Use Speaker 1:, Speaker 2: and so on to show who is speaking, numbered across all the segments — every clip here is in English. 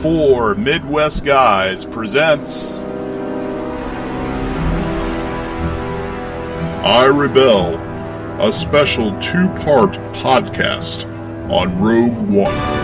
Speaker 1: Four Midwest Guys presents I Rebel, a special two-part podcast on Rogueone.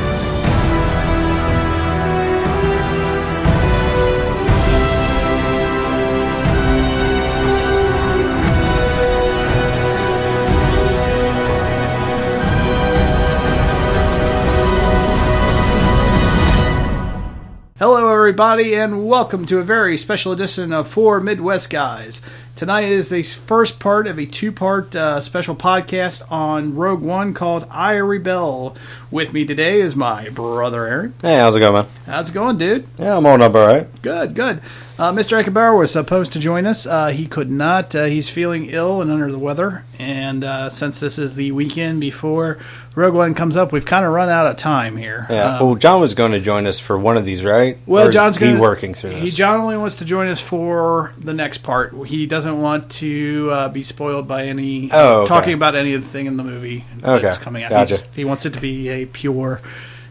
Speaker 2: Hello everybody and welcome to a very special edition of Four Midwest Guys. Tonight is the first part of a two-part special podcast on Rogueone called I Rebel. With me today is my brother Aaron.
Speaker 3: Hey, how's it going, man?
Speaker 2: How's it going, dude?
Speaker 3: Yeah, I'm holding up all right.
Speaker 2: Good. Mr. Eckenbauer was supposed to join us. He could not. He's feeling ill and under the weather. And since this is the weekend before Rogueone comes up, we've kind of run out of time here.
Speaker 3: Yeah. Well, John was going to join us for one of these, right?
Speaker 2: Well,
Speaker 3: or
Speaker 2: John's
Speaker 3: is he working through this?
Speaker 2: John only wants to join us for the next part. He doesn't want to be spoiled by any talking about anything in the movie that's coming out.
Speaker 3: Gotcha.
Speaker 2: He wants it to be a pure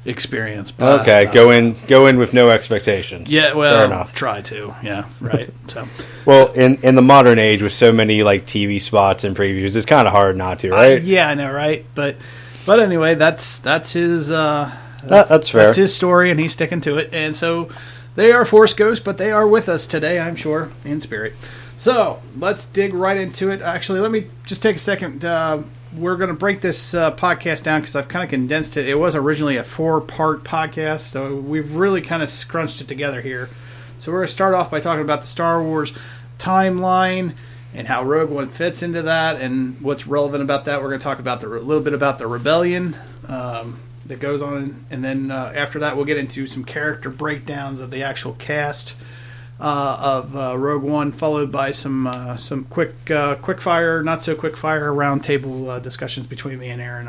Speaker 2: experience. But,
Speaker 3: okay, go in with no expectations.
Speaker 2: Yeah, well,
Speaker 3: fair enough.
Speaker 2: Try to. Yeah, right. So,
Speaker 3: well, in the modern age with so many like TV spots and previews, it's kind of hard not to, right?
Speaker 2: Yeah, I know, right? But anyway, that's his.
Speaker 3: That's fair.
Speaker 2: That's his story, and he's sticking to it. And so they are Force Ghosts, but they are with us today, I'm sure, in spirit. So let's dig right into it. Actually, let me just take a second. We're going to break this podcast down because I've kind of condensed it. It was originally a 4-part podcast, so we've really kind of scrunched it together here. So we're going to start off by talking about the Star Wars timeline and how Rogueone fits into that and what's relevant about that. We're going to talk about a little bit about the rebellion that goes on, and then after that we'll get into some character breakdowns of the actual cast of Rogueone, followed by some quick fire, not so quick fire roundtable discussions between me and Aaron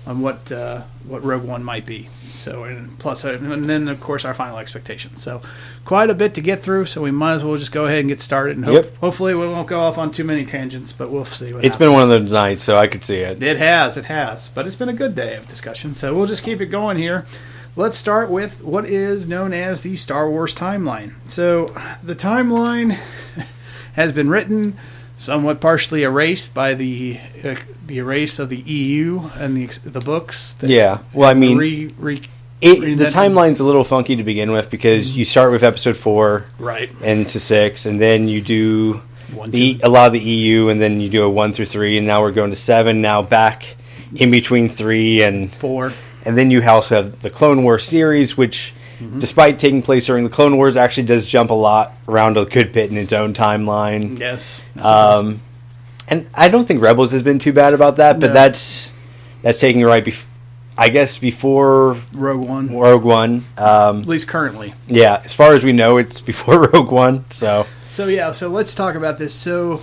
Speaker 2: on what Rogueone might be. So and then of course our final expectations. So quite a bit to get through. So we might as well just go ahead and get started. And hopefully we won't go off on too many tangents, but we'll see. It's
Speaker 3: been one of those nights, so I could see it.
Speaker 2: It has. But it's been a good day of discussion. So we'll just keep it going here. Let's start with what is known as the Star Wars timeline. So the timeline has been written, somewhat partially erased by the erase of the EU and the books.
Speaker 3: Yeah, well, I mean, the timeline's a little funky to begin with because you start with Episode 4,
Speaker 2: right,
Speaker 3: and to 6, and then you do a lot of the EU, and then you do a 1 through 3, and now we're going to 7. Now back in between 3 and
Speaker 2: 4.
Speaker 3: And then you also have the Clone Wars series, which, despite taking place during the Clone Wars, actually does jump a lot around a good bit in its own timeline.
Speaker 2: Yes.
Speaker 3: And I don't think Rebels has been too bad about that, but that's taking it right, before
Speaker 2: Rogue
Speaker 3: One.
Speaker 2: At least currently.
Speaker 3: Yeah, as far as we know, it's before Rogue One. So
Speaker 2: let's talk about this. So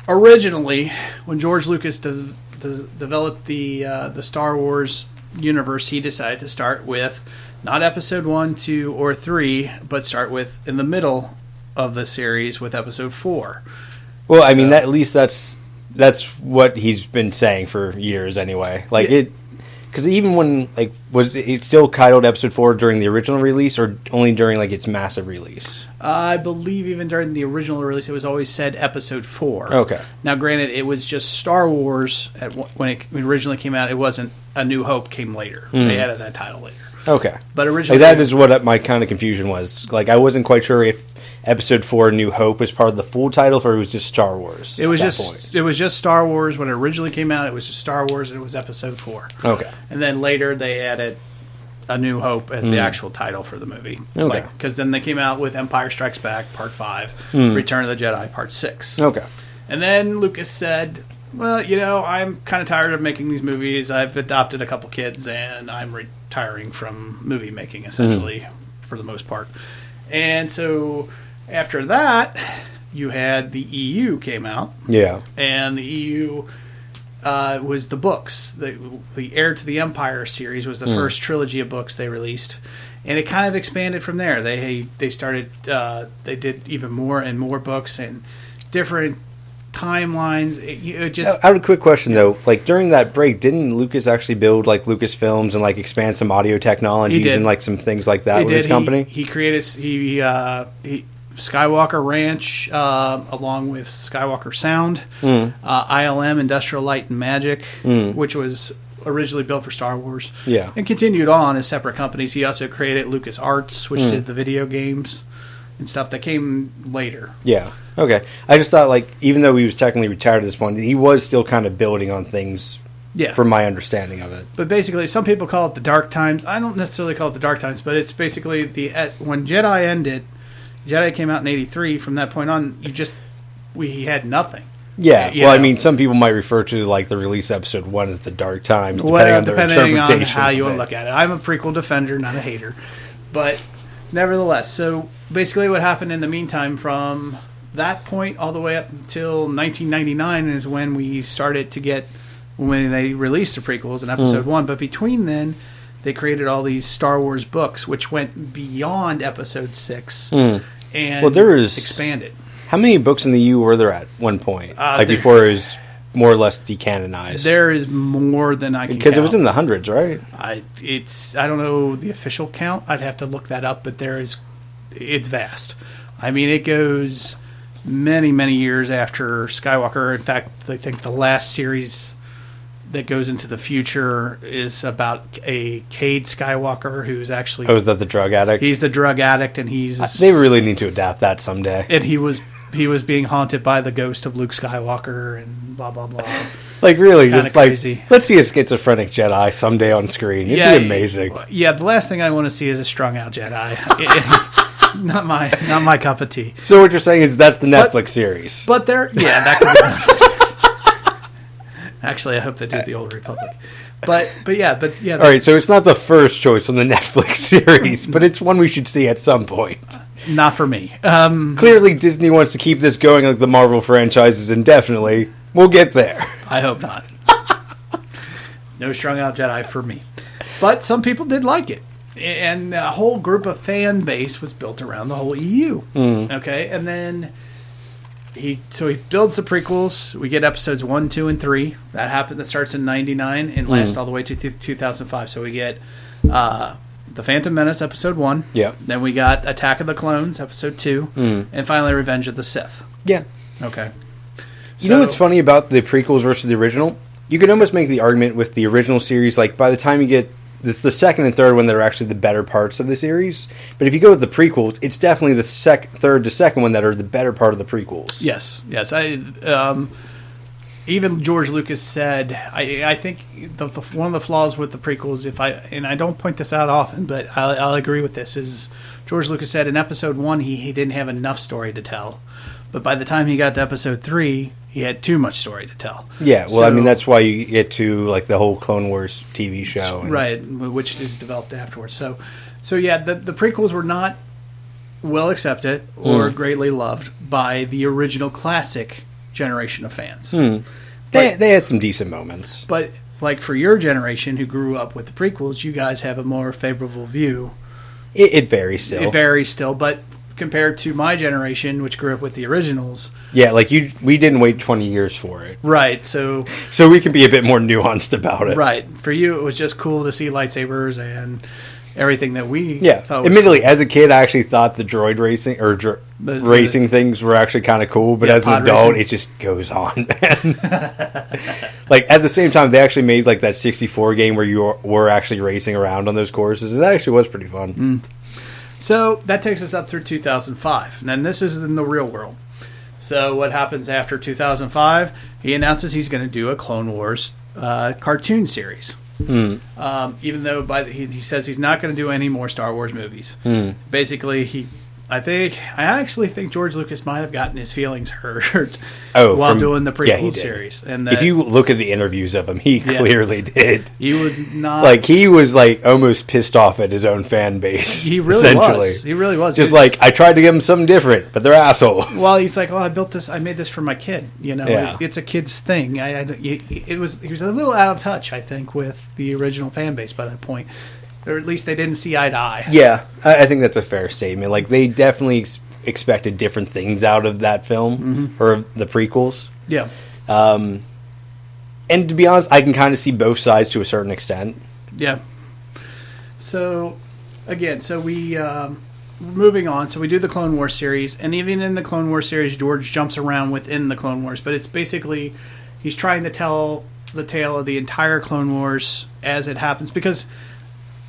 Speaker 2: originally, when George Lucas developed the Star Wars universe, he decided to start with not Episode 1, 2, or 3, but start with in the middle of the series with Episode 4.
Speaker 3: Well, I mean, at least that's what he's been saying for years anyway. Because even when was it still titled Episode 4 during the original release, or only during its massive release?
Speaker 2: I believe even during the original release, it was always said Episode 4.
Speaker 3: Okay.
Speaker 2: Now, granted, it was just Star Wars when it originally came out. It wasn't A New Hope came later. They added that title later.
Speaker 3: Okay.
Speaker 2: But originally,
Speaker 3: that is what my kind of confusion was. I wasn't quite sure if Episode 4 New Hope was part of the full title, or it was just Star Wars.
Speaker 2: It was just Star Wars when it originally came out. It was just Star Wars, and it was Episode 4.
Speaker 3: Okay.
Speaker 2: And then later they added A New Hope as the actual title for the movie.
Speaker 3: Okay.
Speaker 2: Because then they came out with Empire Strikes Back Part 5, Return of the Jedi Part 6.
Speaker 3: Okay.
Speaker 2: And then Lucas said, well, I'm kind of tired of making these movies. I've adopted a couple kids, and I'm retiring from movie making, essentially, for the most part. And so after that, you had the EU came out.
Speaker 3: Yeah.
Speaker 2: And the EU was the books. The Heir to the Empire series was the first trilogy of books they released. And it kind of expanded from there. They started, they did even more and more books and different timelines. It just...
Speaker 3: I have a quick question, though. Like, during that break, didn't Lucas actually build, like, Lucasfilms and, like, expand some audio technologies and, like, some things like that with his company?
Speaker 2: He created... Skywalker Ranch, along with Skywalker Sound, ILM, Industrial Light and Magic, which was originally built for Star Wars.
Speaker 3: Yeah.
Speaker 2: And continued on as separate companies. He also created Lucas Arts, which did the video games and stuff that came later.
Speaker 3: Yeah. Okay. I just thought, like, even though he was technically retired at this point, he was still kind of building on things.
Speaker 2: Yeah.
Speaker 3: From my understanding of it.
Speaker 2: But basically, some people call it the Dark Times. I don't necessarily call it the Dark Times, but it's basically when Jedi ended. Jedi came out in '83. From that point on, he had nothing.
Speaker 3: Yeah, well, I mean, some people might refer to like the release episode 1 as the Dark Times, depending
Speaker 2: on how you want to look at it. I'm a prequel defender, not a hater, but nevertheless. So basically, what happened in the meantime, from that point all the way up until 1999, is when we started to get when they released the prequels in Episode 1. But between then, they created all these Star Wars books, which went beyond Episode 6. And
Speaker 3: there is
Speaker 2: expanded.
Speaker 3: How many books in the U were there at one point? Before it was more or less decanonized.
Speaker 2: There is more than I can count.
Speaker 3: Because it was in the hundreds, right?
Speaker 2: I don't know the official count. I'd have to look that up, but it's vast. I mean, it goes many, many years after Skywalker. In fact, I think the last series that goes into the future is about a Cade Skywalker who's actually...
Speaker 3: Oh, is that the drug addict?
Speaker 2: He's the drug addict, and he's...
Speaker 3: They really need to adapt that someday.
Speaker 2: And he was being haunted by the ghost of Luke Skywalker and blah, blah, blah.
Speaker 3: Like, really,
Speaker 2: Kinda
Speaker 3: just
Speaker 2: crazy.
Speaker 3: Like, let's see a schizophrenic Jedi someday on screen. It'd be amazing.
Speaker 2: Yeah, the last thing I want to see is a strung-out Jedi. Not my cup of tea.
Speaker 3: So what you're saying is that's the Netflix series.
Speaker 2: But that could be Netflix series. Actually, I hope they do the Old Republic. But yeah.
Speaker 3: All right, so it's not the first choice on the Netflix series, but it's one we should see at some point.
Speaker 2: Not for me.
Speaker 3: Clearly, Disney wants to keep this going like the Marvel franchises indefinitely. We'll get there.
Speaker 2: I hope not. No strung out Jedi for me. But some people did like it. And a whole group of fan base was built around the whole EU. Okay, and then... He builds the prequels. We get episodes 1, 2, and 3. That starts in '99 and lasts all the way to 2005. So we get The Phantom Menace, episode 1.
Speaker 3: Yeah.
Speaker 2: Then we got Attack of the Clones, episode 2. And finally Revenge of the Sith.
Speaker 3: Yeah.
Speaker 2: Okay.
Speaker 3: You know what's funny about the prequels versus the original? You could almost make the argument with the original series, like by the time you get... This the second and third one that are actually the better parts of the series. But if you go with the prequels, it's definitely the third to second one that are the better part of the prequels.
Speaker 2: Yes. Even George Lucas said, I think one of the flaws with the prequels, and I don't point this out often, but I'll agree with this, is George Lucas said in episode 1 he didn't have enough story to tell. But by the time he got to episode 3, he had too much story to tell.
Speaker 3: Yeah, well, I mean, that's why you get to like the whole Clone Wars TV show.
Speaker 2: Right, which is developed afterwards. So yeah, the prequels were not well accepted or greatly loved by the original classic generation of fans.
Speaker 3: They had some decent moments.
Speaker 2: But like for your generation who grew up with the prequels, you guys have a more favorable view.
Speaker 3: It varies still.
Speaker 2: It varies still, but compared to my generation, which grew up with the originals.
Speaker 3: Yeah, like we didn't wait 20 years for it.
Speaker 2: Right, so
Speaker 3: we can be a bit more nuanced about it.
Speaker 2: Right. For you, it was just cool to see lightsabers and everything that we thought was
Speaker 3: admittedly,
Speaker 2: cool.
Speaker 3: as a kid, I actually thought the droid racing or racing things were actually kind of cool, but as an adult, it just goes on. Like, at the same time, they actually made like that 64 game where you were actually racing around on those courses. It actually was pretty fun.
Speaker 2: So that takes us up through 2005. And then this is in the real world. So what happens after 2005? He announces he's going to do a Clone Wars cartoon series. Even though he says he's not going to do any more Star Wars movies. Basically, I actually think George Lucas might have gotten his feelings hurt while doing the prequel series. And
Speaker 3: if you look at the interviews of him, he clearly did.
Speaker 2: He was not
Speaker 3: he was almost pissed off at his own fan base.
Speaker 2: He really was. He really was.
Speaker 3: Just I tried to give him something different, but they're assholes.
Speaker 2: Well, he's like, I made this for my kid. It's a kid's thing. He was a little out of touch, I think, with the original fan base by that point. Or at least they didn't see eye to eye. Yeah,
Speaker 3: I think that's a fair statement. They definitely expected different things out of that film or the prequels.
Speaker 2: Yeah.
Speaker 3: And to be honest, I can kind of see both sides to a certain extent.
Speaker 2: Yeah. So, again, moving on. So we do the Clone Wars series, and even in the Clone Wars series, George jumps around within the Clone Wars, but it's basically he's trying to tell the tale of the entire Clone Wars as it happens, because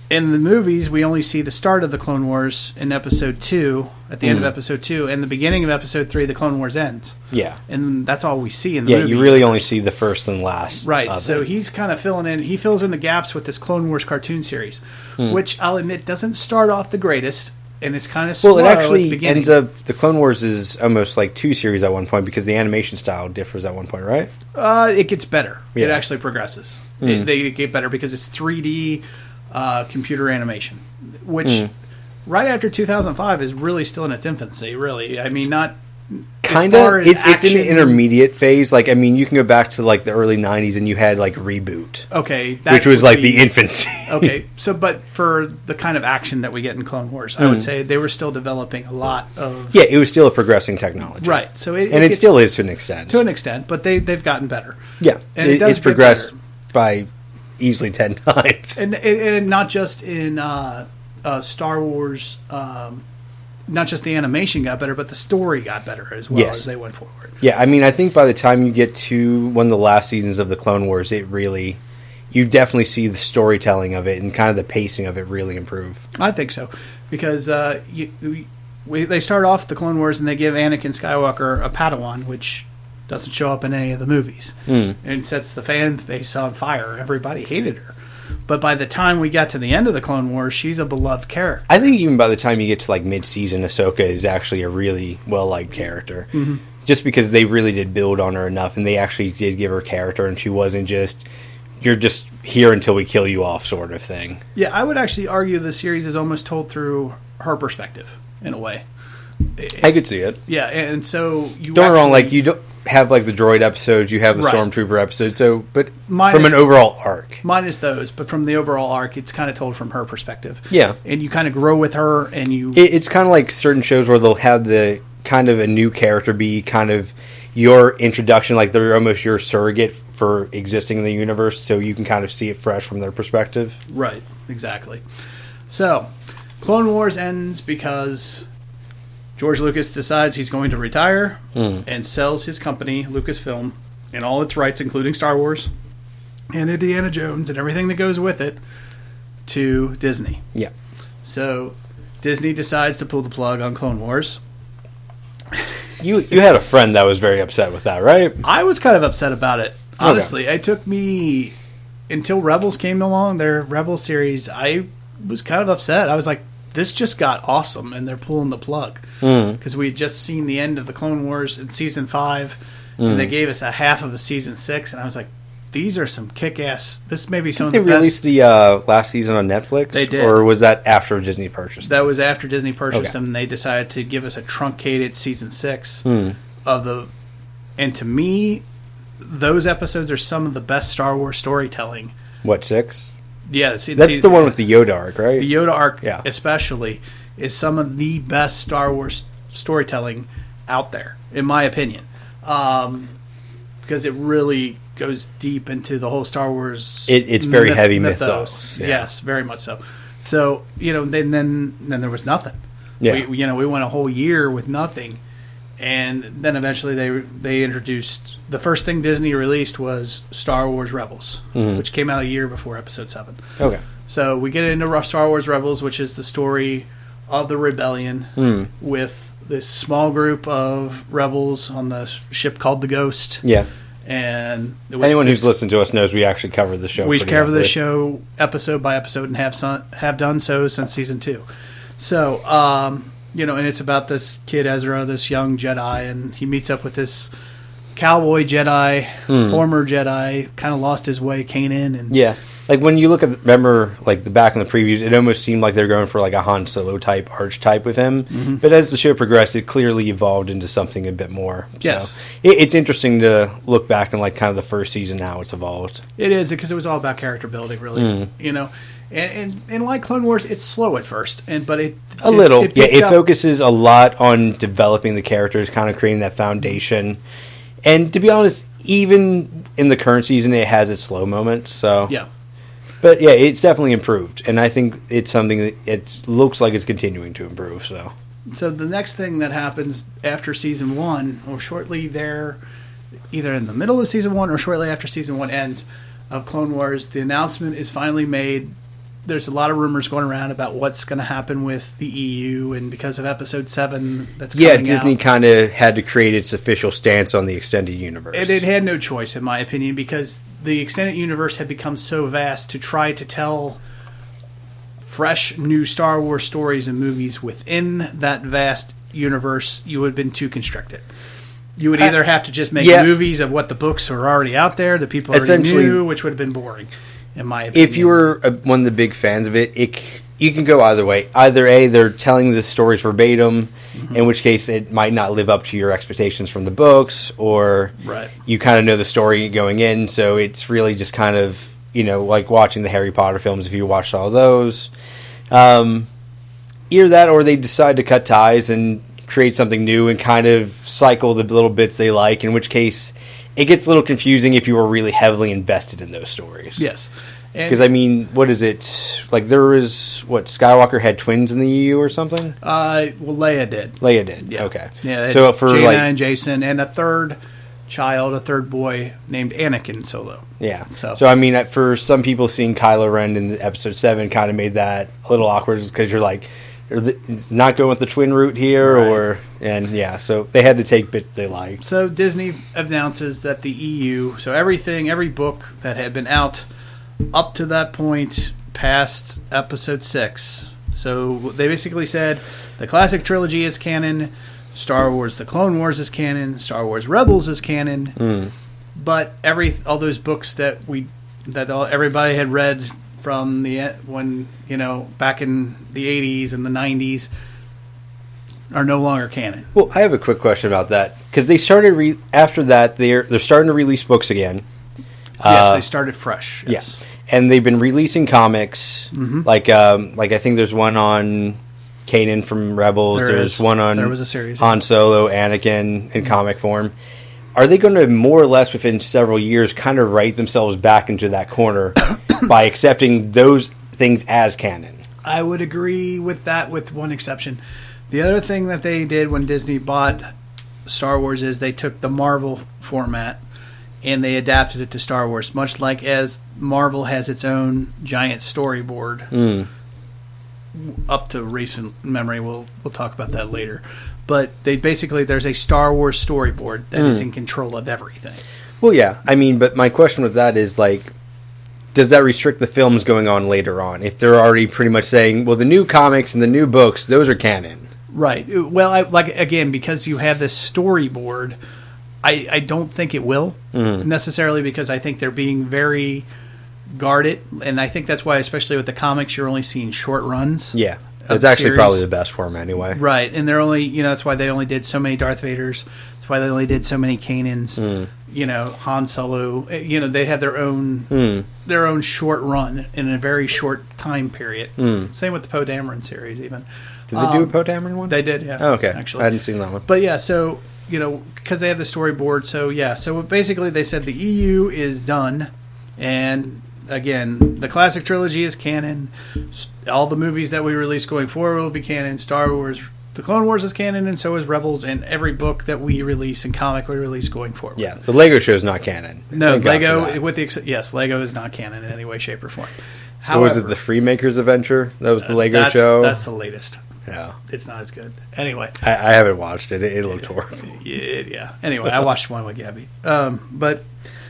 Speaker 2: in the movies we only see the start of the Clone Wars in Episode 2, at the end of Episode 2, and the beginning of Episode 3, the Clone Wars ends.
Speaker 3: Yeah.
Speaker 2: And that's all we see in the movie.
Speaker 3: Yeah, you really only see the first and last.
Speaker 2: Right, so he's kind of he fills in the gaps with this Clone Wars cartoon series, which I'll admit doesn't start off the greatest, and it's kind of slow.
Speaker 3: Well, it actually
Speaker 2: at the beginning.
Speaker 3: ends up, the Clone Wars is almost like 2 series at one point, because the animation style differs at one point, right?
Speaker 2: It gets better.
Speaker 3: Yeah.
Speaker 2: It actually progresses. They get better because it's 3D computer animation, which right after 2005 is really still in its infancy, really. I mean, not...
Speaker 3: Kind of. It's in the intermediate phase. Like, I mean, you can go back to like the early 90s and you had like Reboot.
Speaker 2: Okay.
Speaker 3: Which was like the infancy.
Speaker 2: Okay. So, but for the kind of action that we get in Clone Wars, I would say they were still developing a lot of...
Speaker 3: Yeah, it was still a progressing technology.
Speaker 2: Right. So
Speaker 3: it still is to an extent.
Speaker 2: To an extent, but they've gotten better.
Speaker 3: Yeah.
Speaker 2: And
Speaker 3: it's progressed by easily 10 times.
Speaker 2: And not just in Star Wars... not just the animation got better, but the story got better as well as they went forward.
Speaker 3: Yeah, I mean, I think by the time you get to one of the last seasons of the Clone Wars, you definitely see the storytelling of it and kind of the pacing of it really improve.
Speaker 2: I think so, because they start off the Clone Wars and they give Anakin Skywalker a Padawan, which doesn't show up in any of the movies, and sets the fan base on fire. Everybody hated her. But by the time we got to the end of the Clone Wars, she's a beloved character.
Speaker 3: I think even by the time you get to like mid-season, Ahsoka is actually a really well-liked character. Mm-hmm. Just because they really did build on her enough, and they actually did give her character, and she wasn't just, you're just here until we kill you off sort of thing.
Speaker 2: Yeah, I would actually argue the series is almost told through her perspective, in a way.
Speaker 3: I could see it.
Speaker 2: Yeah, and so you
Speaker 3: don't get me wrong, like you don't have like the droid episodes, you have the Stormtrooper episodes, so but from an overall arc.
Speaker 2: Minus those, but from the overall arc, it's kind of told from her perspective.
Speaker 3: Yeah.
Speaker 2: And you kind of grow with her, and you...
Speaker 3: It's kind of like certain shows where they'll have the kind of a new character be kind of your introduction, like they're almost your surrogate for existing in the universe, so you can kind of see it fresh from their perspective.
Speaker 2: Right, exactly. So, Clone Wars ends because George Lucas decides he's going to retire and sells his company, Lucasfilm, and all its rights, including Star Wars and Indiana Jones and everything that goes with it, to Disney.
Speaker 3: Yeah.
Speaker 2: So Disney decides to pull the plug on Clone Wars.
Speaker 3: You had a friend that was very upset with that, right?
Speaker 2: I was kind of upset about it. Honestly, It took me until Rebels came along, their Rebels series, I was kind of upset. I was like, this just got awesome, and they're pulling the plug. Because we had just seen the end of the Clone Wars in Season 5, and they gave us a half of a Season 6, and I was like, these are some kick-ass... This may be some of the best...
Speaker 3: They released the last season on Netflix?
Speaker 2: They did.
Speaker 3: Or was that after Disney purchased them?
Speaker 2: That was after Disney purchased them, and they decided to give us a truncated Season 6 of the... And to me, those episodes are some of the best Star Wars storytelling.
Speaker 3: What, 6?
Speaker 2: Yeah.
Speaker 3: That's the one with the Yoda arc, right?
Speaker 2: The Yoda arc, especially, is some of the best Star Wars storytelling out there, in my opinion. Because it really goes deep into the whole Star Wars.
Speaker 3: It's very heavy mythos.
Speaker 2: Yeah. Yes, very much so. So then there was nothing.
Speaker 3: Yeah.
Speaker 2: We went a whole year with nothing, and then eventually they introduced the first thing Disney released was Star Wars Rebels, which came out a year before Episode 7.
Speaker 3: Okay.
Speaker 2: So we get into Star Wars Rebels, which is the story of the rebellion with this small group of rebels on the ship called the Ghost.
Speaker 3: Yeah.
Speaker 2: And
Speaker 3: anyone who's listened to us knows we actually covered the show.
Speaker 2: We cover the show episode by episode and have done so since Season 2. So, and it's about this kid Ezra, this young Jedi, and he meets up with this cowboy Jedi, former Jedi, kind of lost his way, Kanan. And
Speaker 3: yeah. Like when you look at, remember, like the back in the previews, it almost seemed like they're going for like a Han Solo type archetype with him. But as the show progressed, it clearly evolved into something a bit more.
Speaker 2: Yes.
Speaker 3: So it's interesting to look back and like kind of the first season how it's evolved.
Speaker 2: It is, because it was all about character building, really. And like Clone Wars, it's slow at first, but it
Speaker 3: focuses a lot on developing the characters, kind of creating that foundation. And to be honest, even in the current season, it has its slow moments. So
Speaker 2: Yeah.
Speaker 3: But yeah, it's definitely improved, and I think it's something that it looks like it's continuing to improve.
Speaker 2: So the next thing that happens after season 1, or shortly there, either in the middle of season 1 or shortly after season 1 ends of Clone Wars, the announcement is finally made. There's a lot of rumors going around about what's going to happen with the EU, and because of Episode 7 that's coming out.
Speaker 3: Disney kind of had to create its official stance on the extended universe.
Speaker 2: And it had no choice, in my opinion, because the extended universe had become so vast. To try to tell fresh new Star Wars stories and movies within that vast universe, you would have been too constricted. You would either have to just make movies of what the books are already out there, that people already knew, which would have been boring, in my opinion.
Speaker 3: If you were one of the big fans of it, you can go either way. Either A, they're telling the stories verbatim, in which case it might not live up to your expectations from the books, or you kind of know the story going in, so it's really just kind of, like watching the Harry Potter films if you watched all those. Either that, or they decide to cut ties and create something new and kind of cycle the little bits they like, in which case it gets a little confusing if you were really heavily invested in those stories.
Speaker 2: Yes.
Speaker 3: Because, what is it? Like, there was, Skywalker had twins in the EU or something?
Speaker 2: Well, Leia did.
Speaker 3: Leia did,
Speaker 2: yeah.
Speaker 3: Okay.
Speaker 2: Yeah,
Speaker 3: so for
Speaker 2: Jaina and Jason, and a third boy named Anakin Solo.
Speaker 3: Yeah. So for some people, seeing Kylo Ren in Episode 7 kind of made that a little awkward, because you're like, it's not going with the twin route here, so they had to take bits they liked.
Speaker 2: So Disney announces that the EU, so every book that had been out up to that point past Episode 6, so they basically said the classic trilogy is canon, Star Wars The Clone Wars is canon, Star Wars Rebels is canon, but all those books that everybody had read from back in the 80s and the 90s are no longer canon.
Speaker 3: Well, I have a quick question about that, because they started after that they're starting to release books again.
Speaker 2: Yes, they started fresh. Yes.
Speaker 3: Yeah. And they've been releasing comics, like I think there's one on Kanan from Rebels. There's one on
Speaker 2: there was a series,
Speaker 3: Han Solo, Anakin in comic form. Are they going to more or less within several years kind of write themselves back into that corner by accepting those things as canon?
Speaker 2: I would agree with that, with one exception. The other thing that they did when Disney bought Star Wars is they took the Marvel format and they adapted it to Star Wars, much like as Marvel has its own giant storyboard. Up to recent memory, we'll talk about that later. But there's a Star Wars storyboard that is in control of everything.
Speaker 3: Well, yeah. But my question with that is, does that restrict the films going on later on? If they're already pretty much saying, well, the new comics and the new books, those are canon.
Speaker 2: Right. Well, because you have this storyboard, I don't think it will necessarily, because I think they're being very guarded, and I think that's why, especially with the comics, you're only seeing short runs. Yeah.
Speaker 3: It's actually probably the best form anyway.
Speaker 2: Right, and they're only, that's why they only did so many Darth Vaders. That's why they only did so many Kanans. Han Solo. They have their own short run in a very short time period. Same with the Poe Dameron series, even.
Speaker 3: Did they do a Poe Dameron one?
Speaker 2: They did, yeah.
Speaker 3: Oh, okay.
Speaker 2: Actually,
Speaker 3: I hadn't seen that one.
Speaker 2: But yeah, so because they have the storyboard, so basically they said the EU is done, and again, the classic trilogy is canon. All the movies that we release going forward will be canon. Star Wars, The Clone Wars is canon, and so is Rebels, and every book that we release and comic we release going forward.
Speaker 3: Yeah, the Lego show is not canon.
Speaker 2: No, Lego, Lego is not canon in any way, shape, or form.
Speaker 3: However, was it the Freemakers Adventure? That was the Lego show?
Speaker 2: That's the latest.
Speaker 3: Yeah.
Speaker 2: It's not as good. Anyway.
Speaker 3: I haven't watched it. It looked horrible.
Speaker 2: Yeah. Anyway, I watched one with Gabby.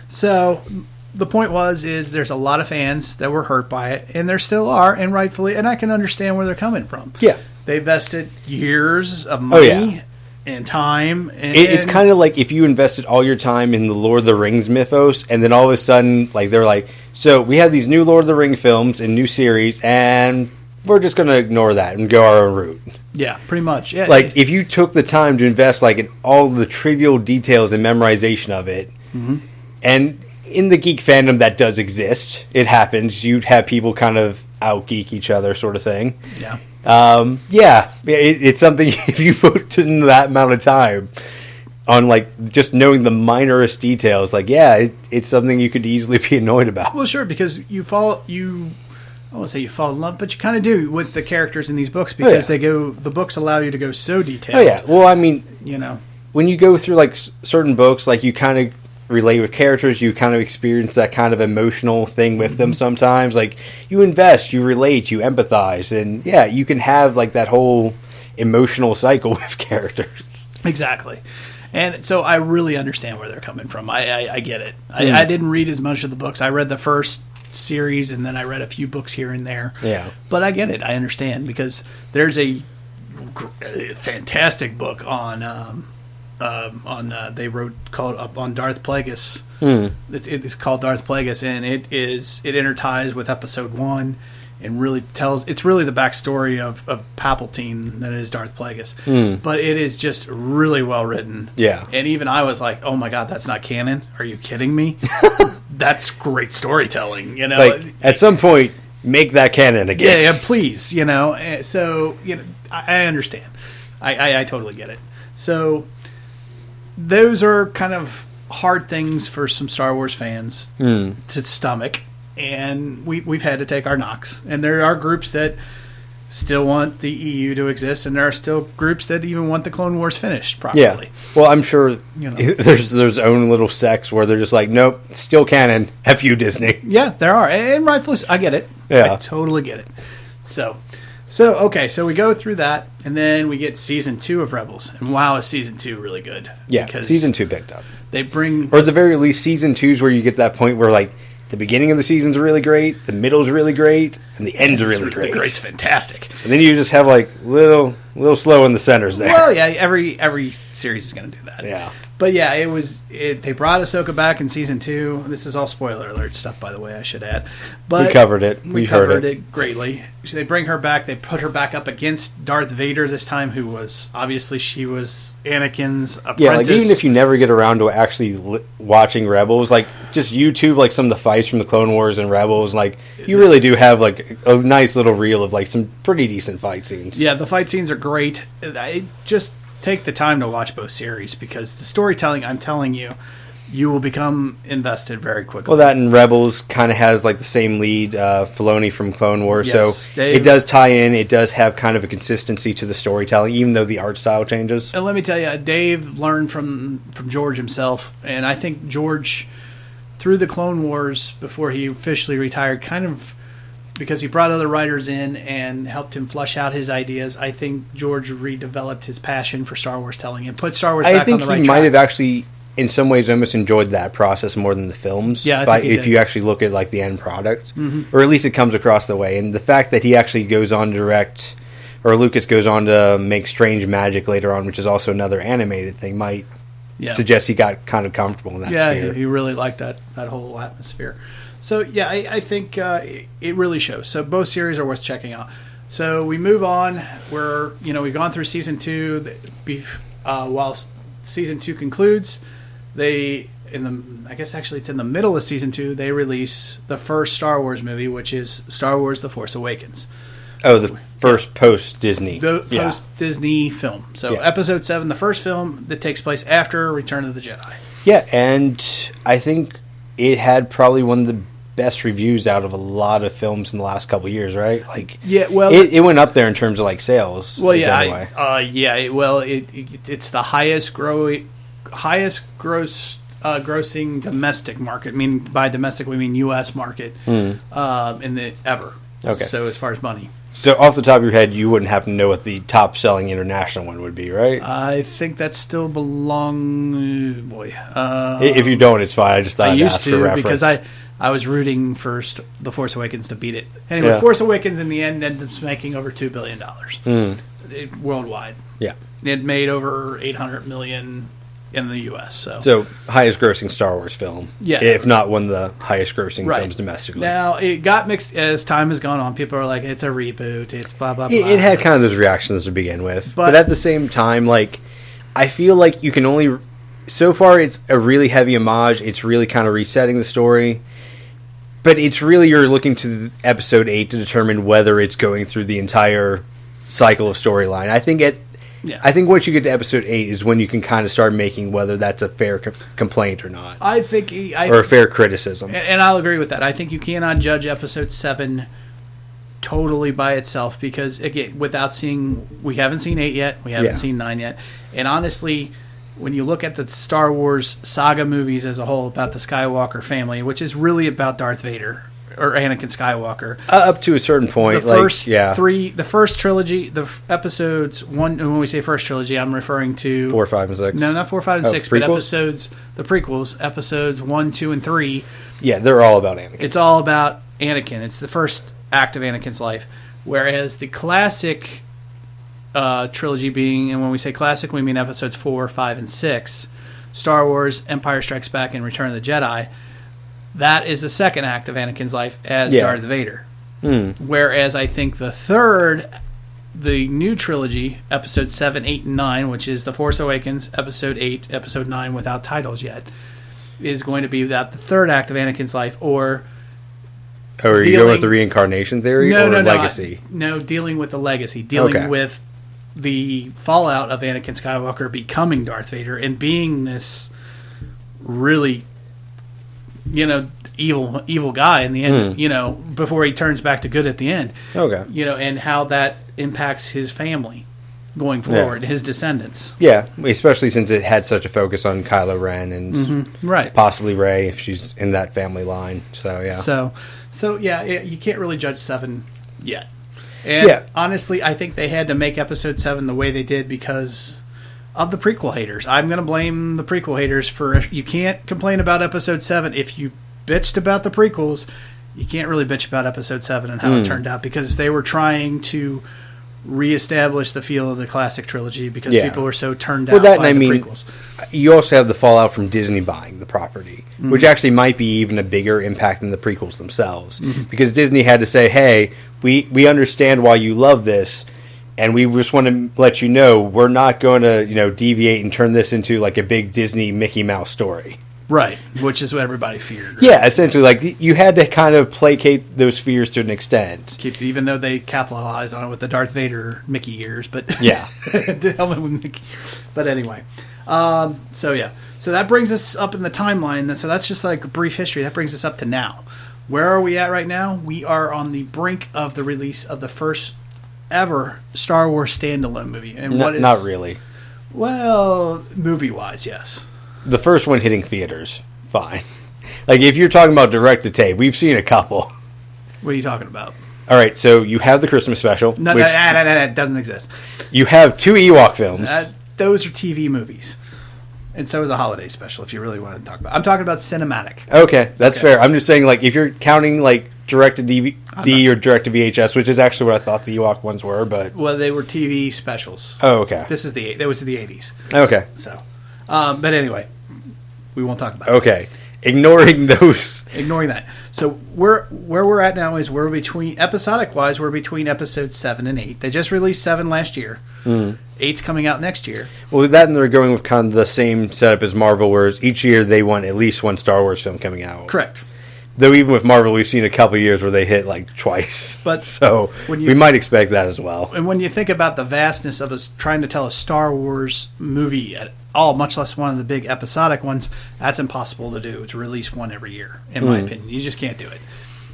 Speaker 2: So the point is there's a lot of fans that were hurt by it, and there still are, and rightfully, and I can understand where they're coming from.
Speaker 3: Yeah.
Speaker 2: They vested years of money and time.
Speaker 3: It's kind of like if you invested all your time in the Lord of the Rings mythos, and then all of a sudden, they're like, so we have these new Lord of the Rings films and new series, and we're just going to ignore that and go our own route.
Speaker 2: Yeah, pretty much. Yeah.
Speaker 3: If you took the time to invest in all the trivial details and memorization of it, and in the geek fandom that does exist, it happens. You'd have people kind of out-geek each other sort of thing.
Speaker 2: Yeah.
Speaker 3: It's something, if you put in that amount of time, on like just knowing the minorest details, like it's something you could easily be annoyed about.
Speaker 2: Well, sure, because I won't say you fall in love, but you kind of do with the characters in these books because the books allow you to go so detailed.
Speaker 3: Oh yeah, well I mean, when you go through like certain books, like you kind of relate with characters, you kind of experience that kind of emotional thing with them sometimes. Like you invest, you relate, you empathize, and you can have like that whole emotional cycle with characters.
Speaker 2: Exactly. And so I really understand where they're coming from. I get it. I didn't read as much of the books. I read the first series and then I read a few books here and there.
Speaker 3: Yeah.
Speaker 2: But I get it. I understand because there's a fantastic book on they wrote called up on Darth Plagueis. It's called Darth Plagueis, and it interties with episode 1 and really it's really the backstory of Palpatine that is Darth Plagueis. But it is just really well written.
Speaker 3: Yeah.
Speaker 2: And even I was like, oh my God, that's not canon. Are you kidding me? That's great storytelling,
Speaker 3: Like, at some point, make that canon again.
Speaker 2: Yeah, please, So, I understand. I totally get it. So, those are kind of hard things for some Star Wars fans to stomach. And we've had to take our knocks. And there are groups that still want the EU to exist, and there are still groups that even want the Clone Wars finished properly.
Speaker 3: Yeah. Well, I'm sure there's own little sects where they're just like, nope, still canon. F you, Disney.
Speaker 2: Yeah, there are. And rightfully, I get it.
Speaker 3: Yeah.
Speaker 2: I totally get it. So okay, so we go through that, and then we get season 2 of Rebels. And wow, is season 2 really good.
Speaker 3: Yeah, season 2 picked up.
Speaker 2: They bring...
Speaker 3: Or at the very least, season 2 is where you get that point where, like, the beginning of the season's really great, the middle's really great, and the end's really great.
Speaker 2: The great's fantastic.
Speaker 3: And then you just have, like, little slow in the centers there.
Speaker 2: Well, yeah, every series is going to do that.
Speaker 3: Yeah.
Speaker 2: But yeah, they brought Ahsoka back in season 2. This is all spoiler alert stuff, by the way, I should add. But
Speaker 3: we covered it.
Speaker 2: We covered it greatly. So they bring her back. They put her back up against Darth Vader this time, who was obviously she was Anakin's apprentice.
Speaker 3: Yeah, like even if you never get around to actually watching Rebels, like just YouTube like some of the fights from the Clone Wars and Rebels, like you really do have like a nice little reel of like some pretty decent fight scenes.
Speaker 2: Yeah, the fight scenes are great. I just take the time to watch both series because the storytelling, I'm telling you, you will become invested very quickly.
Speaker 3: Well, that and Rebels kind of has like the same lead, Filoni from Clone Wars,
Speaker 2: yes,
Speaker 3: so
Speaker 2: Dave,
Speaker 3: it does tie in. It does have kind of a consistency to the storytelling, even though the art style changes.
Speaker 2: And let me tell you, Dave learned from George himself, and I think George, through the Clone Wars, before he officially retired, kind of because he brought other writers in and helped him flesh out his ideas, I think George redeveloped his passion for Star Wars telling and put Star Wars back on the right track.
Speaker 3: I think he might have actually, in some ways, almost enjoyed that process more than the films.
Speaker 2: Yeah, I think
Speaker 3: if you actually look at like the end product, or at least it comes across the way. And the fact that he actually goes on to direct, or Lucas goes on to make Strange Magic later on, which is also another animated thing, might suggest he got kind of comfortable in that sphere.
Speaker 2: Yeah, he really liked that whole atmosphere. So, yeah, I think it really shows. So both series are worth checking out. So we move on. We've gone through season 2. While season 2 concludes, I guess actually it's in the middle of season 2, they release the first Star Wars movie, which is Star Wars The Force Awakens.
Speaker 3: Oh, the first post-Disney.
Speaker 2: Post-Disney film. So episode 7, the first film that takes place after Return of the Jedi.
Speaker 3: Yeah, and I think it had probably one of the best reviews out of a lot of films in the last couple of years, right? Like,
Speaker 2: yeah, well,
Speaker 3: it went up there in terms of like sales.
Speaker 2: Well,
Speaker 3: like,
Speaker 2: yeah,
Speaker 3: anyway.
Speaker 2: It's the highest grossing domestic market. I mean, by domestic we mean U.S. market in the ever. Okay. So as far as money.
Speaker 3: So off the top of your head, you wouldn't happen to know what the top selling international one would be, right?
Speaker 2: I think that still belongs.
Speaker 3: If you don't, it's fine. I just thought I'd ask for reference.
Speaker 2: Because I was rooting for The Force Awakens to beat it. Anyway, Force Awakens in the end ended up making over $2 billion worldwide.
Speaker 3: Yeah,
Speaker 2: it made over $800 million in the U.S.
Speaker 3: So highest grossing Star Wars film. Yeah, if not one of the highest grossing films domestically.
Speaker 2: Now it got mixed as time has gone on. People are like, it's a reboot. It's blah blah blah.
Speaker 3: It had kind of those reactions to begin with, but at the same time, like I feel like you can only. So far, it's a really heavy homage. It's really kind of resetting the story. But it's really, you're looking to episode 8 to determine whether it's going through the entire cycle of storyline. I think
Speaker 2: Yeah.
Speaker 3: I think once you get to episode 8 is when you can kind of start making whether that's a fair complaint or not.
Speaker 2: I think...
Speaker 3: or a fair criticism.
Speaker 2: And I'll agree with that. I think you cannot judge episode 7 totally by itself because, again, without seeing... We haven't seen 8 yet. We haven't seen 9 yet. And honestly, when you look at the Star Wars saga movies as a whole about the Skywalker family, which is really about Darth Vader... or Anakin Skywalker.
Speaker 3: Up to a certain point.
Speaker 2: The first the first trilogy, the episodes 1, and when we say first trilogy, I'm referring to...
Speaker 3: 4, 5, and 6.
Speaker 2: No, not 4, 5, and 6,
Speaker 3: prequels?
Speaker 2: but episodes, the prequels, episodes 1, 2, and 3.
Speaker 3: Yeah, they're all about Anakin.
Speaker 2: It's all about Anakin. It's the first act of Anakin's life. Whereas the classic trilogy being, and when we say classic, we mean episodes 4, 5, and 6, Star Wars, Empire Strikes Back, and Return of the Jedi, that is the second act of Anakin's life as Darth Vader. Whereas I think the new trilogy, episode 7, 8, and 9, which is The Force Awakens, episode 8, episode 9 without titles yet, is going to be that the third act of Anakin's life, or...
Speaker 3: Oh, are you going with the reincarnation theory or legacy?
Speaker 2: No, dealing with the legacy. Dealing with the fallout of Anakin Skywalker becoming Darth Vader and being this really... evil guy in the end, before he turns back to good at the end. Okay. And how that impacts his family going forward, his descendants. Yeah,
Speaker 3: especially since it had such a focus on Kylo Ren and possibly Rey if she's in that family line. So, yeah.
Speaker 2: So you can't really judge 7 yet. And honestly, I think they had to make episode 7 the way they did because... of the prequel haters. I'm going to blame the prequel haters for... You can't complain about episode 7. If you bitched about the prequels, you can't really bitch about episode 7 and how it turned out because they were trying to reestablish the feel of the classic trilogy because people were so turned out by the prequels.
Speaker 3: You also have the fallout from Disney buying the property, which actually might be even a bigger impact than the prequels themselves because Disney had to say, hey, we understand why you love this, and we just want to let you know we're not going to, deviate and turn this into like a big Disney Mickey Mouse story.
Speaker 2: Right, which is what everybody feared. Right?
Speaker 3: Yeah, essentially, like you had to kind of placate those fears to an extent.
Speaker 2: Even though they capitalized on it with the Darth Vader Mickey ears, but the helmet with Mickey. But anyway, so that brings us up in the timeline. So that's just like a brief history. That brings us up to now. Where are we at right now? We are on the brink of the release of the first ever Star Wars standalone movie. And
Speaker 3: not really.
Speaker 2: Well, movie-wise, yes.
Speaker 3: The first one hitting theaters, fine. Like, if you're talking about direct-to-tape, we've seen a couple.
Speaker 2: What are you talking about?
Speaker 3: All right, so you have the Christmas special.
Speaker 2: No, it doesn't exist.
Speaker 3: You have 2 Ewok films.
Speaker 2: Those are TV movies. And so is a holiday special, if you really want to talk about it. I'm talking about cinematic.
Speaker 3: Okay, that's fair. I'm just saying, like, if you're counting, like, direct-to-DVD or direct-to-VHS, which is actually what I thought the Ewok ones were, but...
Speaker 2: Well, they were TV specials.
Speaker 3: Oh, okay.
Speaker 2: That was the 80s.
Speaker 3: Okay.
Speaker 2: So... but anyway, we won't talk about it.
Speaker 3: Okay. Ignoring those.
Speaker 2: Ignoring that. So where we're at now is we're between, episodic-wise, we're between episodes 7 and 8. They just released 7 last year. 8's coming out next year.
Speaker 3: Well, with that, and they're going with kind of the same setup as Marvel, whereas each year they want at least one Star Wars film coming out.
Speaker 2: Correct.
Speaker 3: Though even with Marvel, we've seen a couple of years where they hit like twice.
Speaker 2: But
Speaker 3: so we might expect that as well.
Speaker 2: And when you think about the vastness of us trying to tell a Star Wars movie at all, much less one of the big episodic ones, that's impossible to do, to release one every year, in my opinion. You just can't do it.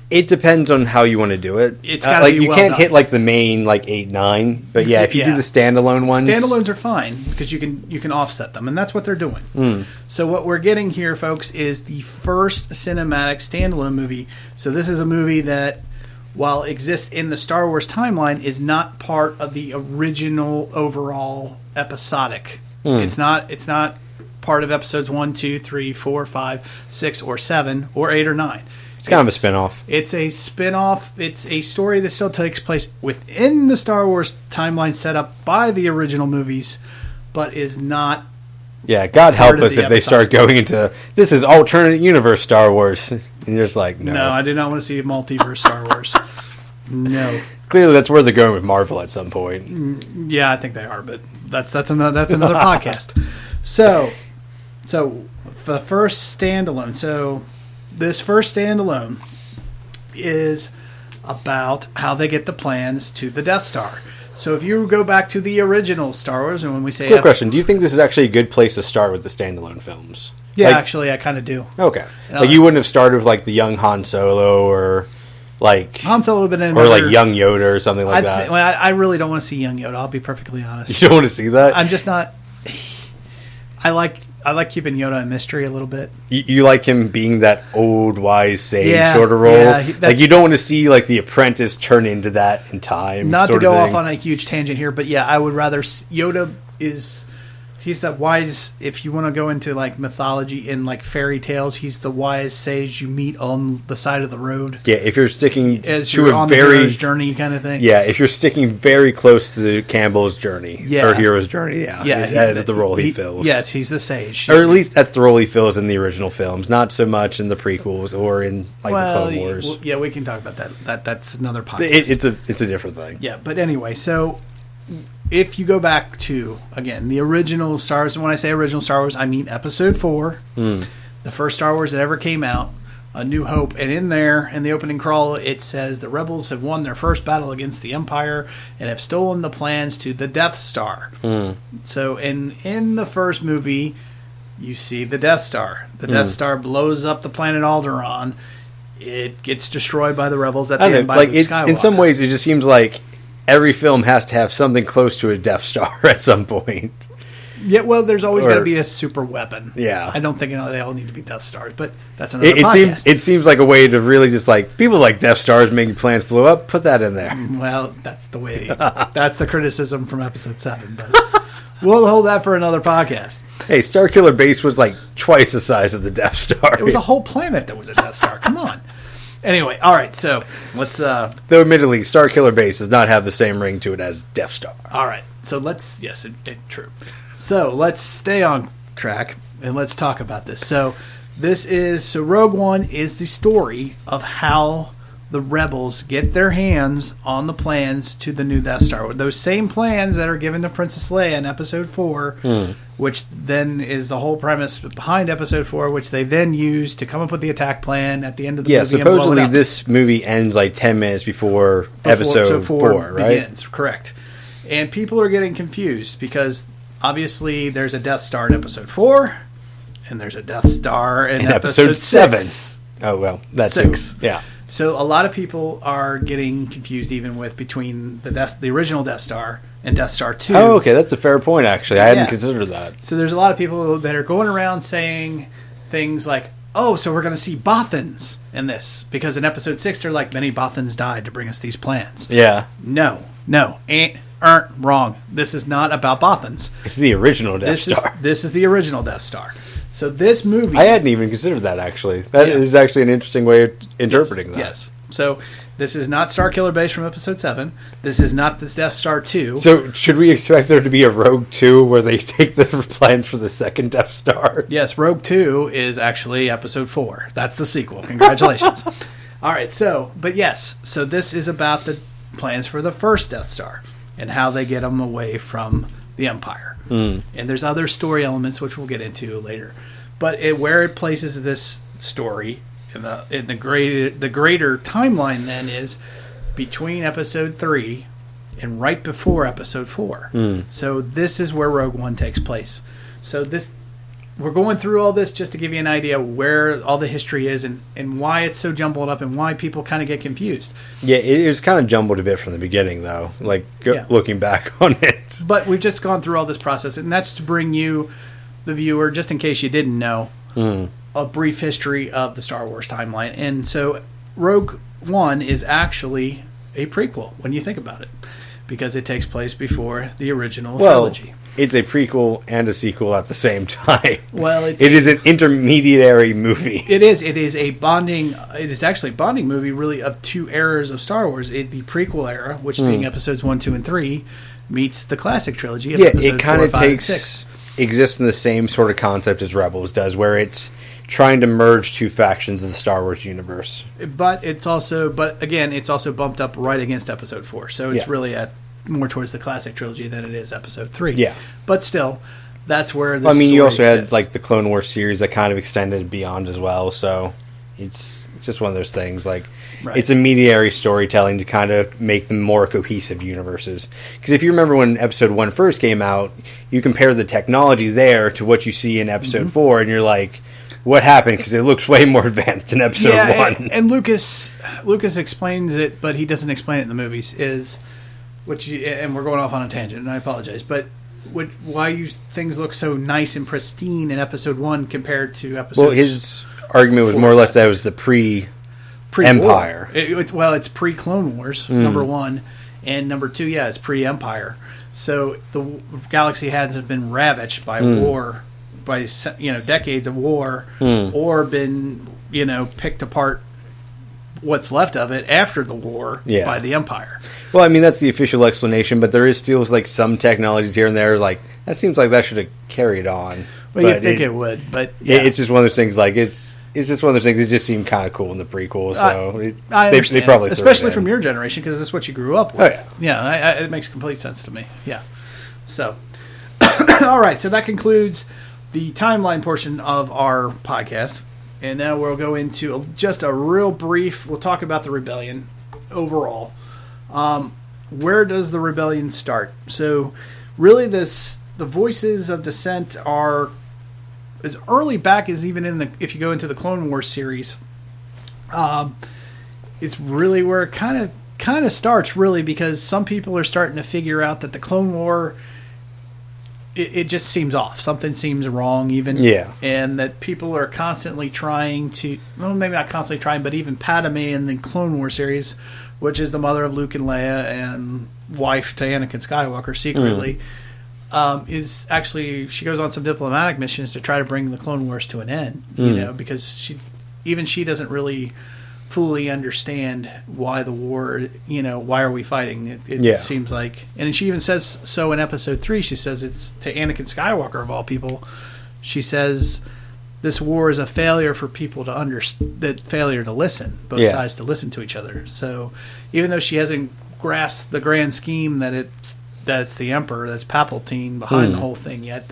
Speaker 3: It depends on how you want to do it.
Speaker 2: It's got to be
Speaker 3: you
Speaker 2: well
Speaker 3: can't
Speaker 2: done.
Speaker 3: hit like the main like 8, 9. But yeah, if you do the standalone ones,
Speaker 2: standalones are fine because you can offset them, and that's what they're doing. So what we're getting here, folks, is the first cinematic standalone movie. So this is a movie that, while exists in the Star Wars timeline, is not part of the original overall episodic. It's not part of episodes 1, 2, 3, 4, 5, 6, or 7, or 8 or 9.
Speaker 3: It's kind of a spin-off.
Speaker 2: It's a spin-off. It's a story that still takes place within the Star Wars timeline set up by the original movies, but is not...
Speaker 3: Yeah, God help us if they start going into, this is alternate universe Star Wars. And you're just like, no.
Speaker 2: No, I do not want to see multiverse Star Wars. No.
Speaker 3: Clearly that's where they're going with Marvel at some point.
Speaker 2: Yeah, I think they are, but that's another podcast. So the first standalone. So this first standalone is about how they get the plans to the Death Star. So if you go back to the original Star Wars, and when we say...
Speaker 3: Quick question. Do you think this is actually a good place to start with the standalone films?
Speaker 2: Yeah, actually, I kind of do.
Speaker 3: Okay. Like, you wouldn't have started with, like, the young Han Solo or, like...
Speaker 2: Han Solo would have been in
Speaker 3: or, like, young Yoda or something like that.
Speaker 2: I really don't want to see young Yoda, I'll be perfectly honest.
Speaker 3: You don't want to see that?
Speaker 2: I'm just not... I like keeping Yoda a mystery a little bit.
Speaker 3: You like him being that old, wise sage sort of role?
Speaker 2: Yeah,
Speaker 3: like, you don't want to see, like, the apprentice turn into that in time.
Speaker 2: Not to go off on a huge tangent here, but yeah, I would rather... Yoda is... He's that wise... If you want to go into, like, mythology and, like, fairy tales, he's the wise sage you meet on the side of the road.
Speaker 3: Yeah, if you're sticking
Speaker 2: as
Speaker 3: to
Speaker 2: you're
Speaker 3: a
Speaker 2: on
Speaker 3: very...
Speaker 2: the hero's journey kind of thing.
Speaker 3: Yeah, if you're sticking very close to the Campbell's journey.
Speaker 2: Yeah.
Speaker 3: Or hero's journey,
Speaker 2: Yeah,
Speaker 3: that is the role he fills.
Speaker 2: Yes, he's the sage.
Speaker 3: Or at least that's the role he fills in the original films, not so much in the prequels or in, like, the Clone Wars.
Speaker 2: Yeah, we can talk about that. That's another podcast.
Speaker 3: It's a different thing.
Speaker 2: Yeah, but anyway, so... If you go back to, again, the original Star Wars, and when I say original Star Wars, I mean Episode 4, the first Star Wars that ever came out, A New Hope, and in there, in the opening crawl, it says the rebels have won their first battle against the Empire and have stolen the plans to the Death Star. So in the first movie, you see the Death Star. The Death Star blows up the planet Alderaan. It gets destroyed by the rebels at the end by Luke Skywalker.
Speaker 3: In some ways, it just seems like every film has to have something close to a Death Star at some point.
Speaker 2: Yeah, well, there's always got to be a super weapon.
Speaker 3: Yeah.
Speaker 2: I don't think they all need to be Death Stars, but that's another podcast.
Speaker 3: It seems like a way to really just, like, people like Death Stars making plants blow up, put that in there.
Speaker 2: Well, that's the way, that's the criticism from Episode 7, but we'll hold that for another podcast.
Speaker 3: Hey, Starkiller Base was like twice the size of the Death Star.
Speaker 2: It was a whole planet that was a Death Star. Come on. Anyway, all right, so let's...
Speaker 3: Though admittedly, Starkiller Base does not have the same ring to it as Death Star.
Speaker 2: All right, so let's... Yes, true. So let's stay on track, and let's talk about this. So Rogue One is the story of how the rebels get their hands on the plans to the new Death Star. Those same plans that are given to Princess Leia in Episode 4, which then is the whole premise behind Episode 4, which they then use to come up with the attack plan at the end of the movie.
Speaker 3: Yeah, supposedly this movie ends like 10 minutes before Episode 4, right?
Speaker 2: Begins, correct. And people are getting confused because obviously there's a Death Star in Episode 4, and there's a Death Star in Episode 7.
Speaker 3: Oh, well, that's
Speaker 2: 6.
Speaker 3: Yeah.
Speaker 2: So a lot of people are getting confused even between the original Death Star and Death Star 2.
Speaker 3: Oh, okay, that's a fair point, actually. I hadn't considered that.
Speaker 2: So there's a lot of people that are going around saying things like, oh, so we're going to see Bothans in this. Because in Episode 6, they're like, many Bothans died to bring us these plans.
Speaker 3: Yeah.
Speaker 2: No. Wrong. This is not about Bothans.
Speaker 3: It's the original Death Star.
Speaker 2: This is the original Death Star. So this movie...
Speaker 3: I hadn't even considered that, actually. That is actually an interesting way of interpreting that.
Speaker 2: Yes. So this is not Starkiller Base from Episode 7. This is not this Death Star 2.
Speaker 3: So should we expect there to be a Rogue 2 where they take the plans for the second Death Star?
Speaker 2: Yes, Rogue 2 is actually Episode 4. That's the sequel. Congratulations. All right, so this is about the plans for the first Death Star and how they get them away from the Empire. And there's other story elements which we'll get into later. But where it places this story in the greater timeline then is between Episode 3 and right before Episode 4. So this is where Rogue One takes place. So we're going through all this just to give you an idea where all the history is and why it's so jumbled up and why people kind of get confused.
Speaker 3: Yeah, it was kind of jumbled a bit from the beginning, though, looking back on it.
Speaker 2: But we've just gone through all this process, and that's to bring you, the viewer, just in case you didn't know, a brief history of the Star Wars timeline. And so Rogue One is actually a prequel when you think about it, because it takes place before the original trilogy.
Speaker 3: It's a prequel and a sequel at the same time.
Speaker 2: Well, it
Speaker 3: is an intermediary movie.
Speaker 2: It is. It is a bonding. It is actually a bonding movie, really, of two eras of Star Wars. The prequel era, which being Episodes 1, 2, and 3, meets the classic trilogy. Of episodes
Speaker 3: it kind
Speaker 2: 4,
Speaker 3: of
Speaker 2: 5, and 6.
Speaker 3: exists in the same sort of concept as Rebels does, where it's trying to merge two factions of the Star Wars universe.
Speaker 2: But it's also bumped up right against Episode 4, so it's really more towards the classic trilogy than it is Episode 3.
Speaker 3: Yeah.
Speaker 2: But still, that's where
Speaker 3: you also had like the Clone Wars series that kind of extended beyond as well, so... It's just one of those things. Like,
Speaker 2: Right.
Speaker 3: it's intermediary storytelling to kind of make them more cohesive universes. Because if you remember when Episode 1 first came out, you compare the technology there to what you see in Episode 4, and you're like, what happened? Because it looks way more advanced in Episode 1.
Speaker 2: And Lucas explains it, but he doesn't explain it in the movies. And we're going off on a tangent, and I apologize, but why things look so nice and pristine in Episode 1 compared to Episode?
Speaker 3: Well, his argument was more or less that it was the pre-Empire.
Speaker 2: It's pre-Clone Wars, number one, and number two, it's pre-Empire. So the galaxy hasn't been ravaged by war, by decades of war, or been picked apart. What's left of it after the war by the Empire.
Speaker 3: Well, I mean, that's the official explanation, but there is still like some technologies here and there. Like, that seems like that should have carried on.
Speaker 2: Well, you'd think it would, but
Speaker 3: it's just one of those things. Like, it's just one of those things that just seemed kind of cool in the prequel. So
Speaker 2: I
Speaker 3: they probably
Speaker 2: especially from your generation, because that's what you grew up with.
Speaker 3: Oh, yeah.
Speaker 2: It makes complete sense to me. Yeah. So, all right. So that concludes the timeline portion of our podcast. And now we'll go into just a real brief. We'll talk about the rebellion overall. Where does the rebellion start? So, really, the voices of dissent are as early back as even if you go into the Clone Wars series. It's really where it kind of starts, really, because some people are starting to figure out that the Clone War. It just seems off. Something seems wrong, even.
Speaker 3: Yeah.
Speaker 2: And that people are constantly trying to... Well, maybe not constantly trying, but even Padme in the Clone War series, which is the mother of Luke and Leia and wife to Anakin Skywalker secretly, is actually... She goes on some diplomatic missions to try to bring the Clone Wars to an end, because she doesn't really fully understand why the war, why are we fighting? It seems like, and she even says so in Episode 3. She says it's to Anakin Skywalker of all people. She says this war is a failure for people to understand, failure to listen, both sides to listen to each other. So even though she hasn't grasped the grand scheme that it's the Emperor, that's Palpatine behind the whole thing yet,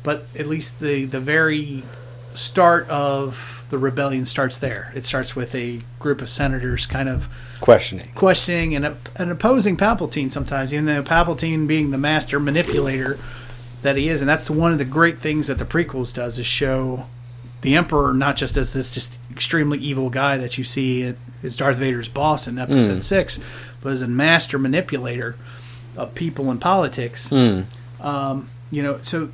Speaker 2: but at least the very start of the rebellion starts there. It starts with a group of senators kind of questioning and opposing Palpatine sometimes, even though Palpatine being the master manipulator that he is. And that's one of the great things that the prequels does, is show the Emperor not just as this just extremely evil guy that you see as Darth Vader's boss in Episode 6, but as a master manipulator of people and politics. So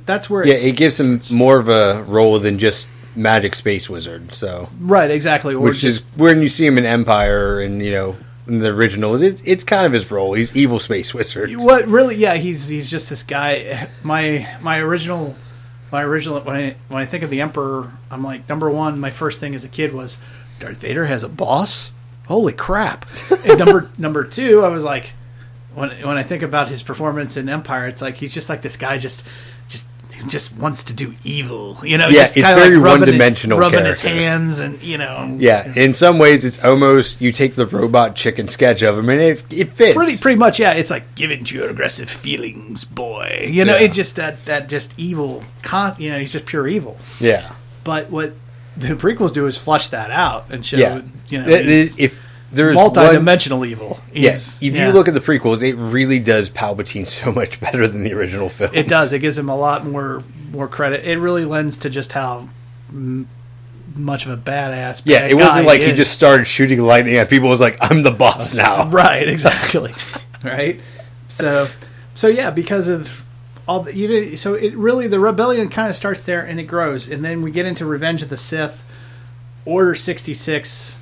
Speaker 2: that's where
Speaker 3: it gives him more of a role than just magic space wizard. So
Speaker 2: right, exactly. Or
Speaker 3: which is when you see him in Empire and in the original, it's kind of his role. He's evil space wizard.
Speaker 2: What really? Yeah, he's just this guy. My original. When I think of the Emperor, I'm like, number one, my first thing as a kid was Darth Vader has a boss. Holy crap! And number two, I was like, when I think about his performance in Empire, it's like he's just like this guy just wants to do evil, just
Speaker 3: it's very
Speaker 2: like
Speaker 3: one-dimensional,
Speaker 2: rubbing his hands, and
Speaker 3: in some ways it's almost, you take the robot chicken sketch of him and it fits
Speaker 2: pretty much. It's like, give in to your aggressive feelings, boy. It's just that just evil. He's just pure evil. Yeah. But what the prequels do is flush that out and show
Speaker 3: if there's
Speaker 2: multi-dimensional evil.
Speaker 3: Yes, if you look at the prequels, it really does Palpatine so much better than the original films.
Speaker 2: It does. It gives him a lot more credit. It really lends to just how much of a badass.
Speaker 3: It wasn't like he just started shooting lightning at people. It was like, I'm the boss now.
Speaker 2: Right. Exactly. Right. So because of all the rebellion kind of starts there and it grows, and then we get into Revenge of the Sith, Order 66.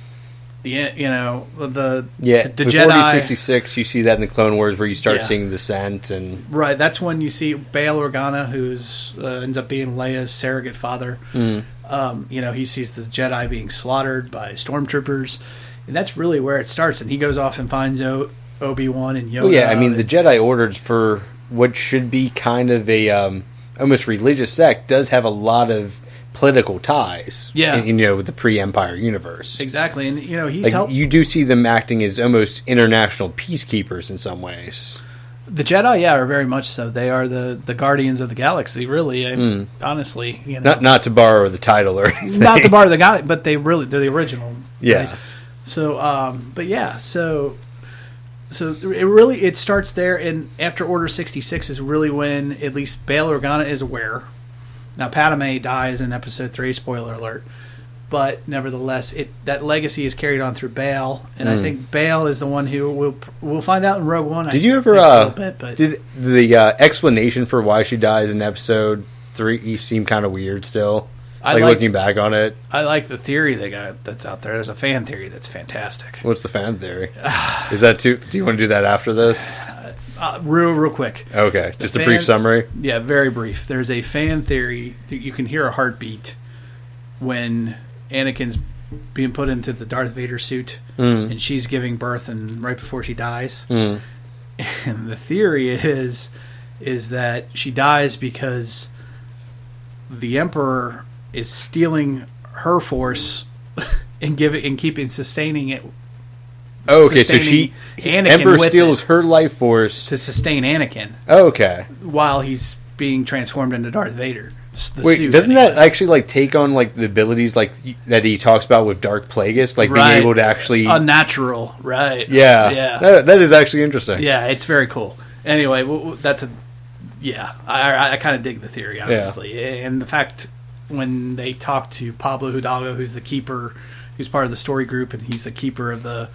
Speaker 2: The Jedi.
Speaker 3: Order 66, you see that in the Clone Wars where you start seeing Descent and
Speaker 2: right. That's when you see Bail Organa, who's ends up being Leia's surrogate father. He sees the Jedi being slaughtered by stormtroopers, and that's really where it starts. And he goes off and finds Obi-Wan and Yoda.
Speaker 3: The Jedi Order, for what should be kind of a almost religious sect, does have a lot of political ties, with the pre-Empire universe.
Speaker 2: Exactly, and he's helped.
Speaker 3: You do see them acting as almost international peacekeepers in some ways.
Speaker 2: The Jedi, are very much so. They are the guardians of the galaxy, really. Honestly,
Speaker 3: not to borrow the title or anything.
Speaker 2: Not to borrow the guy, but they're the original.
Speaker 3: Yeah.
Speaker 2: Right? So, but yeah, so it starts there, and after Order 66 is really when at least Bail Organa is aware. Now, Padme dies in Episode 3. Spoiler alert. But nevertheless, that legacy is carried on through Bail, and I think Bail is the one who we'll find out in Rogue One.
Speaker 3: Did you ever did the explanation for why she dies in Episode 3 seem kind of weird still? Looking back on it,
Speaker 2: I like the theory that's out there. There's a fan theory that's fantastic.
Speaker 3: What's the fan theory? Is that too? Do you want to do that after this?
Speaker 2: Real quick.
Speaker 3: Okay, just a brief summary.
Speaker 2: Yeah, very brief. There's a fan theory that you can hear a heartbeat when Anakin's being put into the Darth Vader suit, and she's giving birth, and right before she dies. And the theory is that she dies because the Emperor is stealing her force and sustaining it.
Speaker 3: Oh, okay, so Anakin Emperor steals her life force
Speaker 2: to sustain Anakin.
Speaker 3: Oh, okay,
Speaker 2: while he's being transformed into Darth Vader.
Speaker 3: Wait, doesn't that actually take on the abilities that he talks about with Dark Plagueis, being able to actually
Speaker 2: unnatural, right?
Speaker 3: Yeah. That is actually interesting.
Speaker 2: Yeah, it's very cool. Anyway, I kind of dig the theory, honestly, and the fact when they talk to Pablo Hidalgo, who's the keeper, who's part of the story group, and he's the keeper of the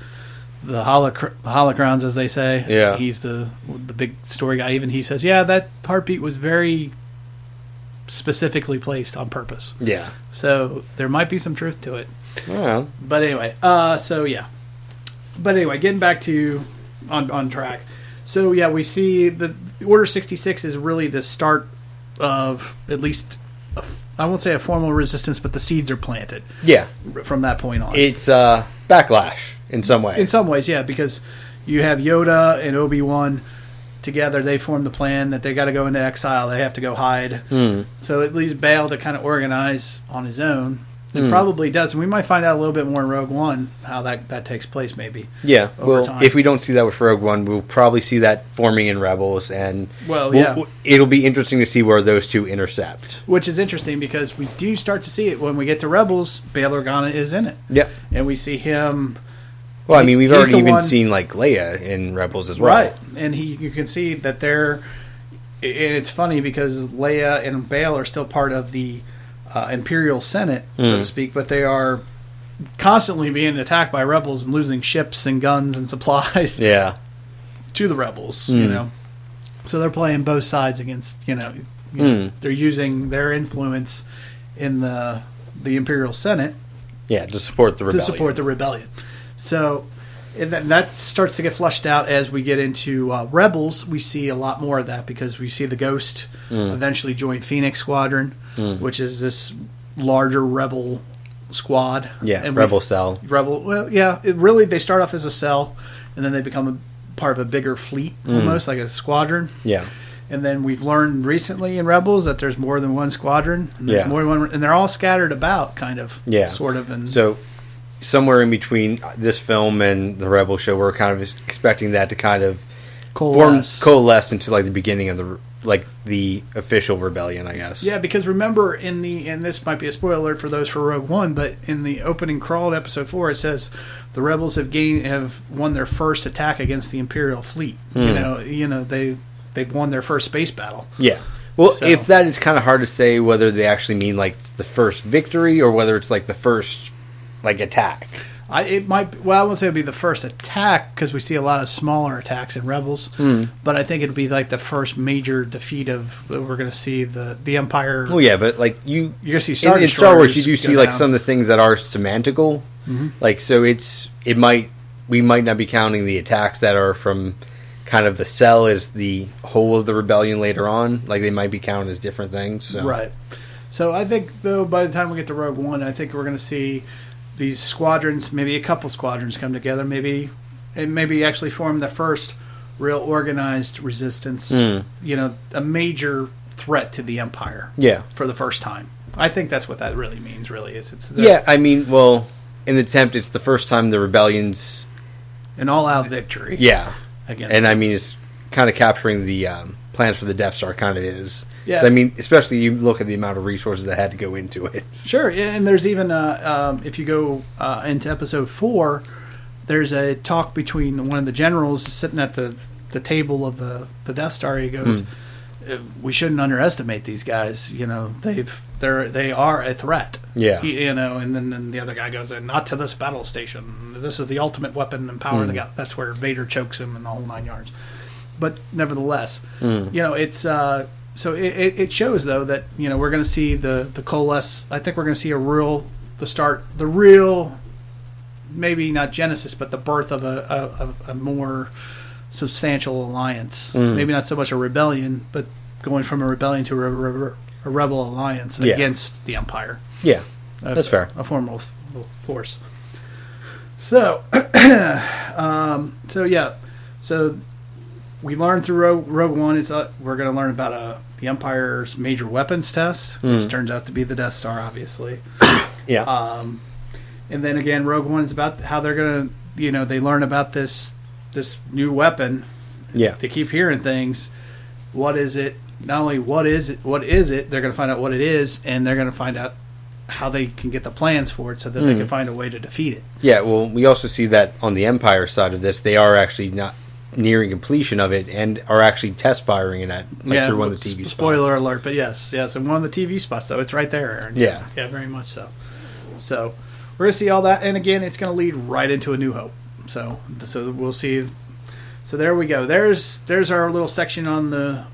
Speaker 2: holocrons, as they say.
Speaker 3: Yeah,
Speaker 2: he's the big story guy. Even he says, that heartbeat was very specifically placed on purpose.
Speaker 3: Yeah.
Speaker 2: So there might be some truth to it.
Speaker 3: Yeah.
Speaker 2: But anyway, getting back to on track. So yeah, we see the Order 66 is really the start of at least I won't say a formal resistance, but the seeds are planted.
Speaker 3: Yeah.
Speaker 2: From that point on.
Speaker 3: It's backlash in some ways.
Speaker 2: In some ways, yeah, because you have Yoda and Obi-Wan together. They form the plan that they got to go into exile. They have to go hide. So it leaves Bail to kind of organize on his own. It probably does. And we might find out a little bit more in Rogue One how that takes place, maybe.
Speaker 3: Yeah. Well, time. If we don't see that with Rogue One, we'll probably see that forming in Rebels. And it'll be interesting to see where those two intercept. Which
Speaker 2: is interesting because we do start to see it when we get to Rebels. Bail Organa is in it.
Speaker 3: Yeah.
Speaker 2: And we see him...
Speaker 3: Well, I mean, we've already even seen Leia in Rebels as well.
Speaker 2: Right. And you can see that they're... And it's funny because Leia and Bail are still part of the Imperial Senate, so to speak, but they are constantly being attacked by rebels and losing ships and guns and supplies to the rebels, So they're playing both sides against, they're using their influence in the Imperial Senate.
Speaker 3: Yeah, to support the
Speaker 2: rebellion. So and that starts to get flushed out as we get into Rebels. We see a lot more of that because we see the Ghost eventually join Phoenix Squadron, which is this larger rebel squad.
Speaker 3: Yeah, and rebel cell.
Speaker 2: They start off as a cell, and then they become a part of a bigger fleet, almost like a squadron.
Speaker 3: Yeah.
Speaker 2: And then we've learned recently in Rebels that there's more than one squadron. And there's more than one, and they're all scattered about, kind of, sort of. And
Speaker 3: so somewhere in between this film and the Rebel show, we're kind of expecting that to kind of coalesce into the beginning of the official rebellion, I guess.
Speaker 2: Yeah, because remember and this might be a spoiler alert for those for Rogue One, but in the opening crawl to Episode 4, it says the rebels have won their first attack against the Imperial fleet. They've won their first space battle.
Speaker 3: Yeah. Well, if that is kind of hard to say whether they actually mean the first victory or whether it's the first attack.
Speaker 2: I won't say it'd be the first attack because we see a lot of smaller attacks in Rebels, but I think it'd be the first major defeat of we're going to see the Empire.
Speaker 3: Oh yeah, but you're
Speaker 2: going to see
Speaker 3: in Star Wars, you do see some of the things that are semantical, so we might not be counting the attacks that are from kind of the cell as the whole of the rebellion later on. They might be counted as different things. So.
Speaker 2: Right. So I think though by the time we get to Rogue One, I think we're going to see these squadrons, maybe a couple squadrons come together, maybe actually form the first real organized resistance, a major threat to the Empire.
Speaker 3: Yeah.
Speaker 2: For the first time. I think that's what that really means, really. In
Speaker 3: the attempt, it's the first time the rebellion's...
Speaker 2: an all-out victory.
Speaker 3: Yeah.
Speaker 2: Against
Speaker 3: and them. It's kind of capturing the plans for the Death Star kind of is.
Speaker 2: Yeah.
Speaker 3: I mean, especially you look at the amount of resources that had to go into it.
Speaker 2: Sure, yeah, and there's even if you go into episode 4, there's a talk between one of the generals sitting at the table of the Death Star. He goes, "We shouldn't underestimate these guys. You know, they are a threat."
Speaker 3: Yeah,
Speaker 2: and then the other guy goes, "Not to this battle station. This is the ultimate weapon and power." That's where Vader chokes him and the whole 9 yards. But nevertheless, it's. So it shows, though, that, we're going to see the coalesce. I think we're going to see the real, maybe not genesis, but the birth of a more substantial alliance. Maybe not so much a rebellion, but going from a rebellion to a rebel alliance against the Empire.
Speaker 3: Yeah, that's fair.
Speaker 2: A formidable force. So, so we learned through Rogue One we're going to learn about the Empire's major weapons test, which turns out to be the Death Star, obviously.
Speaker 3: Yeah.
Speaker 2: And then again, Rogue One is about how they're going to, they learn about this new weapon.
Speaker 3: Yeah.
Speaker 2: They keep hearing things. What is it? Not only what is it, they're going to find out what it is, and they're going to find out how they can get the plans for it so that they can find a way to defeat it.
Speaker 3: Yeah, well, we also see that on the Empire side of this, they are actually not nearing completion of it and are actually test firing it through one of the TV spots.
Speaker 2: Spoiler alert, but yes, and one of the TV spots, though, it's right there, Aaron.
Speaker 3: Yeah,
Speaker 2: very much so. So we're going to see all that, and again, it's going to lead right into A New Hope. So we'll see. So there we go. There's our little section on the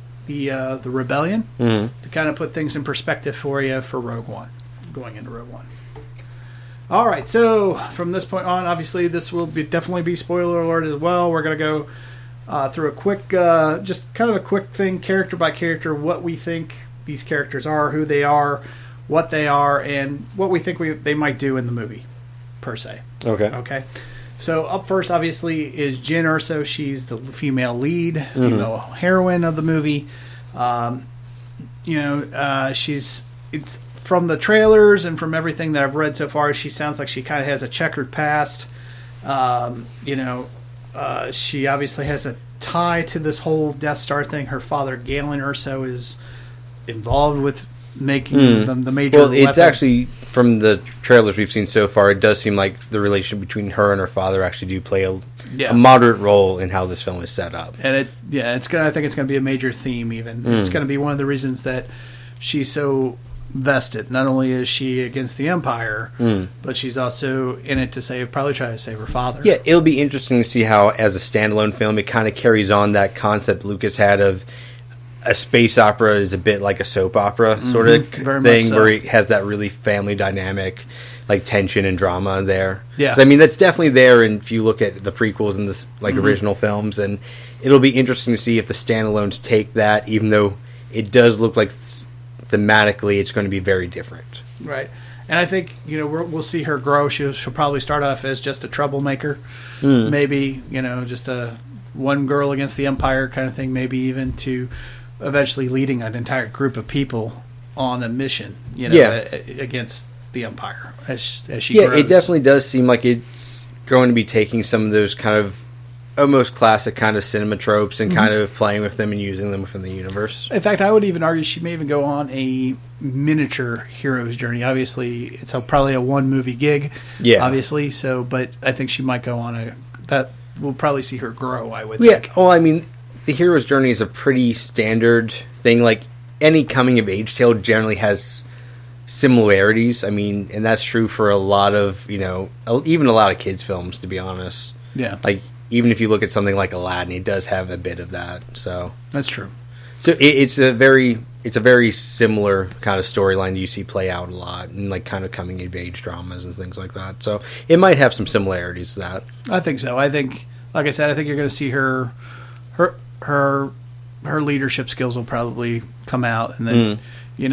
Speaker 2: rebellion to kind of put things in perspective for you for Rogue One, going into Rogue One. All right, so from this point on, obviously this will definitely be spoiler alert as well. We're going to go through a quick, just kind of a quick thing, character by character, what we think these characters are, who they are, what they are, and what we think they might do in the movie, per se. Okay. So up first, obviously, is Jyn Erso. She's the female lead, female heroine of the movie. It's from the trailers and from everything that I've read so far, she sounds like she kind of has a checkered past. She obviously has a tie to this whole Death Star thing. Her father, Galen Erso, is involved with making the major weapon.
Speaker 3: It's actually, from the trailers we've seen so far, it does seem like the relation between her and her father actually do play a moderate role in how this film is set up.
Speaker 2: And I think it's going to be a major theme even. It's going to be one of the reasons that she's so vested. Not only is she against the Empire, but she's also in it to probably try to save her father.
Speaker 3: Yeah, it'll be interesting to see how, as a standalone film, it kind of carries on that concept Lucas had of a space opera is a bit like a soap opera sort of thing, where it has that really family dynamic, like tension and drama there.
Speaker 2: Yeah,
Speaker 3: so, I mean, that's definitely there. And if you look at the prequels and the original films, and it'll be interesting to see if the standalones take that, even though it does look like thematically it's going to be very different.
Speaker 2: Right. And I think, we'll see her grow. She'll probably start off as just a troublemaker, maybe, just a one girl against the Empire kind of thing, maybe even to eventually leading an entire group of people on a mission, against the Empire as she grows.
Speaker 3: It definitely does seem like it's going to be taking some of those kind of almost classic kind of cinema tropes and kind of playing with them and using them within the universe.
Speaker 2: In fact, I would even argue she may even go on a miniature hero's journey. Obviously, it's probably a one-movie gig, obviously. So, but I think she might go on that. We'll probably see her grow, I would think.
Speaker 3: Yeah, well, I mean, the hero's journey is a pretty standard thing. Like, any coming-of-age tale generally has similarities. I mean, and that's true for a lot of, even a lot of kids' films, to be honest.
Speaker 2: Yeah.
Speaker 3: Like, even if you look at something like Aladdin, it does have a bit of that. So
Speaker 2: that's true.
Speaker 3: So it's a very similar kind of storyline that you see play out a lot in like kind of coming of age dramas and things like that. So it might have some similarities to that.
Speaker 2: I think so. I think, like I said, I think you're going to see her leadership skills will probably come out, and then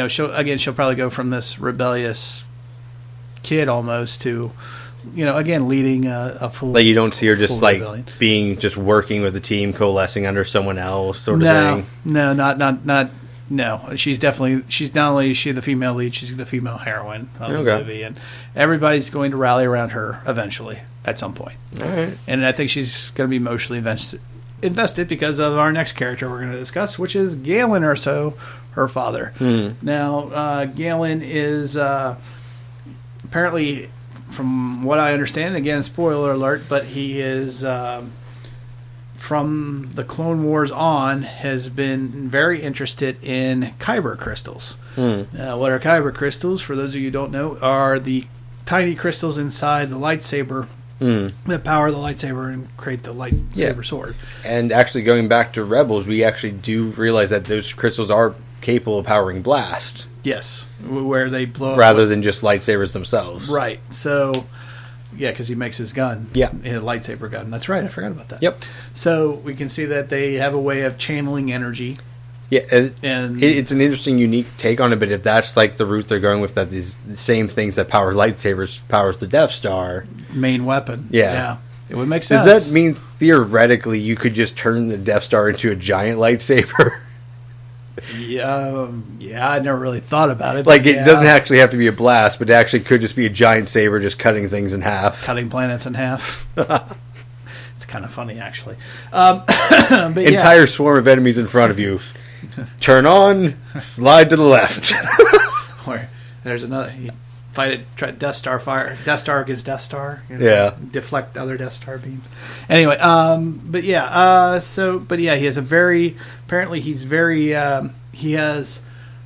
Speaker 2: she'll probably go from this rebellious kid almost to, again, leading a full. Like,
Speaker 3: you don't see her just like
Speaker 2: rebellion.
Speaker 3: being just working with a team, coalescing under someone else, sort of thing.
Speaker 2: No, not. No, she's not only the female lead, she's the female heroine of the movie, and everybody's going to rally around her eventually at some point.
Speaker 3: All right,
Speaker 2: and I think she's going to be emotionally invested because of our next character we're going to discuss, which is Galen Erso, her father. Now, Galen is apparently, from what I understand, again, spoiler alert, but he is, from the Clone Wars on, has been very interested in kyber crystals. What are kyber crystals? For those of you who don't know, are the tiny crystals inside the lightsaber that power the lightsaber and create the lightsaber sword. And
Speaker 3: actually, going back to Rebels, we actually do realize that those crystals are capable of powering blast.
Speaker 2: Yes, where they blow up
Speaker 3: rather than just lightsabers themselves.
Speaker 2: Right. So, yeah, because he makes his gun.
Speaker 3: Yeah.
Speaker 2: A lightsaber gun. That's right. I forgot about that.
Speaker 3: Yep.
Speaker 2: So we can see that they have a way of channeling energy.
Speaker 3: Yeah, and it's an interesting, unique take on it, but if that's like the route they're going with, that these same things that power lightsabers powers the Death Star.
Speaker 2: Main weapon.
Speaker 3: Yeah.
Speaker 2: It would make sense.
Speaker 3: Does that mean, theoretically, you could just turn the Death Star into a giant lightsaber?
Speaker 2: Yeah, I never really thought about it.
Speaker 3: Like, it doesn't actually have to be a blast, but it actually could just be a giant saber just cutting things in half.
Speaker 2: Cutting planets in half. It's kind of funny, actually.
Speaker 3: Entire swarm of enemies in front of you. Turn on, slide to the left.
Speaker 2: Or there's another. You fight it, try Death Star fire. Death Star against Death Star. Deflect other Death Star beams. Anyway, he has a very. Apparently, he's very. He has.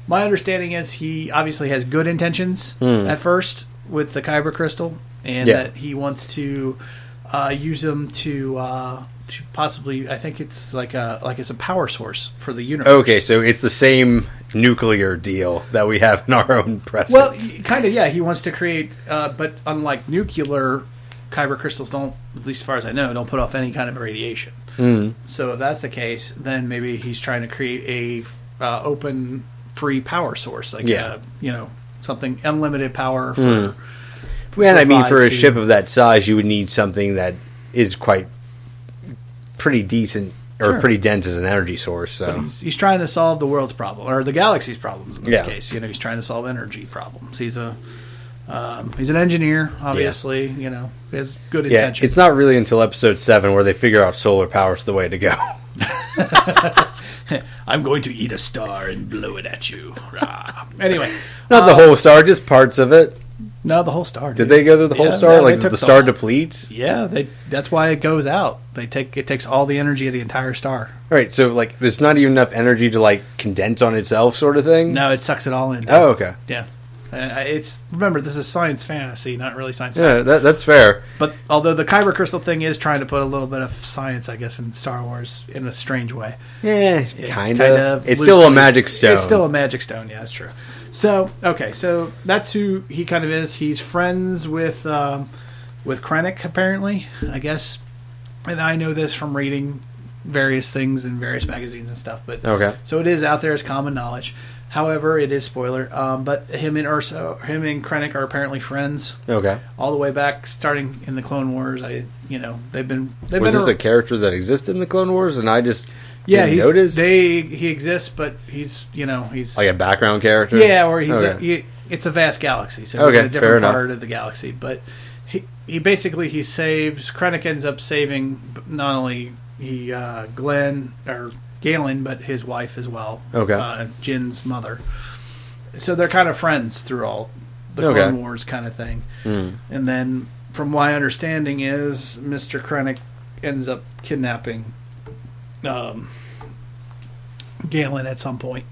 Speaker 2: My understanding is he obviously has good intentions at first with the kyber crystal, and that he wants to use them to possibly, I think it's like it's a power source for the universe.
Speaker 3: Okay, so it's the same nuclear deal that we have in our own presence.
Speaker 2: Well, kind of, yeah. He wants to create, but unlike nuclear, kyber crystals don't, at least as far as I know, don't put off any kind of radiation. So if that's the case, then maybe he's trying to create a open, free power source, like something unlimited power for.
Speaker 3: And I mean, for a ship of that size, you would need something that is pretty decent or pretty dense as an energy source. So
Speaker 2: he's trying to solve the world's problem, or the galaxy's problems in this case. He's trying to solve energy problems. He's an engineer, obviously. He has good intentions.
Speaker 3: It's not really until episode 7 where they figure out solar power is the way to go.
Speaker 2: I'm going to eat a star and blow it at you. Anyway,
Speaker 3: not the whole star, just parts of it.
Speaker 2: No, the whole star.
Speaker 3: Did they go through the whole star? Like, does the star deplete?
Speaker 2: Yeah, that's why it goes out. It takes all the energy of the entire star.
Speaker 3: All right, so like, there's not even enough energy to condense on itself, sort of thing.
Speaker 2: No, it sucks it all in.
Speaker 3: Oh, okay.
Speaker 2: Yeah, remember, this is science fantasy, not really science.
Speaker 3: Yeah, that's fair.
Speaker 2: But although the kyber crystal thing is trying to put a little bit of science, I guess, in Star Wars in a strange way.
Speaker 3: Yeah, kind of. It's still a magic stone.
Speaker 2: It's still a magic stone. Yeah, that's true. So that's who he kind of is. He's friends with Krennic, apparently, I guess. And I know this from reading various things in various magazines and stuff. But so it is out there as common knowledge. However, it is spoiler. But him and Krennic are apparently friends. Okay. All the way back, starting in the Clone Wars. They've been.
Speaker 3: Was this a character that existed in the Clone Wars, and I just didn't notice?
Speaker 2: He exists, but he's
Speaker 3: like a background character.
Speaker 2: Yeah, or it's a vast galaxy, so he's in a different part of the galaxy. But he basically saves. Krennic ends up saving not only Galen, but his wife as well. Okay. Jin's mother. So they're kind of friends through all the Clone Wars kind of thing. And then, from my understanding, is Mr. Krennic ends up kidnapping Galen at some point.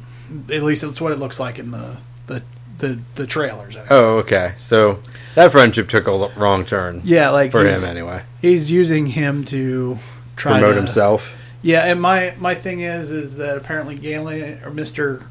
Speaker 2: At least that's what it looks like in the trailers.
Speaker 3: Oh, okay. So that friendship took a wrong turn.
Speaker 2: Yeah,
Speaker 3: for him anyway.
Speaker 2: He's using him to try
Speaker 3: promote himself.
Speaker 2: Yeah, and my thing is that apparently Galen, or Mr.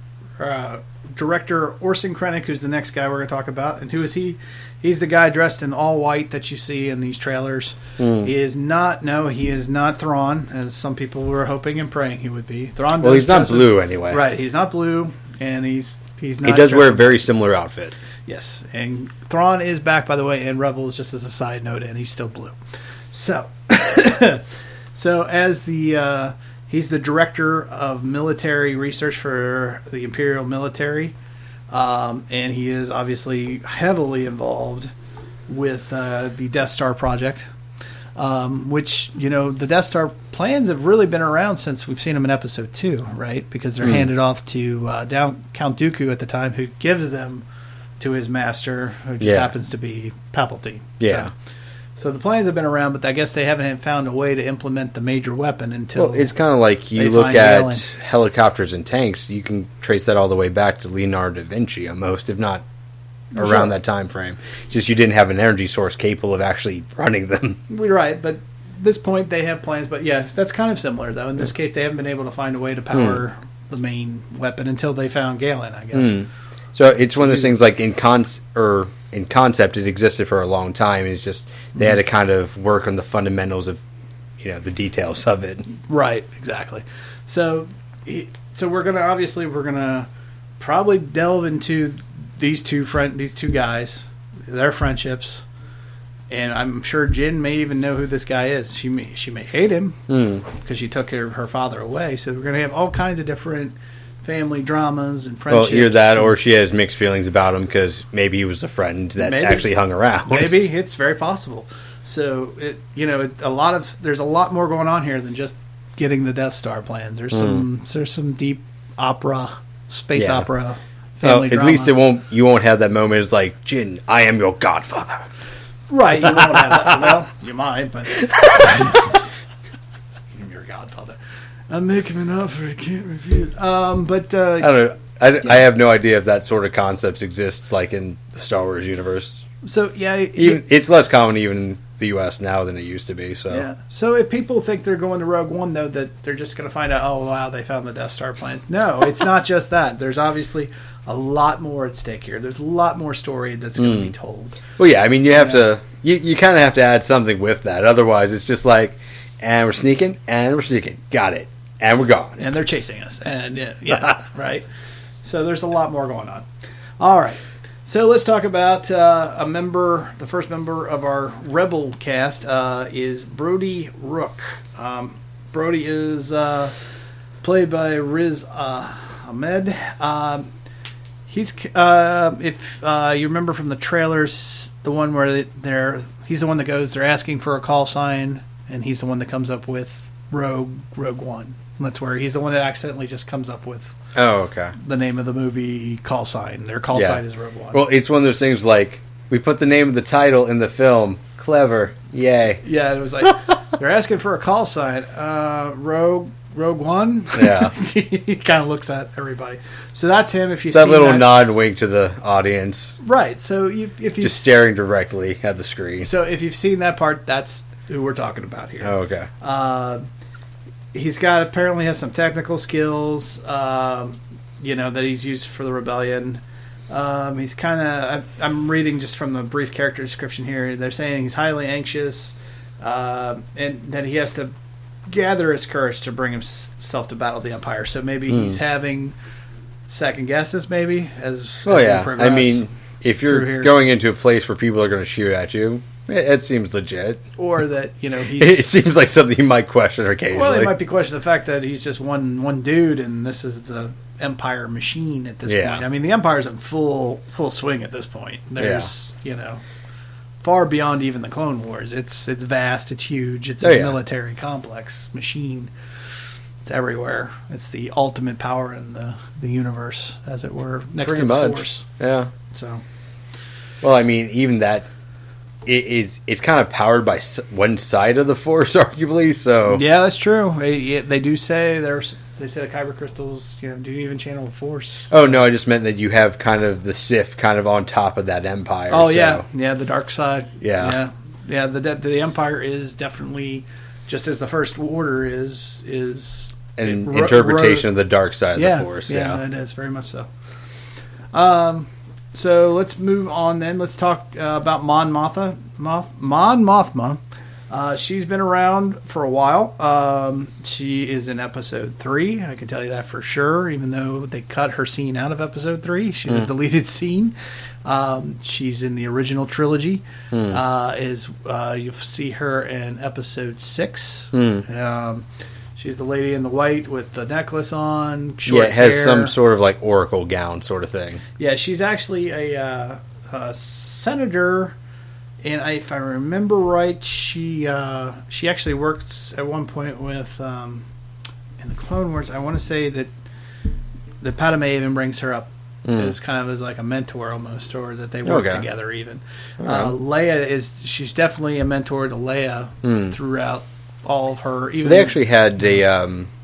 Speaker 2: Director Orson Krennic, who's the next guy we're going to talk about, and who is he? He's the guy dressed in all white that you see in these trailers. He is not Thrawn, as some people were hoping and praying he would be. Thrawn.
Speaker 3: Well, he's not blue anyway.
Speaker 2: Right, he's not blue, and he's not.
Speaker 3: He does wear a very similar outfit.
Speaker 2: Yes, and Thrawn is back, by the way, in Rebels, just as a side note, and he's still blue. So, as he's the director of military research for the Imperial military. And he is obviously heavily involved with the Death Star project. which, the Death Star plans have really been around since we've seen them in Episode 2, right? Because they're handed off to Count Dooku at the time, who gives them to his master, who just happens to be Palpatine.
Speaker 3: Yeah.
Speaker 2: So the plans have been around, but I guess they haven't found a way to implement the major weapon until...
Speaker 3: Well, it's kind of like you look at helicopters and tanks, you can trace that all the way back to Leonardo da Vinci almost, if not around that time frame. Just you didn't have an energy source capable of actually running them.
Speaker 2: Right, but at this point they have plans. But yeah, that's kind of similar, though. In this case, they haven't been able to find a way to power the main weapon until they found Galen, I guess.
Speaker 3: So it's one of those things like in concept, it existed for a long time. It's just they had to kind of work on the fundamentals of, the details of it.
Speaker 2: Right, exactly. So we're gonna probably delve into these two guys, their friendships, and I'm sure Jin may even know who this guy is. She may hate him because she took her father away. So we're gonna have all kinds of different family dramas and friendships.
Speaker 3: Well, either that or she has mixed feelings about him because maybe he was a friend that actually hung around.
Speaker 2: Maybe it's very possible. So there's a lot more going on here than just getting the Death Star plans. There's some deep space opera. Family drama.
Speaker 3: At least you won't have that moment. It's like, Jin, I am your godfather.
Speaker 2: Right, you won't have that. Well, you might, but I'm your godfather. I'm making an offer I can't refuse. I don't
Speaker 3: know. I have no idea if that sort of concepts exists like in the Star Wars universe.
Speaker 2: So
Speaker 3: it's less common even in the U.S. now than it used to be. So
Speaker 2: yeah. So if people think they're going to Rogueone, though, that they're just going to find out, oh wow, they found the Death Star plans. No, it's not just that. There's obviously a lot more at stake here. There's a lot more story that's going to be told.
Speaker 3: Well, yeah. I mean, you have to. You kind of have to add something with that. Otherwise, it's just like, and we're sneaking, got it. And we're gone.
Speaker 2: And they're chasing us. And yeah, right. So there's a lot more going on. All right. So let's talk about the first member of our Rebel cast is Brody Rook. Brody is played by Riz Ahmed. He's if you remember from the trailers, the one where he's the one that they're asking for a call sign, and he's the one that comes up with Rogueone. That's where he's the one that accidentally just comes up with the name of the movie call sign. Their call sign is Rogueone.
Speaker 3: Well, it's one of those things like we put the name of the title in the film. Clever. Yay.
Speaker 2: Yeah, it was like they're asking for a call sign. Rogueone?
Speaker 3: Yeah.
Speaker 2: He kind of looks at everybody. So that's him if you see
Speaker 3: that little nod and wink to the audience.
Speaker 2: Right. So if you
Speaker 3: just staring directly at the screen.
Speaker 2: So if you've seen that part, that's who we're talking about here.
Speaker 3: Oh, okay.
Speaker 2: He's apparently has some technical skills, that he's used for the rebellion. He's kind of, I'm reading just from the brief character description here. They're saying he's highly anxious, and that he has to gather his courage to bring himself to battle the Empire. So maybe he's having second guesses, maybe as we progress.
Speaker 3: I mean, if you're going into a place where people are going to shoot at you, it seems legit.
Speaker 2: Or that,
Speaker 3: it seems like something you might question occasionally.
Speaker 2: Well, it might be questioning the fact that he's just one dude, and this is the Empire machine at this point. I mean, the Empire's in full swing at this point. There's, far beyond even the Clone Wars. It's vast, it's huge, it's a military complex machine. It's everywhere. It's the ultimate power in the universe, as it were, next to the Force. Yeah. So,
Speaker 3: well, I mean, even that. It's kind of powered by one side of the Force, arguably. So
Speaker 2: yeah, that's true. They do say the kyber crystals, do even channel the Force.
Speaker 3: Oh no, I just meant that you have kind of the Sith kind of on top of that Empire.
Speaker 2: Oh yeah, the dark side.
Speaker 3: Yeah.
Speaker 2: The Empire is definitely, just as the First Order is
Speaker 3: an interpretation of the dark side of the Force.
Speaker 2: Yeah, it is very much so. So let's move on then. Let's talk about Mon Mothma. She's been around for a while. She is in Episode 3. I can tell you that for sure, even though they cut her scene out of Episode 3. She's a deleted scene. She's in the original trilogy. You'll see her in Episode 6. She's the lady in the white with the necklace on, short
Speaker 3: it has
Speaker 2: hair.
Speaker 3: some sort of like oracle gown sort of thing.
Speaker 2: Yeah, she's actually a senator And if I remember right, she actually worked at one point with in the Clone Wars. I want to say that Padme even brings her up as kind of as like a mentor almost, or that they work together even. Leia she's definitely a mentor to Leia throughout all of her. Even
Speaker 3: they actually had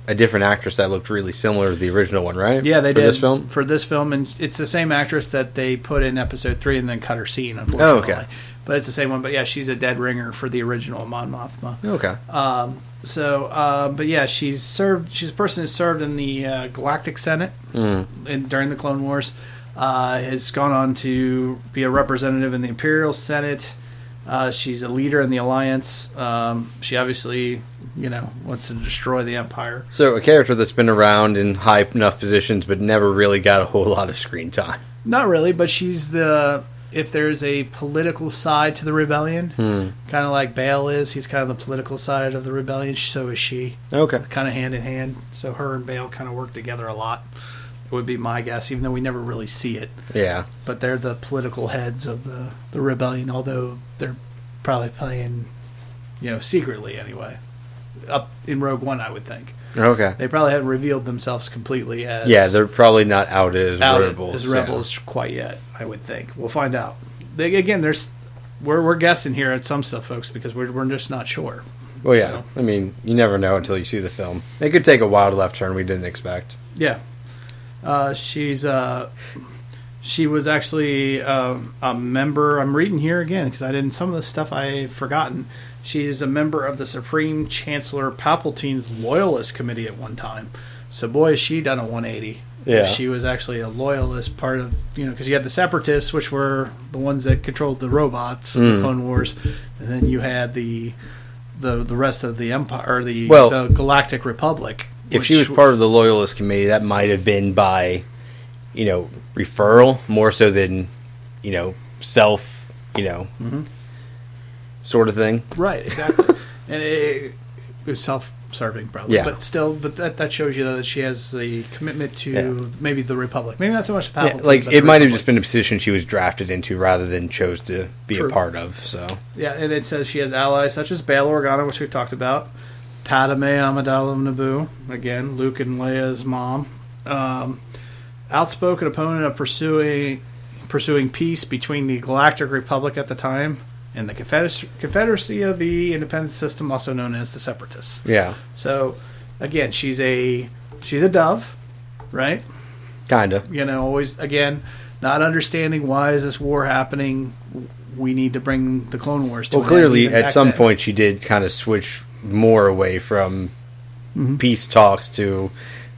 Speaker 3: a different actress that looked really similar to the original one, right?
Speaker 2: Yeah, they did.
Speaker 3: For this film?
Speaker 2: And it's the same actress that they put in Episode 3 and then cut her scene, unfortunately.
Speaker 3: Oh, okay.
Speaker 2: But it's the same one. But yeah, she's a dead ringer for the original Mon Mothma.
Speaker 3: Okay.
Speaker 2: But yeah, she's a person who served in the Galactic Senate during the Clone Wars. Has gone on to be a representative in the Imperial Senate. She's a leader in the Alliance. She obviously, wants to destroy the Empire.
Speaker 3: So a character that's been around in high enough positions, but never really got a whole lot of screen time.
Speaker 2: Not really, but she's if there's a political side to the rebellion, kind of like Bail is, he's kind of the political side of the rebellion, so is she. Okay. Kind of hand in hand. So her and Bail kind of work together a lot. It would be my guess, even though we never really see it. Yeah. But they're the political heads of the rebellion, although they're probably playing, secretly anyway. Up in Rogue One, I would think. Okay. They probably haven't revealed themselves completely as... Yeah,
Speaker 3: they're probably not out as rebels.
Speaker 2: Quite yet, I would think. We'll find out. We're guessing here at some stuff, folks, because we're just not sure.
Speaker 3: Well, yeah. So. I mean, you never know until you see the film. It could take a wild left turn we didn't expect.
Speaker 2: Yeah. She was actually a member. I'm reading here again because some of the stuff I've forgotten. She's a member of the Supreme Chancellor Palpatine's Loyalist Committee at one time. So boy, has she done a 180. Yeah, she was actually a loyalist part of because you had the Separatists, which were the ones that controlled the robots in the Clone Wars, and then you had the rest of the Empire, or the Galactic Republic.
Speaker 3: If she was part of the Loyalist Committee, that might have been by, referral more so than, self, sort of thing.
Speaker 2: Right, exactly. And it was self-serving, probably. Yeah. But still, that shows you that she has the commitment to maybe the Republic. Maybe not so much the Palpatine.
Speaker 3: Yeah, it might have just been a position she was drafted into rather than chose to be a part of. So
Speaker 2: yeah, and it says she has allies such as Bail Organa, which we talked about. Padme Amidala of Naboo, again, Luke and Leia's mom. Outspoken opponent of pursuing peace between the Galactic Republic at the time and the Confederacy of the Independent System, also known as the Separatists. Yeah. So, again, she's a dove, right?
Speaker 3: Kinda.
Speaker 2: Always, again, not understanding why is this war happening. We need to bring the Clone Wars to an end.
Speaker 3: Well, clearly, at some point, she did kind of switch more away from peace talks to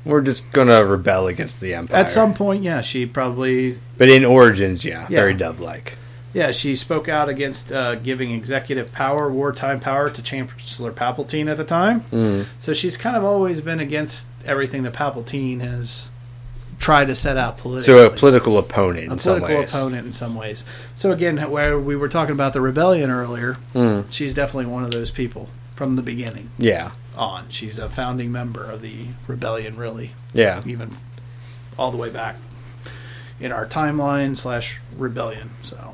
Speaker 3: we're just going to rebel against the Empire.
Speaker 2: At some point, yeah, she probably...
Speaker 3: But in Origins, very dove-like.
Speaker 2: Yeah, she spoke out against giving executive power, wartime power, to Chancellor Palpatine at the time. So she's kind of always been against everything that Palpatine has tried to set out politically.
Speaker 3: So a political opponent in some ways. A political
Speaker 2: opponent in some ways. So again, where we were talking about the rebellion earlier, she's definitely one of those people. From the beginning on. She's a founding member of the rebellion, really. Yeah. Even all the way back in our timeline / rebellion. So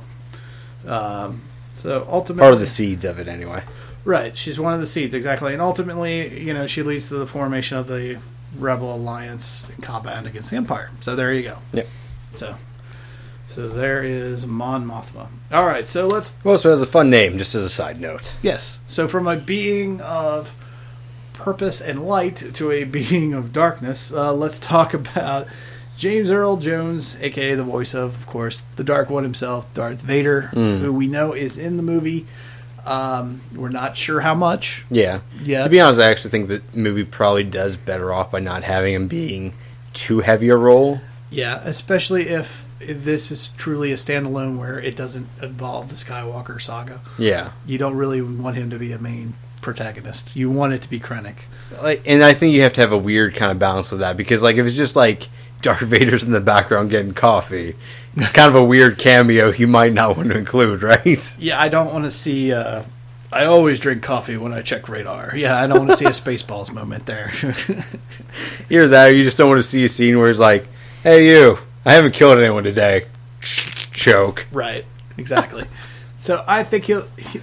Speaker 2: ultimately...
Speaker 3: Part of the seeds of it, anyway.
Speaker 2: Right. She's one of the seeds, exactly. And ultimately, she leads to the formation of the Rebel Alliance in combat against the Empire. So there you go. Yep. So there is Mon Mothma. All right, so let's...
Speaker 3: Well, so it has a fun name, just as a side note.
Speaker 2: Yes. So from a being of purpose and light to a being of darkness, let's talk about James Earl Jones, a.k.a. the voice of course, the Dark One himself, Darth Vader, who we know is in the movie. We're not sure how much.
Speaker 3: Yeah. To be honest, I actually think the movie probably does better off by not having him being too heavy a role.
Speaker 2: Yeah, especially if this is truly a standalone where it doesn't involve the Skywalker saga. Yeah. You don't really want him to be a main protagonist. You want it to be Krennic.
Speaker 3: And I think you have to have a weird kind of balance with that, because if it's just like Darth Vader's in the background getting coffee, it's kind of a weird cameo you might not want to include, right?
Speaker 2: Yeah, I don't want to see... I always drink coffee when I check radar. Yeah, I don't want to see a Spaceballs moment there.
Speaker 3: Either that, or you just don't want to see a scene where it's like, hey, you... I haven't killed anyone today. Choke.
Speaker 2: Right. Exactly. So I think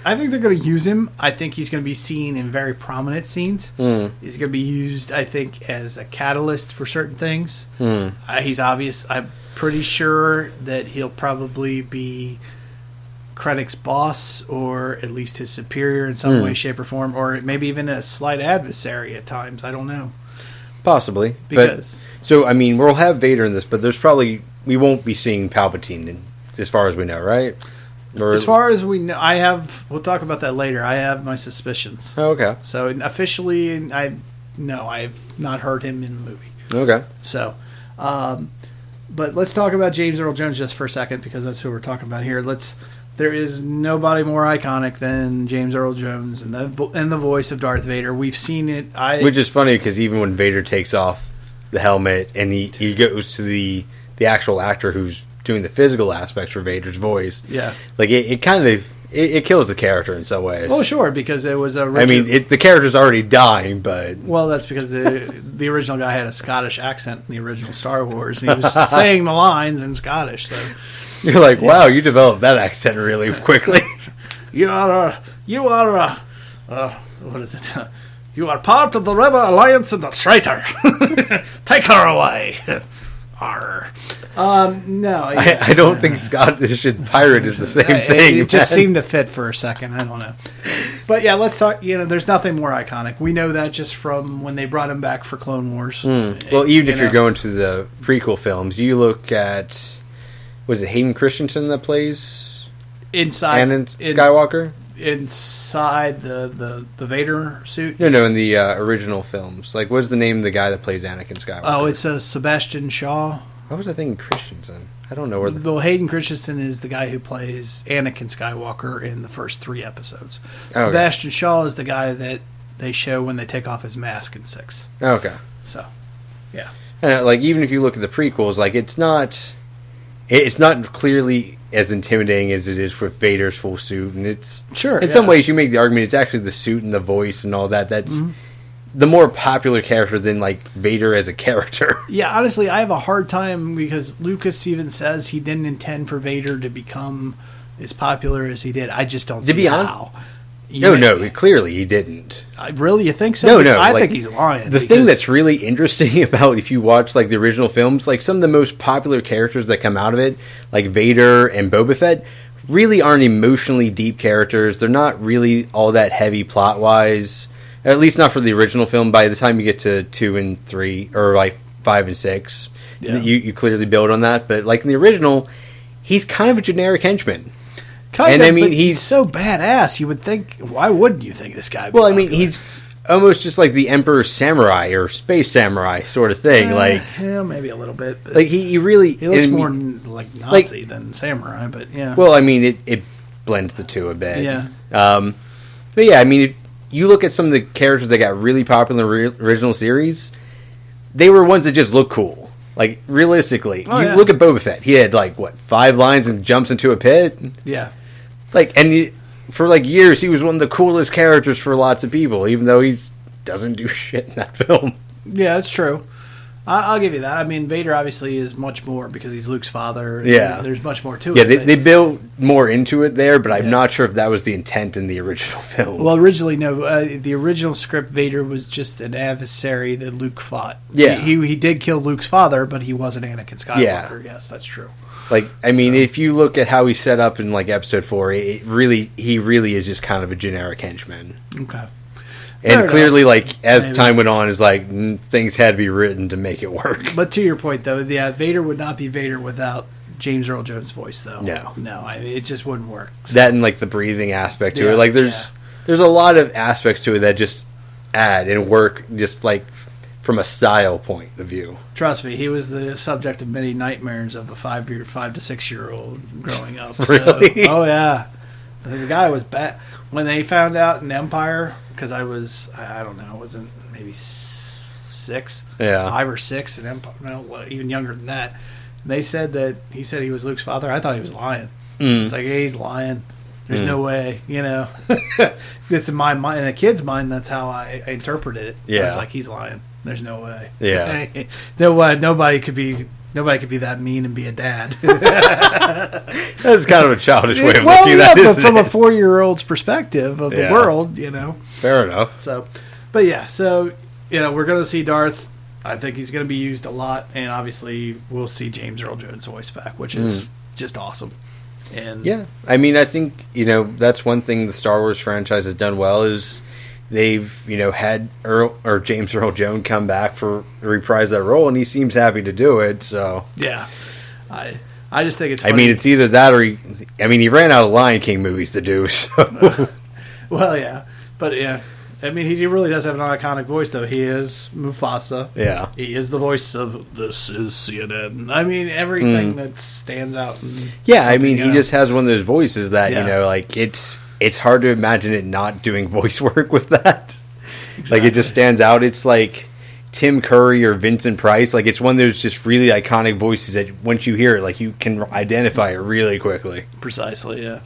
Speaker 2: I think they're going to use him. I think he's going to be seen in very prominent scenes. He's going to be used, I think, as a catalyst for certain things. He's obvious. I'm pretty sure that he'll probably be Krennic's boss, or at least his superior in some way, shape, or form, or maybe even a slight adversary at times. I don't know.
Speaker 3: Possibly.
Speaker 2: Because...
Speaker 3: So, I mean, we'll have Vader in this, but we won't be seeing Palpatine as far as we know, right? Or,
Speaker 2: as far as we know, we'll talk about that later. I have my suspicions.
Speaker 3: Oh, okay.
Speaker 2: So, officially, I've not heard him in the movie.
Speaker 3: Okay.
Speaker 2: So, but let's talk about James Earl Jones just for a second, because that's who we're talking about here. There is nobody more iconic than James Earl Jones and the voice of Darth Vader. We've seen it.
Speaker 3: Which is funny, because even when Vader takes off the helmet and he goes to the actual actor who's doing the physical aspects for Vader's voice, like it kind of it kills the character in some ways.
Speaker 2: Well, sure, because it was a.
Speaker 3: I mean, the character's already dying, but
Speaker 2: that's because the original guy had a Scottish accent in the original Star Wars, and he was saying the lines in Scottish. So
Speaker 3: you're like, wow, you developed that accent really quickly.
Speaker 2: You are what is it? You are part of the Rebel Alliance and the traitor. Take her away. Arr. No.
Speaker 3: I don't think Scottish and pirate is the same thing.
Speaker 2: It just seemed to fit for a second. I don't know. But yeah, let's talk. There's nothing more iconic. We know that just from when they brought him back for Clone Wars.
Speaker 3: Well, even if you're going to the prequel films, you look at, was it Hayden Christensen that plays Anakin Skywalker?
Speaker 2: Inside the Vader suit?
Speaker 3: No, in the original films. Like, what's the name of the guy that plays Anakin Skywalker?
Speaker 2: Oh, it's Sebastian Shaw.
Speaker 3: What was I thinking Christensen? I don't know where
Speaker 2: Well, Hayden Christensen is the guy who plays Anakin Skywalker in the first 3 episodes.
Speaker 3: Okay.
Speaker 2: Sebastian Shaw is the guy that they show when they take off his mask in 6.
Speaker 3: Okay.
Speaker 2: So, yeah.
Speaker 3: And, like, even if you look at the prequels, like, it's not clearly as intimidating as it is with Vader's full suit, and it's in some ways you make the argument it's actually the suit and the voice and all that's the more popular character than like Vader as a character. Yeah,
Speaker 2: honestly, I have a hard time because Lucas even says he didn't intend for Vader to become as popular as he did. I just don't see how.
Speaker 3: No, clearly he didn't.
Speaker 2: Really, you think so?
Speaker 3: No.
Speaker 2: I think he's lying.
Speaker 3: The thing that's really interesting about if you watch like the original films, like some of the most popular characters that come out of it, like Vader and Boba Fett, really aren't emotionally deep characters. They're not really all that heavy plot-wise, at least not for the original film. By the time you get to 2 and 3, or like 5 and 6, you clearly build on that. But like in the original, he's kind of a generic henchman.
Speaker 2: Kind of, I mean, he's so badass. You would think, why wouldn't you think this guy?
Speaker 3: Well, I mean, he's almost just like the Emperor's samurai or space samurai sort of thing.
Speaker 2: Maybe a little bit. But
Speaker 3: like he looks
Speaker 2: more like Nazi than samurai. But yeah.
Speaker 3: Well, I mean, it blends the two a bit.
Speaker 2: Yeah.
Speaker 3: But yeah, I mean, if you look at some of the characters that got really popular in the original series, they were ones that just look cool. Like realistically, look at Boba Fett. He had like 5 lines and jumps into a pit.
Speaker 2: Yeah.
Speaker 3: For like years, he was one of the coolest characters for lots of people, even though he doesn't do shit in that film.
Speaker 2: Yeah, that's true. I'll give you that. I mean, Vader obviously is much more because he's Luke's father.
Speaker 3: Yeah.
Speaker 2: There's much more to it.
Speaker 3: Yeah, they built more into it there, but I'm not sure if that was the intent in the original film.
Speaker 2: Well, originally, no. The original script, Vader was just an adversary that Luke fought.
Speaker 3: Yeah.
Speaker 2: He did kill Luke's father, but he wasn't Anakin Skywalker.
Speaker 3: Yeah.
Speaker 2: Yes, that's true.
Speaker 3: Like, I mean, if you look at how he's set up in like episode 4, he really is just kind of a generic henchman.
Speaker 2: Okay.
Speaker 3: And clearly, like, as time went on, is like things had to be written to make it work.
Speaker 2: But to your point, though, Vader would not be Vader without James Earl Jones' voice, though.
Speaker 3: No,
Speaker 2: it just wouldn't work.
Speaker 3: So. That and like the breathing aspect to it, like there's a lot of aspects to it that just add and work, just like from a style point of view.
Speaker 2: Trust me, he was the subject of many nightmares of a 5 to 6-year-old growing up.
Speaker 3: Really?
Speaker 2: Oh yeah, the guy was bad when they found out in Empire. Because I don't know, wasn't maybe 6, 5 or 6 in Empire, no, even younger than that. They said that he said he was Luke's father. I thought he was lying. It's like, hey, he's lying. There's no way, It's in my mind, in a kid's mind, that's how I interpreted it.
Speaker 3: Yeah,
Speaker 2: I was like, he's lying. There's no way.
Speaker 3: Yeah,
Speaker 2: nobody could be Nobody could be that mean and be a dad.
Speaker 3: That's kind of a childish way of
Speaker 2: well,
Speaker 3: looking at
Speaker 2: yeah,
Speaker 3: it.
Speaker 2: but from a 4-year-old's perspective of the world,
Speaker 3: Fair enough.
Speaker 2: So, but yeah, so we're going to see Darth. I think he's going to be used a lot, and obviously we'll see James Earl Jones' voice back, which is just awesome. And
Speaker 3: yeah, I mean, I think that's one thing the Star Wars franchise has done well is they've had James Earl Jones come back for reprise that role, and he seems happy to do it. So
Speaker 2: yeah, I just think it's funny.
Speaker 3: I mean, it's either that or he ran out of Lion King movies to do. So
Speaker 2: well, yeah, but yeah. I mean, he really does have an iconic voice, though. He is Mufasa.
Speaker 3: Yeah. He
Speaker 2: is the voice of This Is CNN. I mean, everything that stands out.
Speaker 3: Yeah, I mean, he just has one of those voices that,
Speaker 2: Yeah.
Speaker 3: It's hard to imagine it not doing voice work with that.
Speaker 2: Exactly.
Speaker 3: Like, it just stands out. It's like Tim Curry or Vincent Price. Like, it's one of those just really iconic voices that once you hear it, like, you can identify it really quickly.
Speaker 2: Precisely, yeah.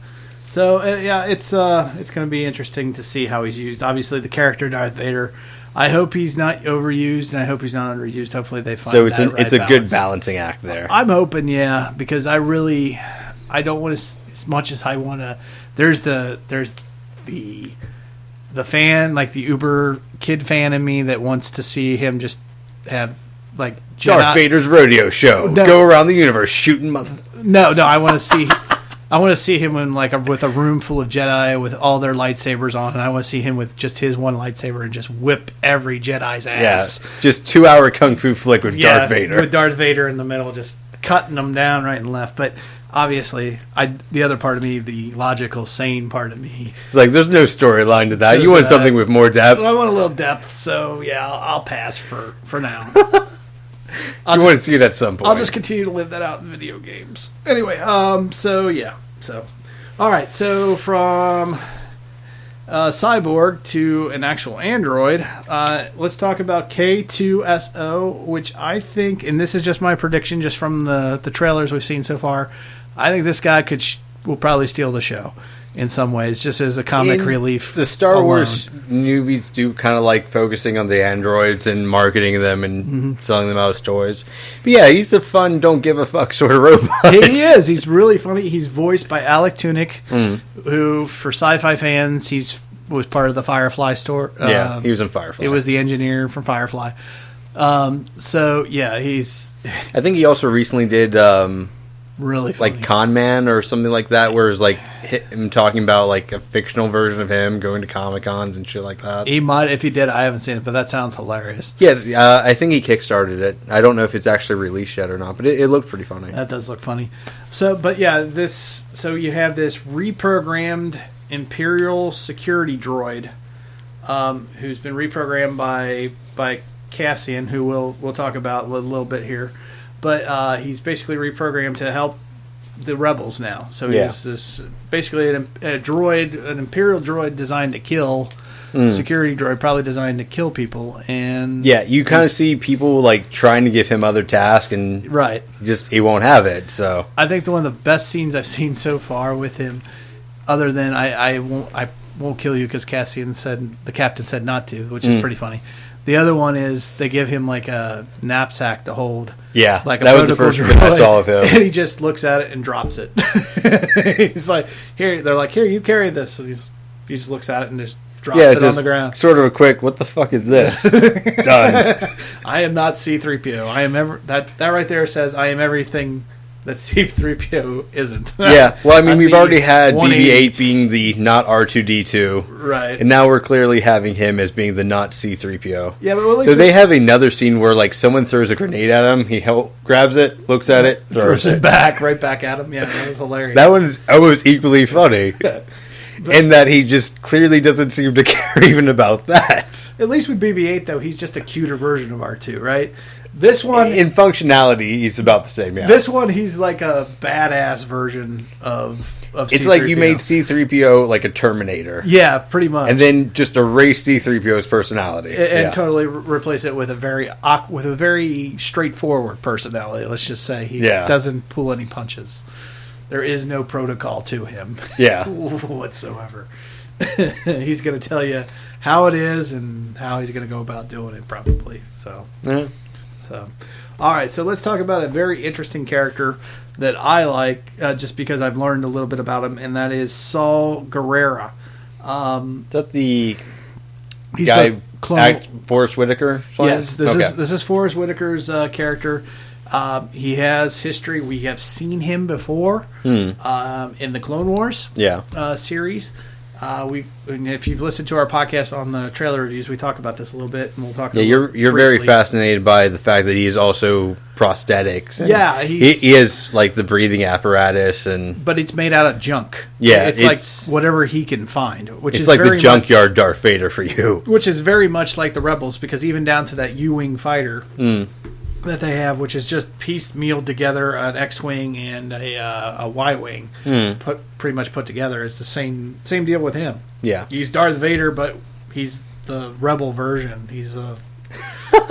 Speaker 2: So it's going to be interesting to see how he's used. Obviously, the character Darth Vader, I hope he's not overused, and I hope he's not underused. Hopefully, they find
Speaker 3: so
Speaker 2: it's
Speaker 3: a good balancing act there.
Speaker 2: I'm hoping, yeah, because I don't want to as much as I want to. There's the fan, like the uber kid fan in me that wants to see him just have like
Speaker 3: Darth Vader's rodeo show, go around the universe shooting mother.
Speaker 2: No, I want to see. I want to see him in with a room full of Jedi with all their lightsabers on, and I want to see him with just his one lightsaber and just whip every Jedi's ass.
Speaker 3: Yeah, just 2-hour kung fu flick with Darth Vader.
Speaker 2: With Darth Vader in the middle, just cutting them down right and left. But obviously, the other part of me, the logical, sane part of me,
Speaker 3: it's like there's no storyline to that. You want something with more depth.
Speaker 2: I want a little depth, so yeah, I'll pass for now.
Speaker 3: You want to see it at some point.
Speaker 2: I'll just continue to live that out in video games. Anyway, so all right. So from cyborg to an actual android, let's talk about K2SO, which I think, and this is just my prediction, just from the trailers we've seen so far, I think this guy will probably steal the show in some ways, just as a comic relief.
Speaker 3: The Star Wars movies do kind of like focusing on the androids and marketing them and selling them out as toys. But yeah, he's a fun, don't give a fuck sort of robot.
Speaker 2: He is. He's really funny. He's voiced by Alec Tudyk, who, for sci-fi fans, was part of the Firefly store.
Speaker 3: Yeah, he was in Firefly.
Speaker 2: It was the engineer from Firefly. So yeah, he's.
Speaker 3: I think he also recently did.
Speaker 2: Really funny.
Speaker 3: Like Con Man or something like that, where it's like him talking about like a fictional version of him going to Comic Cons and shit like that.
Speaker 2: He might, if he did, I haven't seen it, but that sounds hilarious.
Speaker 3: Yeah, I think he kickstarted it. I don't know if it's actually released yet or not, but it looked pretty funny.
Speaker 2: That does look funny. So, but yeah, so you have this reprogrammed Imperial security droid, who's been reprogrammed by Cassian, who we'll talk about a little bit here. But he's basically reprogrammed to help the rebels now. So he's this basically a droid, an Imperial droid designed to kill, security droid probably designed to kill people. And
Speaker 3: yeah, you kind of see people like trying to give him other tasks, and he won't have it. So
Speaker 2: I think one of the best scenes I've seen so far with him, other than I won't kill you because the captain said not to, which is pretty funny. The other one is they give him like a knapsack to hold.
Speaker 3: Yeah,
Speaker 2: like
Speaker 3: that was the first thing I saw of him.
Speaker 2: And he just looks at it and drops it. He's like, here. They're like, here, you carry this. So he just looks at it and just drops it on the ground.
Speaker 3: Sort of a quick, what the fuck is this? Done.
Speaker 2: I am not C-3PO. I am that right there says I am everything that C-3PO isn't.
Speaker 3: Yeah, well, I mean, we've already had BB-8 being the not R2-D2.
Speaker 2: Right.
Speaker 3: And now we're clearly having him as being the not C-3PO.
Speaker 2: Yeah, but at least
Speaker 3: so they have another scene where, like, someone throws a grenade at him, he grabs it, looks at it, throws it
Speaker 2: back, right back at him. Yeah, that was hilarious.
Speaker 3: That one's almost equally funny. And that he just clearly doesn't seem to care even about that.
Speaker 2: At least with BB-8, though, he's just a cuter version of R2, right? This one,
Speaker 3: in functionality, he's about the same. Yeah.
Speaker 2: This one, he's like a badass version of C-3PO.
Speaker 3: It's like you made C-3PO like a Terminator.
Speaker 2: Yeah, pretty much.
Speaker 3: And then just erase C-3PO's personality
Speaker 2: and totally replace it with a very straightforward personality. Let's just say he doesn't pull any punches. There is no protocol to him.
Speaker 3: Yeah,
Speaker 2: whatsoever. He's going to tell you how it is and how he's going to go about doing it, probably. So.
Speaker 3: Yeah.
Speaker 2: So, All right, so let's talk about a very interesting character that I like, just because I've learned a little bit about him, and that is Saul Guerrera.
Speaker 3: Is that the
Speaker 2: He's
Speaker 3: guy,
Speaker 2: the clone.
Speaker 3: Forrest Whitaker?
Speaker 2: Yes, this is Forrest Whitaker's character. He has history. We have seen him before in the Clone Wars series. And if you've listened to our podcast on the trailer reviews, we talk about this a little bit, and we'll talk.
Speaker 3: You're very fascinated by the fact that he is also prosthetics. And he is like the breathing apparatus, but
Speaker 2: it's made out of junk.
Speaker 3: Yeah,
Speaker 2: it's like whatever he can find, which is
Speaker 3: like
Speaker 2: very
Speaker 3: the junkyard Darth Vader for you,
Speaker 2: which is very much like the Rebels, because even down to that U-wing fighter that they have, which is just piecemealed together, an X-wing and a Y-wing, pretty much put together. It's the same deal with him.
Speaker 3: Yeah,
Speaker 2: he's Darth Vader, but he's the Rebel version. He's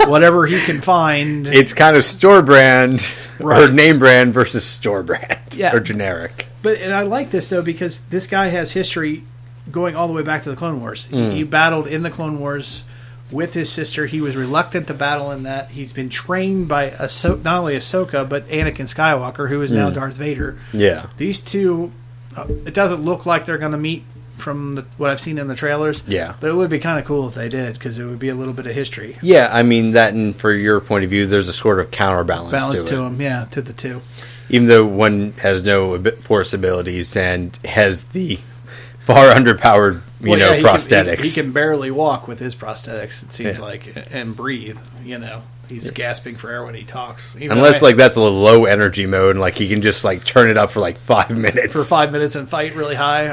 Speaker 2: whatever he can find.
Speaker 3: It's kind of store brand or name brand versus store brand or generic.
Speaker 2: And I like this though, because this guy has history going all the way back to the Clone Wars. He battled in the Clone Wars with his sister. He was reluctant to battle in that. He's been trained by not only Ahsoka, but Anakin Skywalker, who is now Darth Vader.
Speaker 3: Yeah.
Speaker 2: These two, it doesn't look like they're going to meet from what I've seen in the trailers.
Speaker 3: Yeah. But
Speaker 2: it would be kind of cool if they did, because it would be a little bit of history.
Speaker 3: Yeah, I mean, that, and for your point of view, there's a sort of counterbalance to
Speaker 2: him, to the two.
Speaker 3: Even though one has no Force abilities and has the far underpowered, prosthetics.
Speaker 2: He can barely walk with his prosthetics, it seems like, and breathe. He's gasping for air when he talks.
Speaker 3: Unless that's a low energy mode, and like he can just like turn it up for like 5 minutes.
Speaker 2: For 5 minutes and fight really high.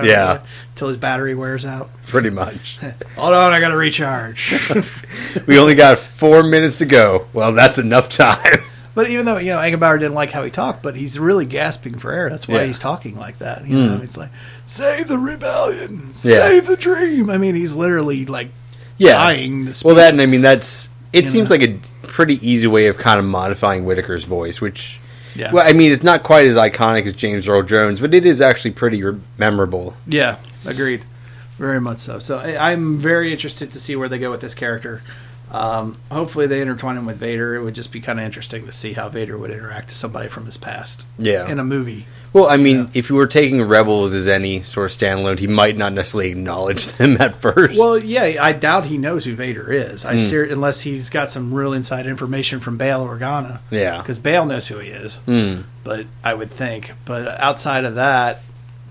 Speaker 2: Until his battery wears out.
Speaker 3: Pretty much.
Speaker 2: Hold on, I got to recharge.
Speaker 3: We only got 4 minutes to go. Well, that's enough time.
Speaker 2: But even though, Eggenbauer didn't like how he talked, but he's really gasping for air. That's why he's talking like that. It's like, save the rebellion, save the dream. I mean, he's literally like dying to speak.
Speaker 3: Well, that, and I mean, it seems like a pretty easy way of kind of modifying Whitaker's voice, which, well, I mean, it's not quite as iconic as James Earl Jones, but it is actually pretty memorable.
Speaker 2: Yeah, agreed. Very much so. So I'm very interested to see where they go with this character. Hopefully they intertwine him with Vader. It would just be kind of interesting to see how Vader would interact with somebody from his past in a movie.
Speaker 3: Well, I mean, if you were taking Rebels as any sort of standalone, he might not necessarily acknowledge them at first.
Speaker 2: Well, yeah, I doubt he knows who Vader is. Unless he's got some real inside information from Bail Organa.
Speaker 3: Yeah.
Speaker 2: Because Bail knows who he is. But I would think. But outside of that,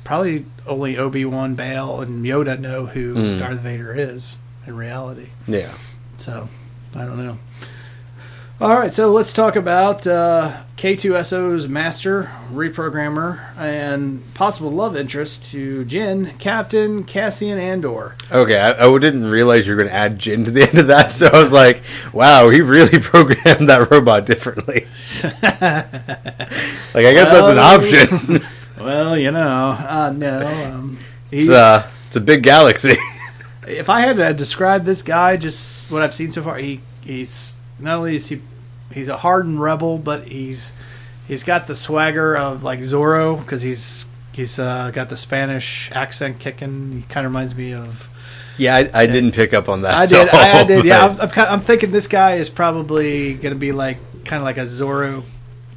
Speaker 2: probably only Obi-Wan, Bail, and Yoda know who Darth Vader is in reality.
Speaker 3: Yeah.
Speaker 2: So, I don't know. All right, so let's talk about K2SO's master, reprogrammer, and possible love interest to Jyn, Captain Cassian Andor.
Speaker 3: Okay, I didn't realize you were going to add Jyn to the end of that, so I was like, wow, he really programmed that robot differently. I guess that's an option.
Speaker 2: Well, no.
Speaker 3: It's a big galaxy.
Speaker 2: If I had to describe this guy, just what I've seen so far, he's not only is he's a hardened rebel, but he's got the swagger of like Zorro, because he's got the Spanish accent kicking. He kind of reminds me of. Yeah,
Speaker 3: I didn't pick up on that.
Speaker 2: I did. I did. Yeah, I'm thinking this guy is probably going to be like kind of like a Zorro,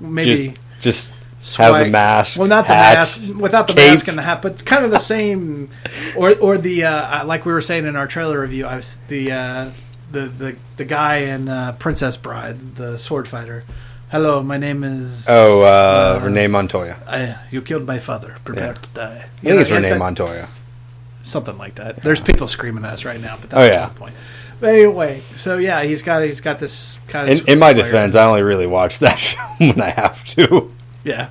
Speaker 2: maybe
Speaker 3: just. Have the mask.
Speaker 2: Well, not the mask, without the mask and the hat, but kind of the same. Or the like we were saying in our trailer review, I was the guy in Princess Bride, the sword fighter. Hello, my name is
Speaker 3: Renee Montoya.
Speaker 2: You killed my father. Prepare to die.
Speaker 3: I think it's Renee Montoya.
Speaker 2: Something like that. There's people screaming at us right now, but that's the point. But anyway, so yeah, he's got this kind of.
Speaker 3: In my defense, I only really watch that film when I have to.
Speaker 2: Yeah,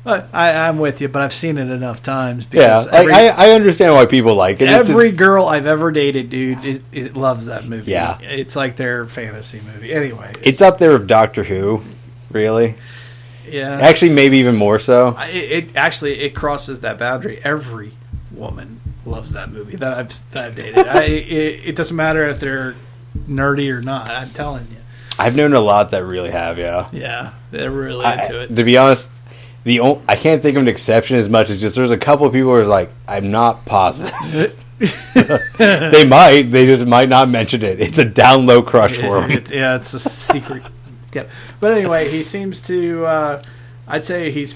Speaker 2: but I'm with you. But I've seen it enough times.
Speaker 3: Because I understand why people like it.
Speaker 2: Every girl I've ever dated, dude, it loves that movie.
Speaker 3: Yeah,
Speaker 2: it's like their fantasy movie. Anyway,
Speaker 3: it's up there with Doctor Who. Really?
Speaker 2: Yeah.
Speaker 3: Actually, maybe even more so.
Speaker 2: It crosses that boundary. Every woman loves that movie that I've dated. It doesn't matter if they're nerdy or not. I'm telling you.
Speaker 3: I've known a lot that really have, yeah.
Speaker 2: Yeah, they're really into it.
Speaker 3: To be honest, I can't think of an exception as much as just there's a couple of people who are like, I'm not positive. They just might not mention it. It's a down low crush for them.
Speaker 2: It's a secret. skip. But anyway, he seems to. I'd say he's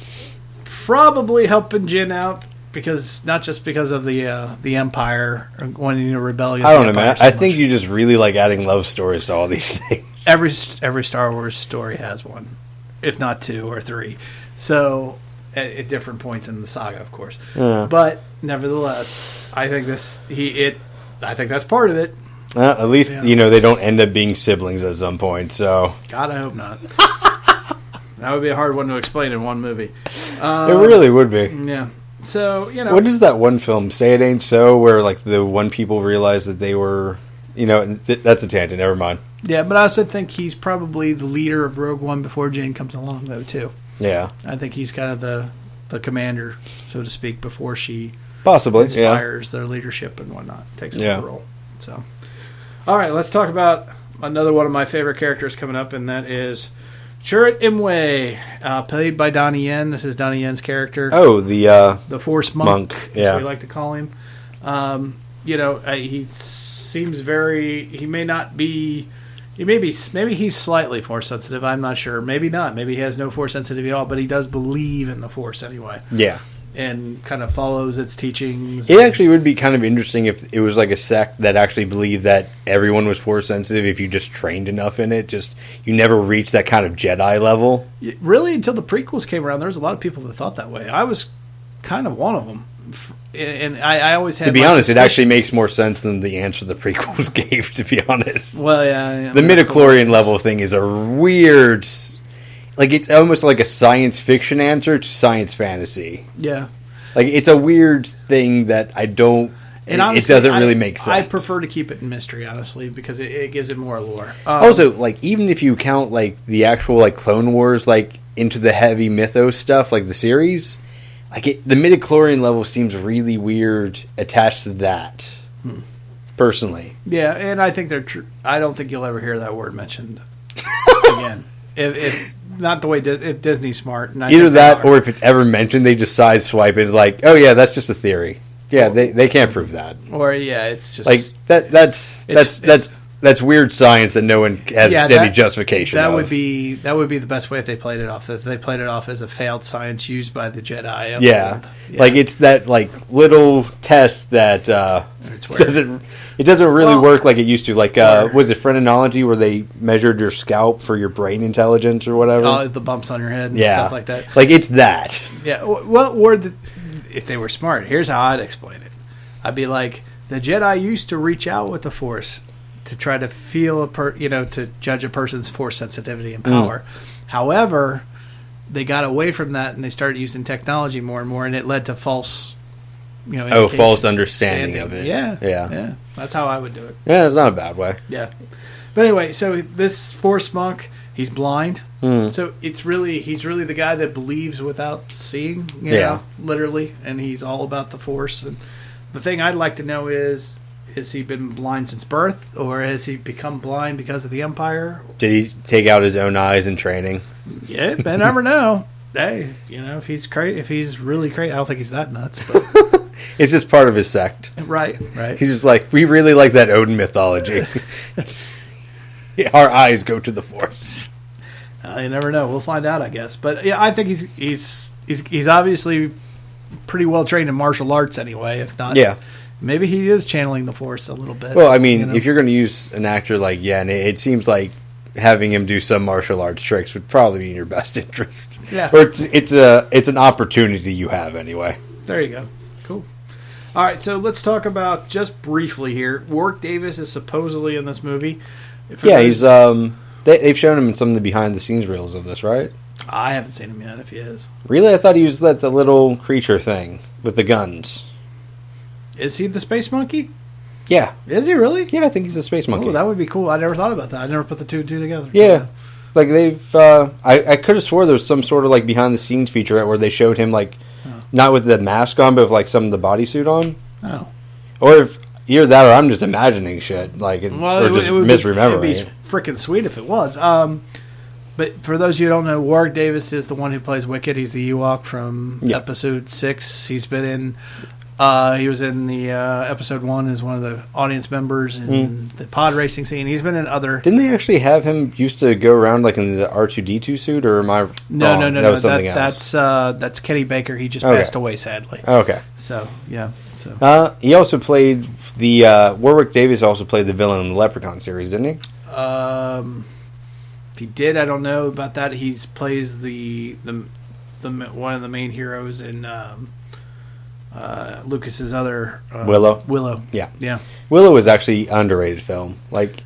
Speaker 2: probably helping Jin out because not just because of the Empire or wanting to rebel against.
Speaker 3: I don't know,
Speaker 2: Empire
Speaker 3: man.
Speaker 2: so
Speaker 3: I
Speaker 2: much.
Speaker 3: think you just really like adding love stories to all these things.
Speaker 2: Every Star Wars story has one, if not two or three. So at different points in the saga, of course.
Speaker 3: Yeah.
Speaker 2: But nevertheless, I think I think that's part of it.
Speaker 3: At least they don't end up being siblings at some point. So
Speaker 2: God, I hope not. That would be a hard one to explain in one movie.
Speaker 3: it really would be.
Speaker 2: Yeah. So
Speaker 3: what is that one film? Say It Ain't So, where like the one people realized that they were, that's a tangent. Never mind.
Speaker 2: Yeah, but I also think he's probably the leader of Rogue One before Jane comes along, though, too.
Speaker 3: Yeah,
Speaker 2: I think he's kind of the commander, so to speak, before she
Speaker 3: possibly
Speaker 2: inspires their leadership and whatnot, takes over the role. So, all right, let's talk about another one of my favorite characters coming up, and that is Chirrut Imwe, played by Donnie Yen. This is Donnie Yen's character.
Speaker 3: Oh, the
Speaker 2: Force Monk,
Speaker 3: yeah,
Speaker 2: as we like to call him. He seems very. He may not be. Maybe he's slightly Force sensitive. I'm not sure. Maybe not. Maybe he has no Force sensitivity at all. But he does believe in the Force anyway.
Speaker 3: Yeah.
Speaker 2: And kind of follows its teachings.
Speaker 3: It actually would be kind of interesting if it was like a sect that actually believed that everyone was Force sensitive if you just trained enough in it. Just you never reached that kind of Jedi level.
Speaker 2: Really, until the prequels came around, there was a lot of people that thought that way. I was kind of one of them. And I always had.
Speaker 3: To be honest, it actually makes more sense than the answer the prequels gave. To be honest,
Speaker 2: well, yeah,
Speaker 3: the midichlorian level thing is a weird, like it's almost like a science fiction answer to science fantasy.
Speaker 2: Yeah,
Speaker 3: like it's a weird thing that I don't. And honestly, it doesn't really make sense.
Speaker 2: I prefer to keep it in mystery, honestly, because it gives it more allure.
Speaker 3: Also, like even if you count like the actual like Clone Wars like into the heavy mythos stuff, like the series. Like the midichlorian level seems really weird attached to that, personally.
Speaker 2: Yeah, and I think they're true. I don't think you'll ever hear that word mentioned again. If not the way if Disney's smart. And
Speaker 3: either that, or if it's ever mentioned, they just sideswipe it. It's like, oh yeah, that's just a theory. Yeah, they can't prove that.
Speaker 2: Or yeah, it's just
Speaker 3: like that's weird science that no one has any justification.
Speaker 2: That would be the best way if they played it off. That they played it off as a failed science used by the Jedi.
Speaker 3: Yeah, like it's that like little test that doesn't really work like it used to. Like was it phrenology where they measured your scalp for your brain intelligence or whatever?
Speaker 2: The bumps on your head and stuff like that.
Speaker 3: Like it's that.
Speaker 2: Yeah. Well, if they were smart, here's how I'd explain it. I'd be like, the Jedi used to reach out with the Force to try to feel to judge a person's Force sensitivity and power. However, they got away from that and they started using technology more and more, and it led to false,
Speaker 3: false understanding of it.
Speaker 2: Yeah. That's how I would do it.
Speaker 3: Yeah, it's not a bad way.
Speaker 2: Yeah, but anyway, so this Force monk, he's blind, so he's really the guy that believes without seeing. You know, literally, and he's all about the Force. And the thing I'd like to know is he been blind since birth, or has he become blind because of the Empire?
Speaker 3: Did he take out his own eyes in training?
Speaker 2: Yeah, I never know. Hey, if he's really crazy, I don't think he's that nuts. But
Speaker 3: it's just part of his sect.
Speaker 2: Right.
Speaker 3: He's just like, we really like that Odin mythology. Our eyes go to the Force.
Speaker 2: You never know. We'll find out, I guess. But yeah, I think he's obviously pretty well trained in martial arts anyway. If not, maybe he is channeling the Force a little bit.
Speaker 3: Well, I mean, if you're going to use an actor like Yen, it seems like having him do some martial arts tricks would probably be in your best interest.
Speaker 2: Yeah,
Speaker 3: or it's an opportunity you have anyway.
Speaker 2: There you go. Cool. All right, so let's talk about just briefly here. Warwick Davis is supposedly in this movie.
Speaker 3: He's they've shown him in some of the behind the scenes reels of this, right?
Speaker 2: I haven't seen him yet. If he is,
Speaker 3: really, I thought he was the little creature thing with the guns.
Speaker 2: Is he the space monkey?
Speaker 3: Yeah.
Speaker 2: Is he really?
Speaker 3: Yeah, I think he's a space monkey.
Speaker 2: Oh, that would be cool. I never thought about that. I never put the two and two together.
Speaker 3: Yeah. Like they've I could have swore there was some sort of like behind the scenes featurette where they showed him like not with the mask on, but with like some of the bodysuit on.
Speaker 2: Oh.
Speaker 3: Or if either that or I'm just imagining shit. Like misremembering.
Speaker 2: It would be freaking sweet if it was. But for those of you who don't know, Warwick Davis is the one who plays Wicket. He's the Ewok from Episode 6. He's been in He was in the episode 1 as one of the audience members in the pod racing scene. He's been in other.
Speaker 3: Didn't they actually have him used to go around like in the R2D2 suit, or am I wrong?
Speaker 2: No.
Speaker 3: That was something else.
Speaker 2: That's Kenny Baker. He just passed away sadly.
Speaker 3: Okay.
Speaker 2: So yeah. So
Speaker 3: he also played the Warwick Davis. Also played the villain in the Leprechaun series, didn't he?
Speaker 2: If he did, I don't know about that. He plays the one of the main heroes in. Lucas's other Willow.
Speaker 3: Yeah. Willow was actually an underrated film. Like,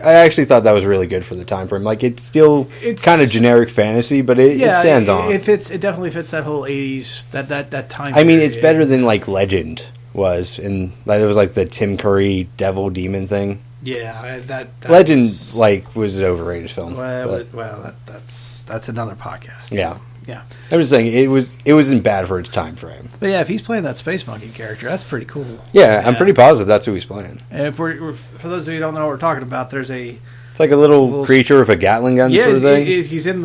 Speaker 3: I actually thought that was really good for the time frame. Like, it's kind of generic fantasy, but it stands on.
Speaker 2: It definitely fits that whole 80s that time.
Speaker 3: I mean, it's better than like Legend was, and like, it was like the Tim Curry devil demon thing.
Speaker 2: Yeah, that
Speaker 3: Legend was an overrated film.
Speaker 2: Well, that's another podcast.
Speaker 3: Yeah.
Speaker 2: Yeah,
Speaker 3: I was saying it wasn't bad for its time frame.
Speaker 2: But yeah, if he's playing that Space Monkey character, that's pretty cool.
Speaker 3: Yeah, I'm pretty positive that's who he's playing.
Speaker 2: And if for those of you who don't know what we're talking about, it's
Speaker 3: like a little creature with a Gatling gun sort of thing.
Speaker 2: He's in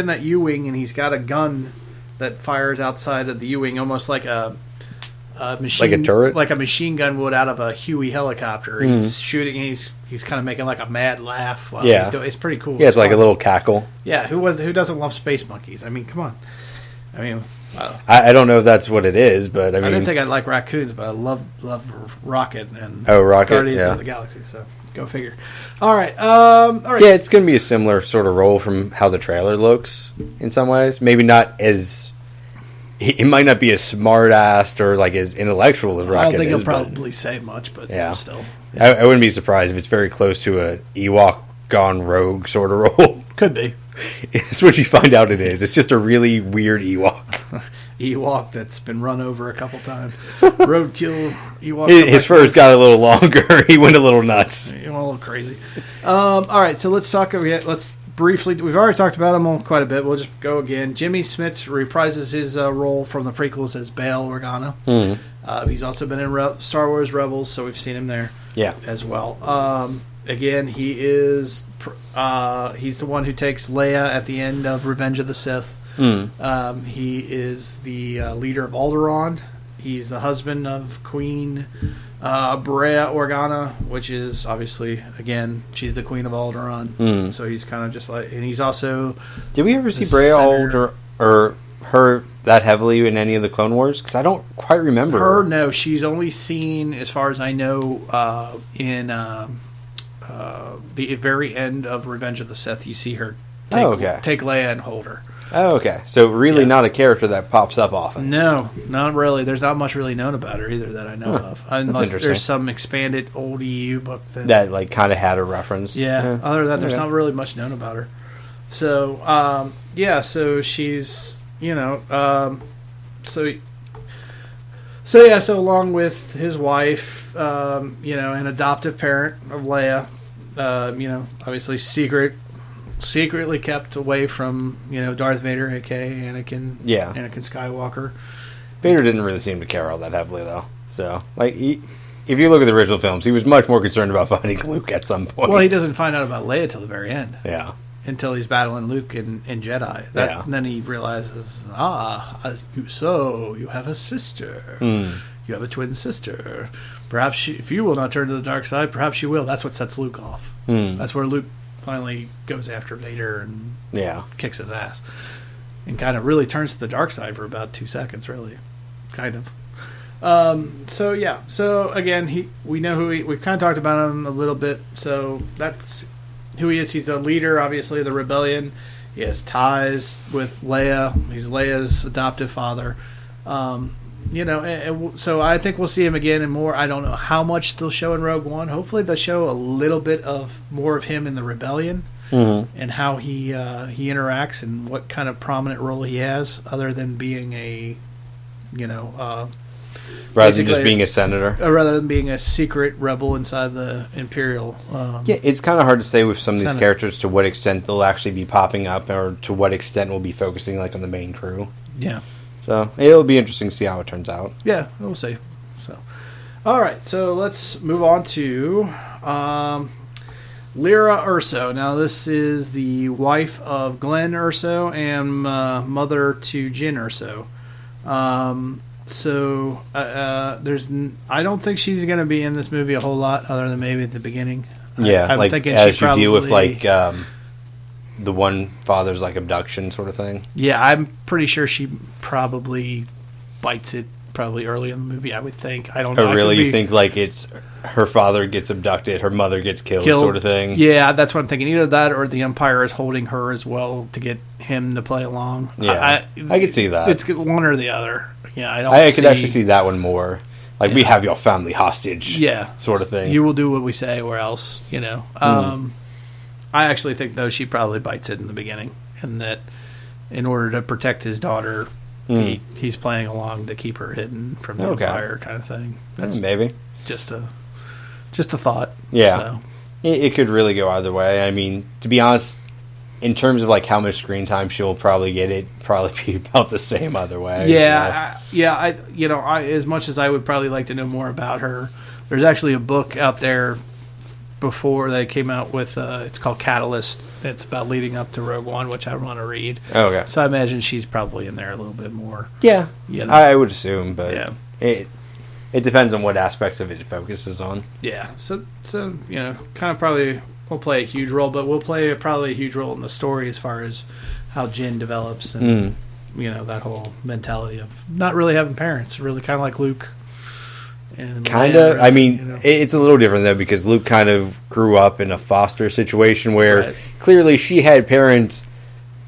Speaker 2: that U-wing, and he's got a gun that fires outside of the U-wing, almost like a machine,
Speaker 3: like a turret,
Speaker 2: like a machine gun would out of a Huey helicopter. He's shooting. And he's kind of making like a mad laugh while he's doing. It's pretty cool.
Speaker 3: Yeah, it's like a little cackle.
Speaker 2: Yeah, who doesn't love space monkeys? I mean, come on. I mean,
Speaker 3: I don't know if that's what it is, but I mean,
Speaker 2: I didn't think I'd like raccoons, but I love Rocket and
Speaker 3: Rocket,
Speaker 2: Guardians
Speaker 3: yeah.
Speaker 2: of the Galaxy. So go figure. All right. Yeah,
Speaker 3: it's going to be a similar sort of role from how the trailer looks in some ways. Maybe not as. It might not be as smart-assed or like as intellectual as Rocket is.
Speaker 2: I don't think he'll probably say much, but still.
Speaker 3: Yeah. I wouldn't be surprised if it's very close to a Ewok gone rogue sort of role.
Speaker 2: Could be.
Speaker 3: It's what you find out it is. It's just a really weird Ewok.
Speaker 2: Ewok that's been run over a couple times. Roadkill Ewok.
Speaker 3: His fur's got a little longer. He went a little nuts.
Speaker 2: He went a little crazy. All right, so let's talk. Briefly, we've already talked about him quite a bit. We'll just go again. Jimmy Smits reprises his role from the prequels as Bail Organa.
Speaker 3: Mm-hmm.
Speaker 2: He's also been in Star Wars Rebels, so we've seen him there as well. Again, he's the one who takes Leia at the end of Revenge of the Sith. He is the leader of Alderaan. He's the husband of Queen Brea Organa, which is obviously, again, she's the Queen of Alderaan. So he's kind of just like, and he's also.
Speaker 3: Did we ever see Brea or her that heavily in any of the Clone Wars? Because I don't quite remember
Speaker 2: her. No, she's only seen, as far as I know, in the very end of Revenge of the Sith. You see her take Leia and hold her.
Speaker 3: Oh, okay. So really not a character that pops up often.
Speaker 2: No, not really. There's not much really known about her either that I know of. Unless there's some expanded old EU book that
Speaker 3: like kind of had a reference.
Speaker 2: Yeah. Other than that, there's not really much known about her. So, so she's, so along with his wife, an adoptive parent of Leia, obviously secretly kept away from Darth Vader, aka Anakin Skywalker.
Speaker 3: Vader didn't really seem to care all that heavily though. So if you look at the original films, he was much more concerned about finding Luke at some point.
Speaker 2: Well, he doesn't find out about Leia till the very end.
Speaker 3: Yeah.
Speaker 2: Until he's battling Luke in Jedi. And then he realizes, you have a sister. You have a twin sister. Perhaps if you will not turn to the dark side, perhaps you will. That's what sets Luke off. That's where Luke finally goes after Vader and kicks his ass. And kind of really turns to the dark side for about 2 seconds, really. Kind of. So again, we know we've kind of talked about him a little bit. So that's who he is. He's a leader, obviously, of the rebellion. He has ties with Leia. He's Leia's adoptive father. So I think we'll see him again and more. I don't know how much they'll show in Rogue One. Hopefully they'll show a little bit more of him in the rebellion and how he interacts and what kind of prominent role he has, other than being
Speaker 3: rather than just being a senator,
Speaker 2: rather than being a secret rebel inside the Imperial.
Speaker 3: It's kind of hard to say with some of these characters to what extent they'll actually be popping up, or to what extent we'll be focusing on the main crew.
Speaker 2: Yeah.
Speaker 3: So it'll be interesting to see how it turns out.
Speaker 2: Yeah, we'll see. So, all right, so let's move on to Lyra Urso. Now, this is the wife of Glenn Urso and mother to Jyn Urso. So I don't think she's going to be in this movie a whole lot, other than maybe at the beginning.
Speaker 3: Yeah,
Speaker 2: I'm
Speaker 3: like
Speaker 2: thinking
Speaker 3: as
Speaker 2: she
Speaker 3: you deal with
Speaker 2: probably-
Speaker 3: the one father's like abduction sort of thing.
Speaker 2: Yeah, I'm pretty sure she probably bites it probably early in the movie. I would think. I don't know.
Speaker 3: Oh, really? You think like it's her father gets abducted, her mother gets killed sort of thing?
Speaker 2: Yeah, that's what I'm thinking. Either that, or the Empire is holding her as well to get him to play along.
Speaker 3: Yeah, I could see that.
Speaker 2: It's one or the other. Yeah,
Speaker 3: I could actually see that one more. Like, we have your family hostage.
Speaker 2: Yeah,
Speaker 3: sort of thing.
Speaker 2: You will do what we say, or else, you know. I actually think, though, she probably bites it in the beginning, and that in order to protect his daughter, he's playing along to keep her hidden from the Empire, kind of thing. That's
Speaker 3: maybe
Speaker 2: just a thought.
Speaker 3: Yeah,
Speaker 2: so.
Speaker 3: it could really go either way. I mean, to be honest, in terms of like how much screen time she'll probably get, it probably be about the same either way.
Speaker 2: Yeah, I as much as I would probably like to know more about her, there's actually a book out there before they came out with it's called Catalyst. It's about leading up to Rogueone, which I want to read.
Speaker 3: Oh, okay.
Speaker 2: So I imagine she's probably in there a little bit more.
Speaker 3: Yeah,
Speaker 2: you know?
Speaker 3: I would assume, but
Speaker 2: yeah.
Speaker 3: It depends on what aspects of it focuses on.
Speaker 2: Yeah, so you know, kind of probably won't play a huge role, but we'll play probably a huge role in the story as far as how Jin develops and you know, that whole mentality of not really having parents, really kind of like Luke.
Speaker 3: Kind of. I mean, you know. It's a little different though, because Luke kind of grew up in a foster situation where clearly she had parents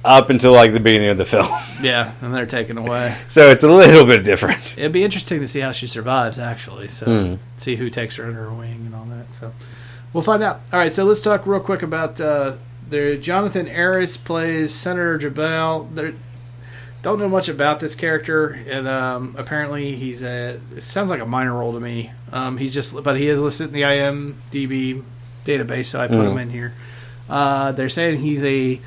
Speaker 3: up until like the beginning of the film.
Speaker 2: Yeah, and they're taken away.
Speaker 3: So it's a little bit different.
Speaker 2: It'd be interesting to see how she survives, actually. So see who takes her under her wing and all that. So we'll find out. All right, so let's talk real quick about Jonathan Aris plays Senator Jabal. Don't know much about this character, and apparently it sounds like a minor role to me. But he is listed in the IMDb database, so I put him in here. They're saying he's a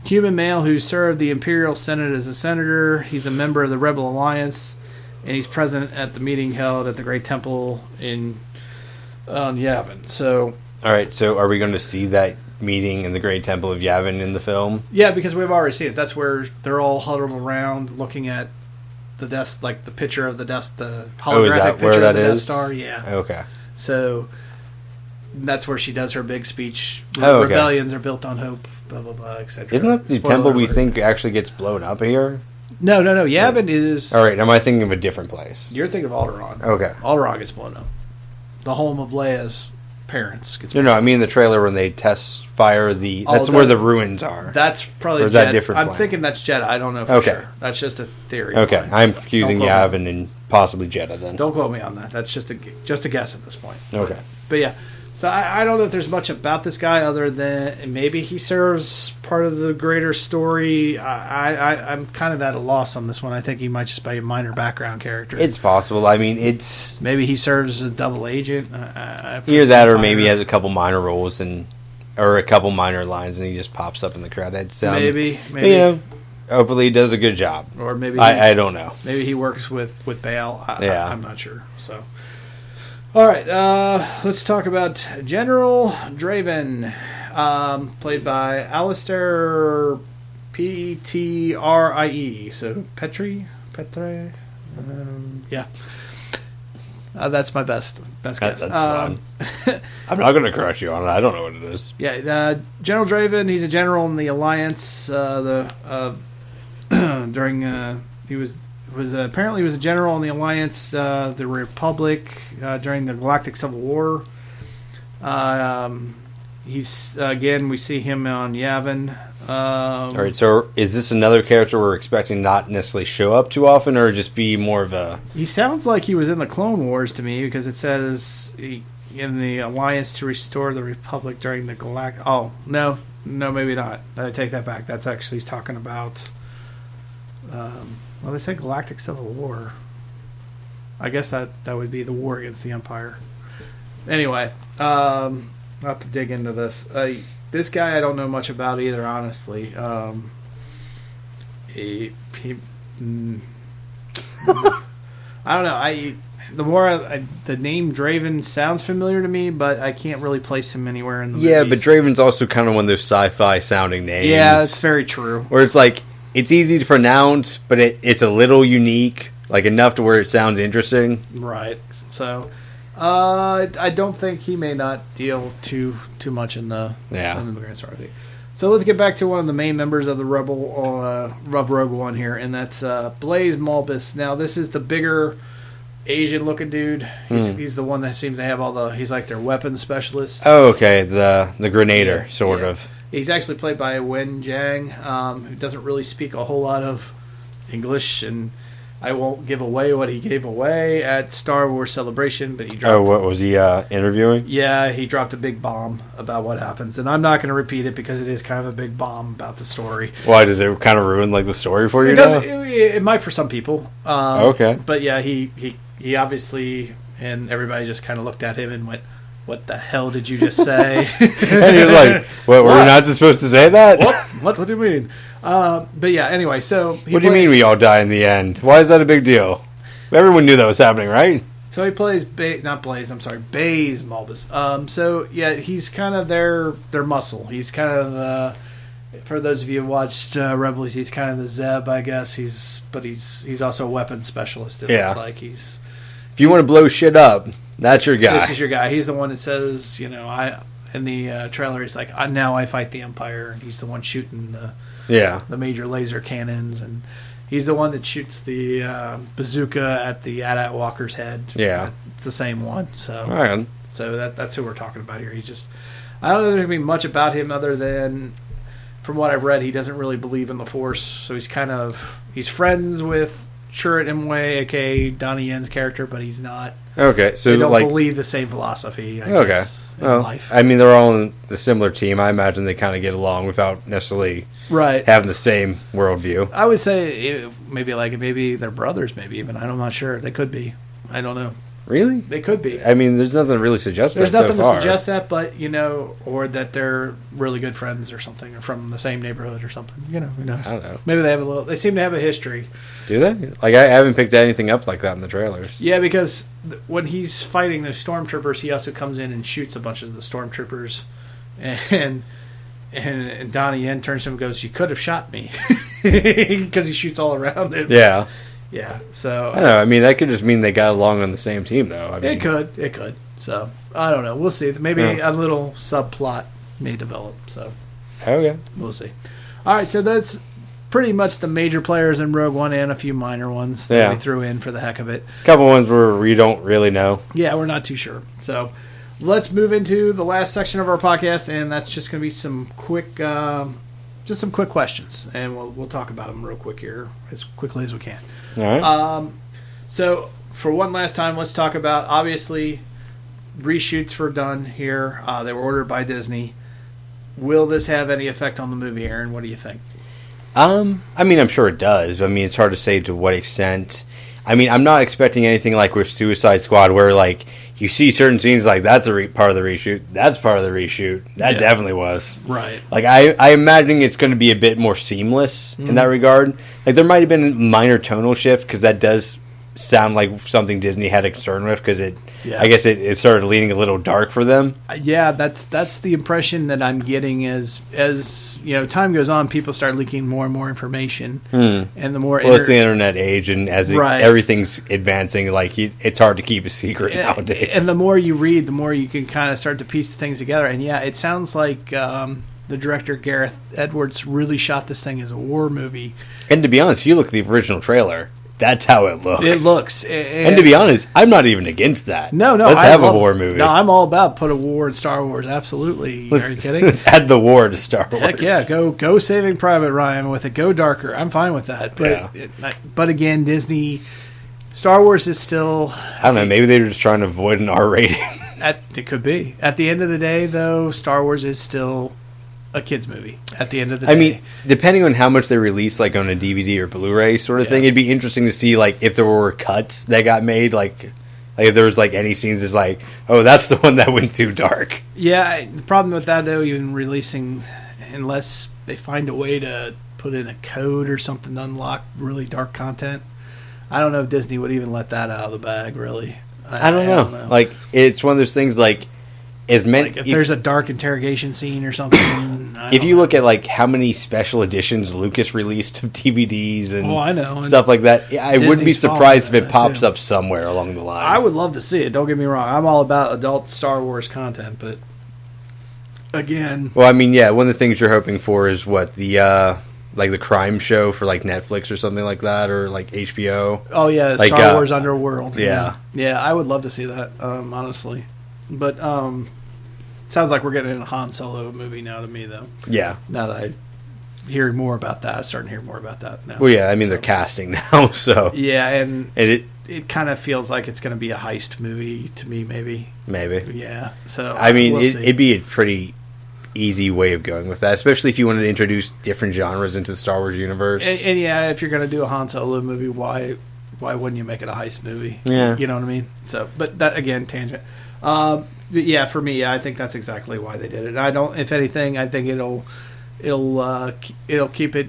Speaker 2: human male who served the Imperial Senate as a senator. He's a member of the Rebel Alliance, and he's present at the meeting held at the Great Temple on Yavin. So, all
Speaker 3: right. So, are we going to see that meeting in the Great Temple of Yavin in the film?
Speaker 2: Yeah, because we've already seen it. That's where they're all huddled around looking at the death, like the picture of the death, the holographic picture of the Death Star. Yeah.
Speaker 3: Okay.
Speaker 2: So that's where she does her big speech. Rebellions are built on hope. Blah blah blah, etc.
Speaker 3: Isn't that the temple we think actually gets blown up here?
Speaker 2: No. Yavin is.
Speaker 3: All right. Am I thinking of a different place?
Speaker 2: You're thinking of Alderaan.
Speaker 3: Okay.
Speaker 2: Alderaan gets blown up. The home of Leia's parents gets.
Speaker 3: No. I mean the trailer when they test fire the. That's where the ruins are.
Speaker 2: That's probably.
Speaker 3: Or is that different?
Speaker 2: I'm thinking that's Jeddah. I don't know for sure. That's just a theory.
Speaker 3: Okay, I'm confusing Yavin and possibly Jeddah. Then
Speaker 2: don't quote me on that. That's just a guess at this point.
Speaker 3: Okay,
Speaker 2: but yeah. So I don't know if there's much about this guy other than maybe he serves part of the greater story. I'm kind of at a loss on this one. I think he might just be a minor background character.
Speaker 3: It's possible. I mean, it's...
Speaker 2: Maybe he serves as a double agent.
Speaker 3: Either that or maybe he has a couple minor roles or a couple minor lines and he just pops up in the credits.
Speaker 2: Maybe.
Speaker 3: You know, hopefully he does a good job.
Speaker 2: Or maybe...
Speaker 3: I don't know.
Speaker 2: Maybe he works with Bail. I'm not sure. So... All right, let's talk about General Draven, played by Alistair Petrie. So Petrie, yeah. That's my best guess.
Speaker 3: That's fine. I'm not going to correct you on it. I don't know what it is.
Speaker 2: Yeah, General Draven. He's a general in the Alliance. During he was apparently a general in the Alliance, the Republic, during the Galactic Civil War. He's again, we see him on Yavin.
Speaker 3: All right, so is this another character we're expecting not necessarily show up too often, or just be more of a...
Speaker 2: He sounds like he was in the Clone Wars to me, because it says in the Alliance to restore the Republic during the Galactic... Oh, no, maybe not. I take that back. That's actually he's talking about... Well, they say Galactic Civil War. I guess that would be the war against the Empire. Anyway, not to dig into this. This guy I don't know much about either, honestly. I don't know. The name Draven sounds familiar to me, but I can't really place him anywhere in the movies.
Speaker 3: Yeah, but Draven's also kind of one of those sci-fi sounding names.
Speaker 2: Yeah, that's very true.
Speaker 3: Where it's like, it's easy to pronounce, but it's a little unique. like enough to where it sounds interesting.
Speaker 2: Right. So, I don't think he may not deal too much in the Grand Star thing. So let's get back to one of the main members of the Rogue One here, and that's Blaze Mulbus. Now, this is the bigger Asian-looking dude. He's the one that seems to have all the... He's like their weapons specialist.
Speaker 3: Oh, okay. The Grenader, sort of.
Speaker 2: He's actually played by Wen Jiang, who doesn't really speak a whole lot of English, and I won't give away what he gave away at Star Wars Celebration, but he dropped...
Speaker 3: Oh, what was he interviewing?
Speaker 2: Yeah, he dropped a big bomb about what happens, and I'm not going to repeat it because it is kind of a big bomb about the story.
Speaker 3: Why, does it kind of ruin like the story for you
Speaker 2: It might for some people.
Speaker 3: Okay.
Speaker 2: But yeah, he obviously, and everybody just kind of looked at him and went, "What the hell did you just say?"
Speaker 3: And he was like, "What? Were we not supposed to say that?"
Speaker 2: What do you mean? But yeah, anyway, so...
Speaker 3: What do you mean we all die in the end? Why is that a big deal? Everyone knew that was happening, right?
Speaker 2: So he plays Baze Mulbus. So yeah, he's kind of their muscle. He's kind of for those of you who watched Rebels, he's kind of the Zeb, I guess. He's also a weapons specialist. It looks like he's...
Speaker 3: If you want to blow shit up, that's your guy.
Speaker 2: This is your guy. He's the one that says, in the trailer, he's like, now I fight the Empire, and he's the one shooting the major laser cannons, and he's the one that shoots the bazooka at the AT-AT Walker's head.
Speaker 3: Yeah,
Speaker 2: it's the same one. So,
Speaker 3: right.
Speaker 2: So that's who we're talking about here. He's just... I don't know there's going to be much about him other than, from what I've read, he doesn't really believe in the Force. So he's friends with Chirrut Imwe, aka Donnie Yen's character, but he's not.
Speaker 3: Okay, so
Speaker 2: they don't believe the same philosophy. I guess, in life.
Speaker 3: I mean, they're all in a similar team. I imagine they kind of get along without necessarily having the same worldview.
Speaker 2: I would say maybe they're brothers. Maybe even I'm not sure. They could be. I don't know.
Speaker 3: Really?
Speaker 2: They could be.
Speaker 3: I mean, there's nothing to really suggest that so far.
Speaker 2: There's nothing to suggest that, but, or that they're really good friends or something, or from the same neighborhood or something. Who knows? I don't know. Maybe they seem to have a history.
Speaker 3: Do they? Like, I haven't picked anything up like that in the trailers.
Speaker 2: Yeah, because when he's fighting the stormtroopers, he also comes in and shoots a bunch of the stormtroopers, and Donnie Yen turns to him and goes, "You could have shot me," because he shoots all around him.
Speaker 3: Yeah.
Speaker 2: Yeah, so...
Speaker 3: I don't know. I mean, that could just mean they got along on the same team, though. I mean,
Speaker 2: It could. So, I don't know. We'll see. Maybe a little subplot may develop, so...
Speaker 3: Okay.
Speaker 2: We'll see. All right, so that's pretty much the major players in Rogue One and a few minor ones that we threw in for the heck of it.
Speaker 3: A couple ones where we don't really know.
Speaker 2: Yeah, we're not too sure. So, let's move into the last section of our podcast, and that's just going to be some quick... just some quick questions, and we'll talk about them real quick here, as quickly as we can.
Speaker 3: All right.
Speaker 2: So, for one last time, let's talk about, obviously, reshoots were done here. They were ordered by Disney. Will this have any effect on the movie, Aaron? What do you think?
Speaker 3: I mean, I'm sure it does. I mean, it's hard to say to what extent. I mean, I'm not expecting anything like with Suicide Squad where, like, you see certain scenes like, that's a part of the reshoot, that's part of the reshoot. That definitely was.
Speaker 2: Right.
Speaker 3: Like, I imagine it's going to be a bit more seamless in that regard. Like, there might have been a minor tonal shift, because that does sound like something Disney had a concern with, because I guess it started leaning a little dark for them.
Speaker 2: Yeah, that's the impression that I'm getting as time goes on, people start leaking more and more information, and the more
Speaker 3: it's the internet age, and as everything's advancing, like it's hard to keep a secret nowadays.
Speaker 2: And the more you read, the more you can kind of start to piece things together. And yeah, it sounds like the director Gareth Edwards really shot this thing as a war movie.
Speaker 3: And to be honest, if you look at the original trailer, that's how it looks.
Speaker 2: It looks.
Speaker 3: And to be honest, I'm not even against that.
Speaker 2: No.
Speaker 3: Let's have a war movie.
Speaker 2: No, I'm all about put a war in Star Wars. Absolutely. Are you kidding?
Speaker 3: Let's add the war to Star Wars.
Speaker 2: Heck yeah. Go Saving Private Ryan with it. Go darker. I'm fine with that. But, but again, Disney... Star Wars is still...
Speaker 3: I don't know. Maybe they were just trying to avoid an R rating.
Speaker 2: It could be. At the end of the day, though, Star Wars is still... a kid's movie at the end of the day.
Speaker 3: I mean, depending on how much they release, like on a DVD or Blu-ray sort of thing, it'd be interesting to see, like, if there were cuts that got made, like if there was, like, any scenes that's like, oh, that's the one that went too dark.
Speaker 2: Yeah, the problem with that, though, even releasing, unless they find a way to put in a code or something to unlock really dark content, I don't know if Disney would even let that out of the bag, really.
Speaker 3: I don't know. Like, it's one of those things, like, as many,
Speaker 2: like if there's a dark interrogation scene or something,
Speaker 3: if you look at like how many special editions Lucas released of DVDs and
Speaker 2: I know.
Speaker 3: stuff like that, I wouldn't be
Speaker 2: Disney's
Speaker 3: surprised if it
Speaker 2: following
Speaker 3: pops
Speaker 2: that,
Speaker 3: up somewhere along the line.
Speaker 2: I would love to see it. Don't get me wrong. I'm all about adult Star Wars content, but again,
Speaker 3: well, I mean, yeah, one of the things you're hoping for is what the like the crime show for like Netflix or something like that, or like HBO.
Speaker 2: oh yeah,
Speaker 3: like,
Speaker 2: Star Wars Underworld.
Speaker 3: Yeah,
Speaker 2: I would love to see that. Honestly, but sounds like we're getting in a Han Solo movie now to me, though.
Speaker 3: Yeah.
Speaker 2: Now that I'm hearing more about that, I'm starting to hear more about that now.
Speaker 3: Well, yeah, I mean, they're casting now, so.
Speaker 2: Yeah, and
Speaker 3: it
Speaker 2: kind of feels like it's going to be a heist movie to me, maybe.
Speaker 3: Maybe.
Speaker 2: Yeah, so.
Speaker 3: I mean,
Speaker 2: we'll see.
Speaker 3: it'd be a pretty easy way of going with that, especially if you wanted to introduce different genres into the Star Wars universe.
Speaker 2: And yeah, if you're going to do a Han Solo movie, why wouldn't you make it a heist movie?
Speaker 3: Yeah.
Speaker 2: You know what I mean? So, but that, again, tangent. But yeah, for me, I think that's exactly why they did it. I don't. If anything, I think it'll keep it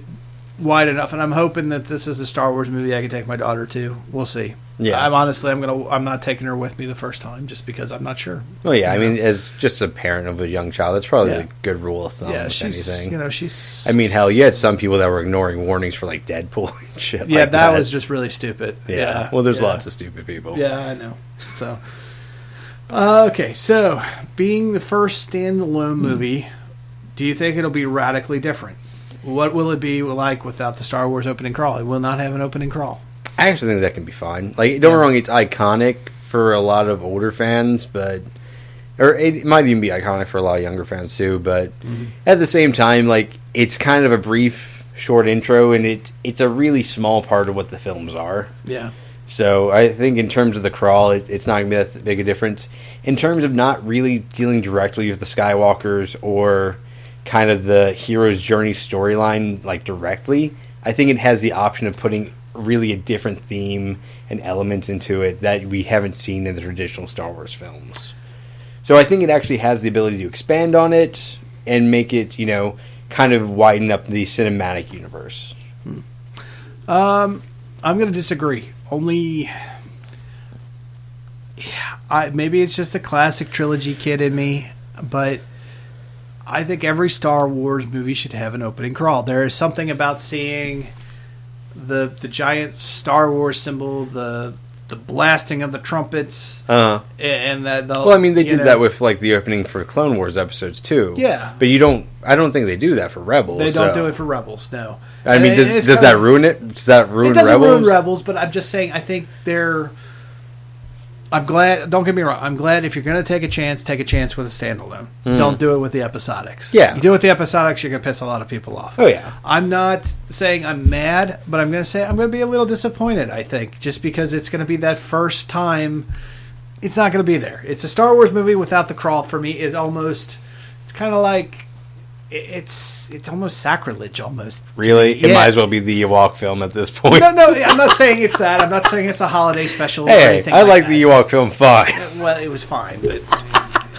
Speaker 2: wide enough. And I'm hoping that this is a Star Wars movie I can take my daughter to. We'll see.
Speaker 3: Yeah.
Speaker 2: I'm not taking her with me the first time just because I'm not sure.
Speaker 3: Well, yeah. I mean, as just a parent of a young child, that's probably
Speaker 2: Yeah.
Speaker 3: a good rule of thumb.
Speaker 2: Yeah,
Speaker 3: if
Speaker 2: she's.
Speaker 3: anything.
Speaker 2: She's.
Speaker 3: I mean, hell, you had some people that were ignoring warnings for like Deadpool and shit.
Speaker 2: Yeah,
Speaker 3: like
Speaker 2: that was just really stupid.
Speaker 3: Yeah. Well, there's
Speaker 2: yeah.
Speaker 3: lots of stupid people.
Speaker 2: Yeah, I know. So, okay, so being the first standalone movie, do you think it'll be radically different? What will it be like without the Star Wars opening crawl? It will not have an opening crawl.
Speaker 3: I actually think that can be fine. Like, don't get me wrong, it's iconic for a lot of older fans, or it might even be iconic for a lot of younger fans too. But at the same time, like, it's kind of a brief, short intro, and it's a really small part of what the films are.
Speaker 2: Yeah.
Speaker 3: So I think in terms of the crawl, it's not going to be that big a difference. In terms of not really dealing directly with the Skywalkers or kind of the hero's journey storyline, like, directly, I think it has the option of putting really a different theme and elements into it that we haven't seen in the traditional Star Wars films. So I think it actually has the ability to expand on it and make it, kind of widen up the cinematic universe.
Speaker 2: I'm going to disagree. Only, maybe it's just the classic trilogy kid in me, but I think every Star Wars movie should have an opening crawl. There is something about seeing the giant Star Wars symbol, the blasting of the trumpets, and that.
Speaker 3: Well, I mean, they did that with like the opening for Clone Wars episodes too.
Speaker 2: Yeah,
Speaker 3: but I don't think they do that for Rebels.
Speaker 2: They don't do it for Rebels. No.
Speaker 3: I mean, does that ruin it? Does that ruin Rebels? It doesn't ruin
Speaker 2: Rebels, but I'm just saying, I think I'm glad, don't get me wrong, I'm glad if you're going to take a chance with a standalone. Don't do it with the episodics.
Speaker 3: Yeah.
Speaker 2: You do it with the episodics, you're going to piss a lot of people off.
Speaker 3: Oh, yeah.
Speaker 2: I'm not saying I'm mad, but I'm going to say I'm going to be a little disappointed, I think, just because it's going to be that first time. It's not going to be there. It's a Star Wars movie without the crawl for me is almost, it's kind of like, it's almost sacrilege, almost.
Speaker 3: Really? It might as well be the Ewok film at this point.
Speaker 2: No, I'm not saying it's that. I'm not saying it's a holiday special or
Speaker 3: hey,
Speaker 2: anything
Speaker 3: I like
Speaker 2: that.
Speaker 3: the Ewok film fine.
Speaker 2: Well, it was fine, but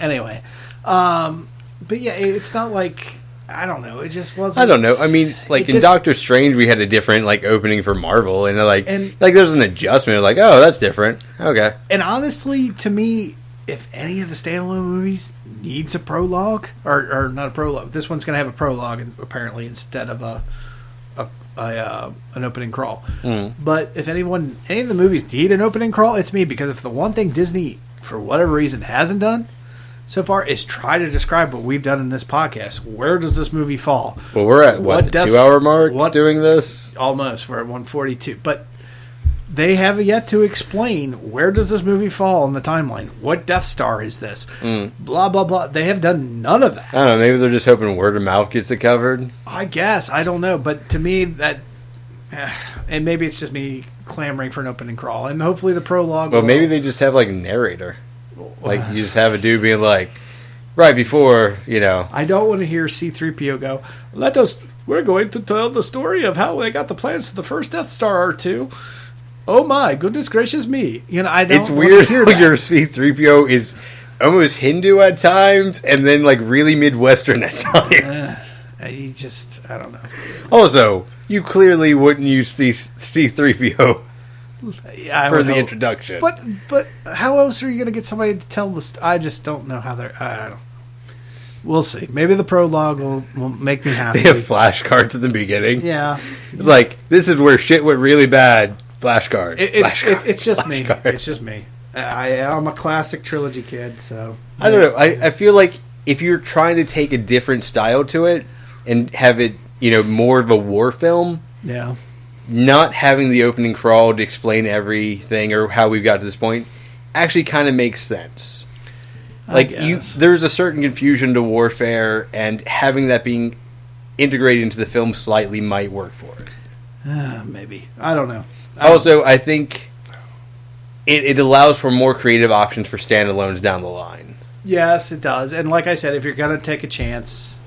Speaker 2: anyway. But yeah, it's not like, I don't know. It just wasn't.
Speaker 3: I don't know. I mean, like in Doctor Strange, we had a different like opening for Marvel, and like there's an adjustment. Like, oh, that's different. Okay.
Speaker 2: And honestly, to me, if any of the standalone movies needs a prologue, or not a prologue, this one's going to have a prologue apparently instead of an opening crawl. But if any of the movies need an opening crawl, it's me, because if the one thing Disney, for whatever reason, hasn't done so far is try to describe what we've done in this podcast. Where does this movie fall?
Speaker 3: Well, we're at the 2-hour mark doing this?
Speaker 2: Almost. We're at 142. But they have yet to explain where does this movie fall in the timeline. What Death Star is this? Blah, blah, blah. They have done none of that.
Speaker 3: I don't know. Maybe they're just hoping word of mouth gets it covered.
Speaker 2: I guess. I don't know. But to me, that... and maybe it's just me clamoring for an opening crawl. And hopefully the prologue...
Speaker 3: Well, maybe they just have like a narrator. Like, you just have a dude being like, right before,
Speaker 2: I don't want to hear C-3PO go, we're going to tell the story of how they got the plans to the first Death Star R2. Oh my, goodness gracious me. I don't
Speaker 3: It's weird how your C-3PO is almost Hindu at times, and then like really Midwestern at times.
Speaker 2: I don't know.
Speaker 3: Also, you clearly wouldn't use C-3PO for the introduction.
Speaker 2: But how else are you going to get somebody to tell the I just don't know how they're... I don't. We'll see. Maybe the prologue will make me happy.
Speaker 3: They have flashcards at the beginning.
Speaker 2: Yeah.
Speaker 3: It's like, this is where shit went really bad. Flashcard.
Speaker 2: It's just me. It's just me. I'm a classic trilogy kid, so...
Speaker 3: I don't know. I feel like if you're trying to take a different style to it and have it, more of a war film...
Speaker 2: Yeah.
Speaker 3: Not having the opening crawl to explain everything or how we've got to this point actually kind of makes sense. There's a certain confusion to warfare, and having that being integrated into the film slightly might work for it.
Speaker 2: Maybe. I don't know.
Speaker 3: Also, I think it allows for more creative options for standalones down the line.
Speaker 2: Yes, it does. And like I said, if you're going to take a chance...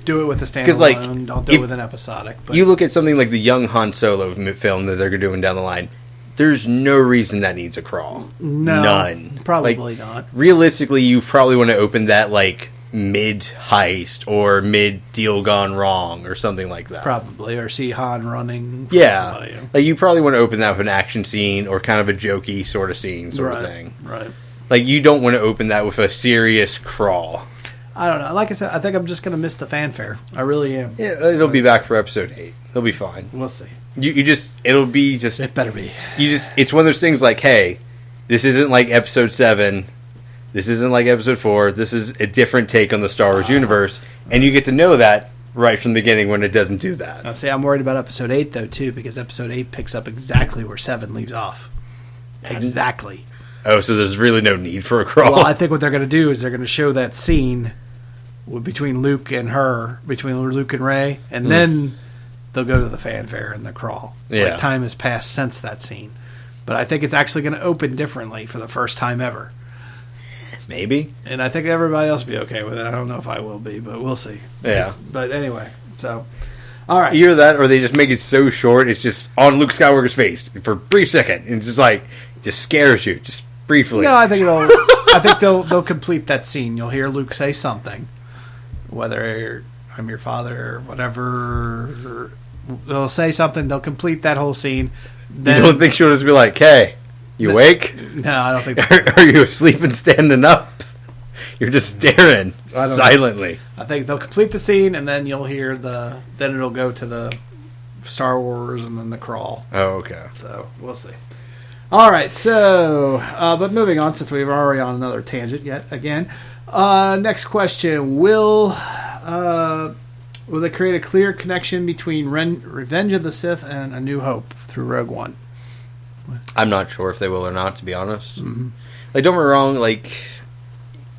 Speaker 2: do it with a standalone. Don't do it with an episodic. But.
Speaker 3: You look at something like the young Han Solo film that they're doing down the line. There's no reason that needs a crawl.
Speaker 2: No,
Speaker 3: none.
Speaker 2: Probably not.
Speaker 3: Realistically, you probably want to open that mid heist or mid deal gone wrong or something like that.
Speaker 2: Probably, or see Han running.
Speaker 3: Yeah, you probably want to open that with an action scene or kind of a jokey sort of scene, of thing.
Speaker 2: Right.
Speaker 3: You don't want to open that with a serious crawl.
Speaker 2: I don't know. Like I said, I think I'm just going to miss the fanfare. I really am.
Speaker 3: Yeah, it'll be back for episode 8. It'll be fine.
Speaker 2: We'll see.
Speaker 3: It'll be just...
Speaker 2: It better be.
Speaker 3: It's one of those things hey, this isn't like episode 7. This isn't like episode 4. This is a different take on the Star Wars universe. And you get to know that right from the beginning when it doesn't do that.
Speaker 2: I'll say I'm worried about episode 8, though, too, because episode 8 picks up exactly where 7 leaves off. Exactly.
Speaker 3: Oh, so there's really no need for a crawl.
Speaker 2: Well, I think what they're going to do is they're going to show that scene... between Luke and Rey, and then they'll go to the fanfare and the crawl.
Speaker 3: Yeah.
Speaker 2: Time has passed since that scene. But I think it's actually going to open differently for the first time ever.
Speaker 3: Maybe.
Speaker 2: And I think everybody else will be okay with it. I don't know if I will be, but we'll see.
Speaker 3: Yeah.
Speaker 2: But anyway, so... All right.
Speaker 3: Either that, or they just make it so short, it's just on Luke Skywalker's face for a brief second. And it's just just scares you, just briefly.
Speaker 2: No, I think they'll complete that scene. You'll hear Luke say something. Whether I'm your father or whatever, they'll say something. They'll complete that whole scene. Then,
Speaker 3: you don't think she'll just be like, "Hey, you awake?
Speaker 2: No, I don't think.
Speaker 3: Are you asleep and standing up? You're just staring silently."
Speaker 2: I think they'll complete the scene, and then you'll hear then it'll go to the Star Wars, and then the crawl.
Speaker 3: Oh, okay.
Speaker 2: So we'll see. All right. So, but moving on, since we've already on another tangent yet again. Next question: Will they create a clear connection between Revenge of the Sith and A New Hope through Rogue One?
Speaker 3: I'm not sure if they will or not, to be honest.
Speaker 2: Mm-hmm.
Speaker 3: Don't get me wrong.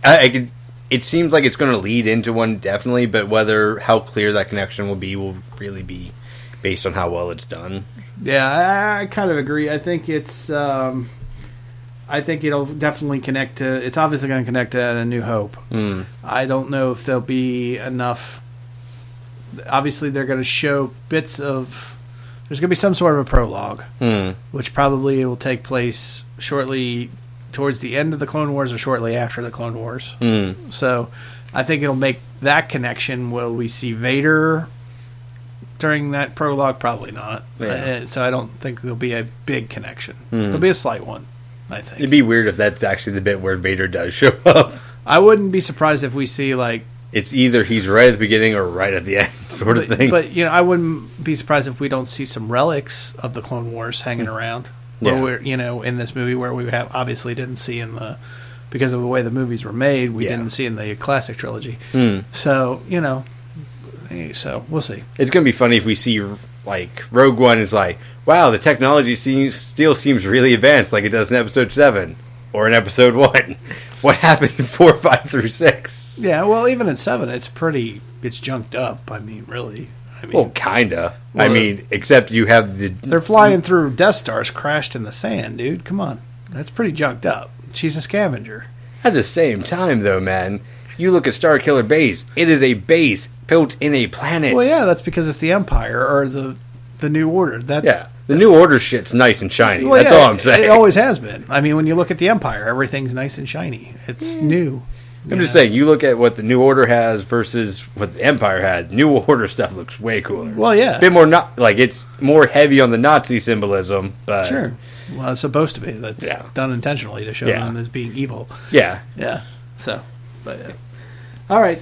Speaker 3: I could. It seems like it's going to lead into one, definitely, but how clear that connection will really be based on how well it's done.
Speaker 2: Yeah, I kind of agree. I think it's. I think it'll definitely connect to... It's obviously going to connect to A New Hope.
Speaker 3: Mm.
Speaker 2: I don't know if there'll be enough... Obviously, they're going to show bits of... There's going to be some sort of a prologue, which probably will take place shortly towards the end of the Clone Wars or shortly after the Clone Wars.
Speaker 3: Mm.
Speaker 2: So, I think it'll make that connection. Will we see Vader during that prologue? Probably not.
Speaker 3: Yeah.
Speaker 2: So, I don't think there'll be a big connection.
Speaker 3: Mm.
Speaker 2: There'll be a slight one. I think
Speaker 3: it'd be weird if that's actually the bit where Vader does show up.
Speaker 2: I wouldn't be surprised if we see
Speaker 3: it's either he's right at the beginning or right at the end, sort of thing.
Speaker 2: But I wouldn't be surprised if we don't see some relics of the Clone Wars hanging around.
Speaker 3: Yeah.
Speaker 2: Where we're in this movie where we obviously didn't see because of the way the movies were made, we didn't see in the classic trilogy.
Speaker 3: Mm.
Speaker 2: So so we'll see.
Speaker 3: It's gonna be funny if we see Rogue One is wow, the technology still seems really advanced, like it does in Episode 7 or in Episode 1. What happened in 4, 5 through 6?
Speaker 2: Yeah, well, even in 7, it's junked up. I mean, really.
Speaker 3: Well, kinda. Well, except you have
Speaker 2: they're flying through Death Stars crashed in the sand, dude. Come on, that's pretty junked up. She's a scavenger.
Speaker 3: At the same time, though, man, you look at Starkiller Base. It is a base built in a planet.
Speaker 2: Well, yeah, that's because it's the Empire or the New Order.
Speaker 3: The New Order shit's nice and shiny.
Speaker 2: Well,
Speaker 3: that's all I'm saying.
Speaker 2: It always has been. When you look at the Empire, everything's nice and shiny. It's new.
Speaker 3: I'm just saying, you look at what the New Order has versus what the Empire had. New Order stuff looks way cooler.
Speaker 2: Well, yeah.
Speaker 3: A bit more, it's more heavy on the Nazi symbolism, but...
Speaker 2: Sure. Well, it's supposed to be. That's done intentionally to show them as being evil.
Speaker 3: Yeah.
Speaker 2: Yeah. So, but... All right.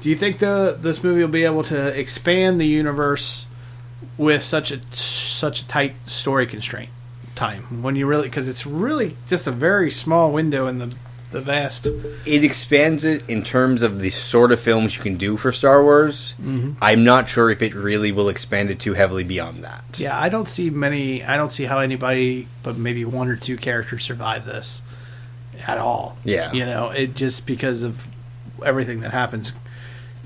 Speaker 2: Do you think this movie will be able to expand the universe with such a tight story constraint time? When you really, because it's really just a very small window in the vast.
Speaker 3: It expands it in terms of the sort of films you can do for Star Wars. Mm-hmm. I'm not sure if it really will expand it too heavily beyond that.
Speaker 2: Yeah, I don't see how anybody but maybe one or two characters survive this at all.
Speaker 3: Yeah.
Speaker 2: It just because of everything that happens.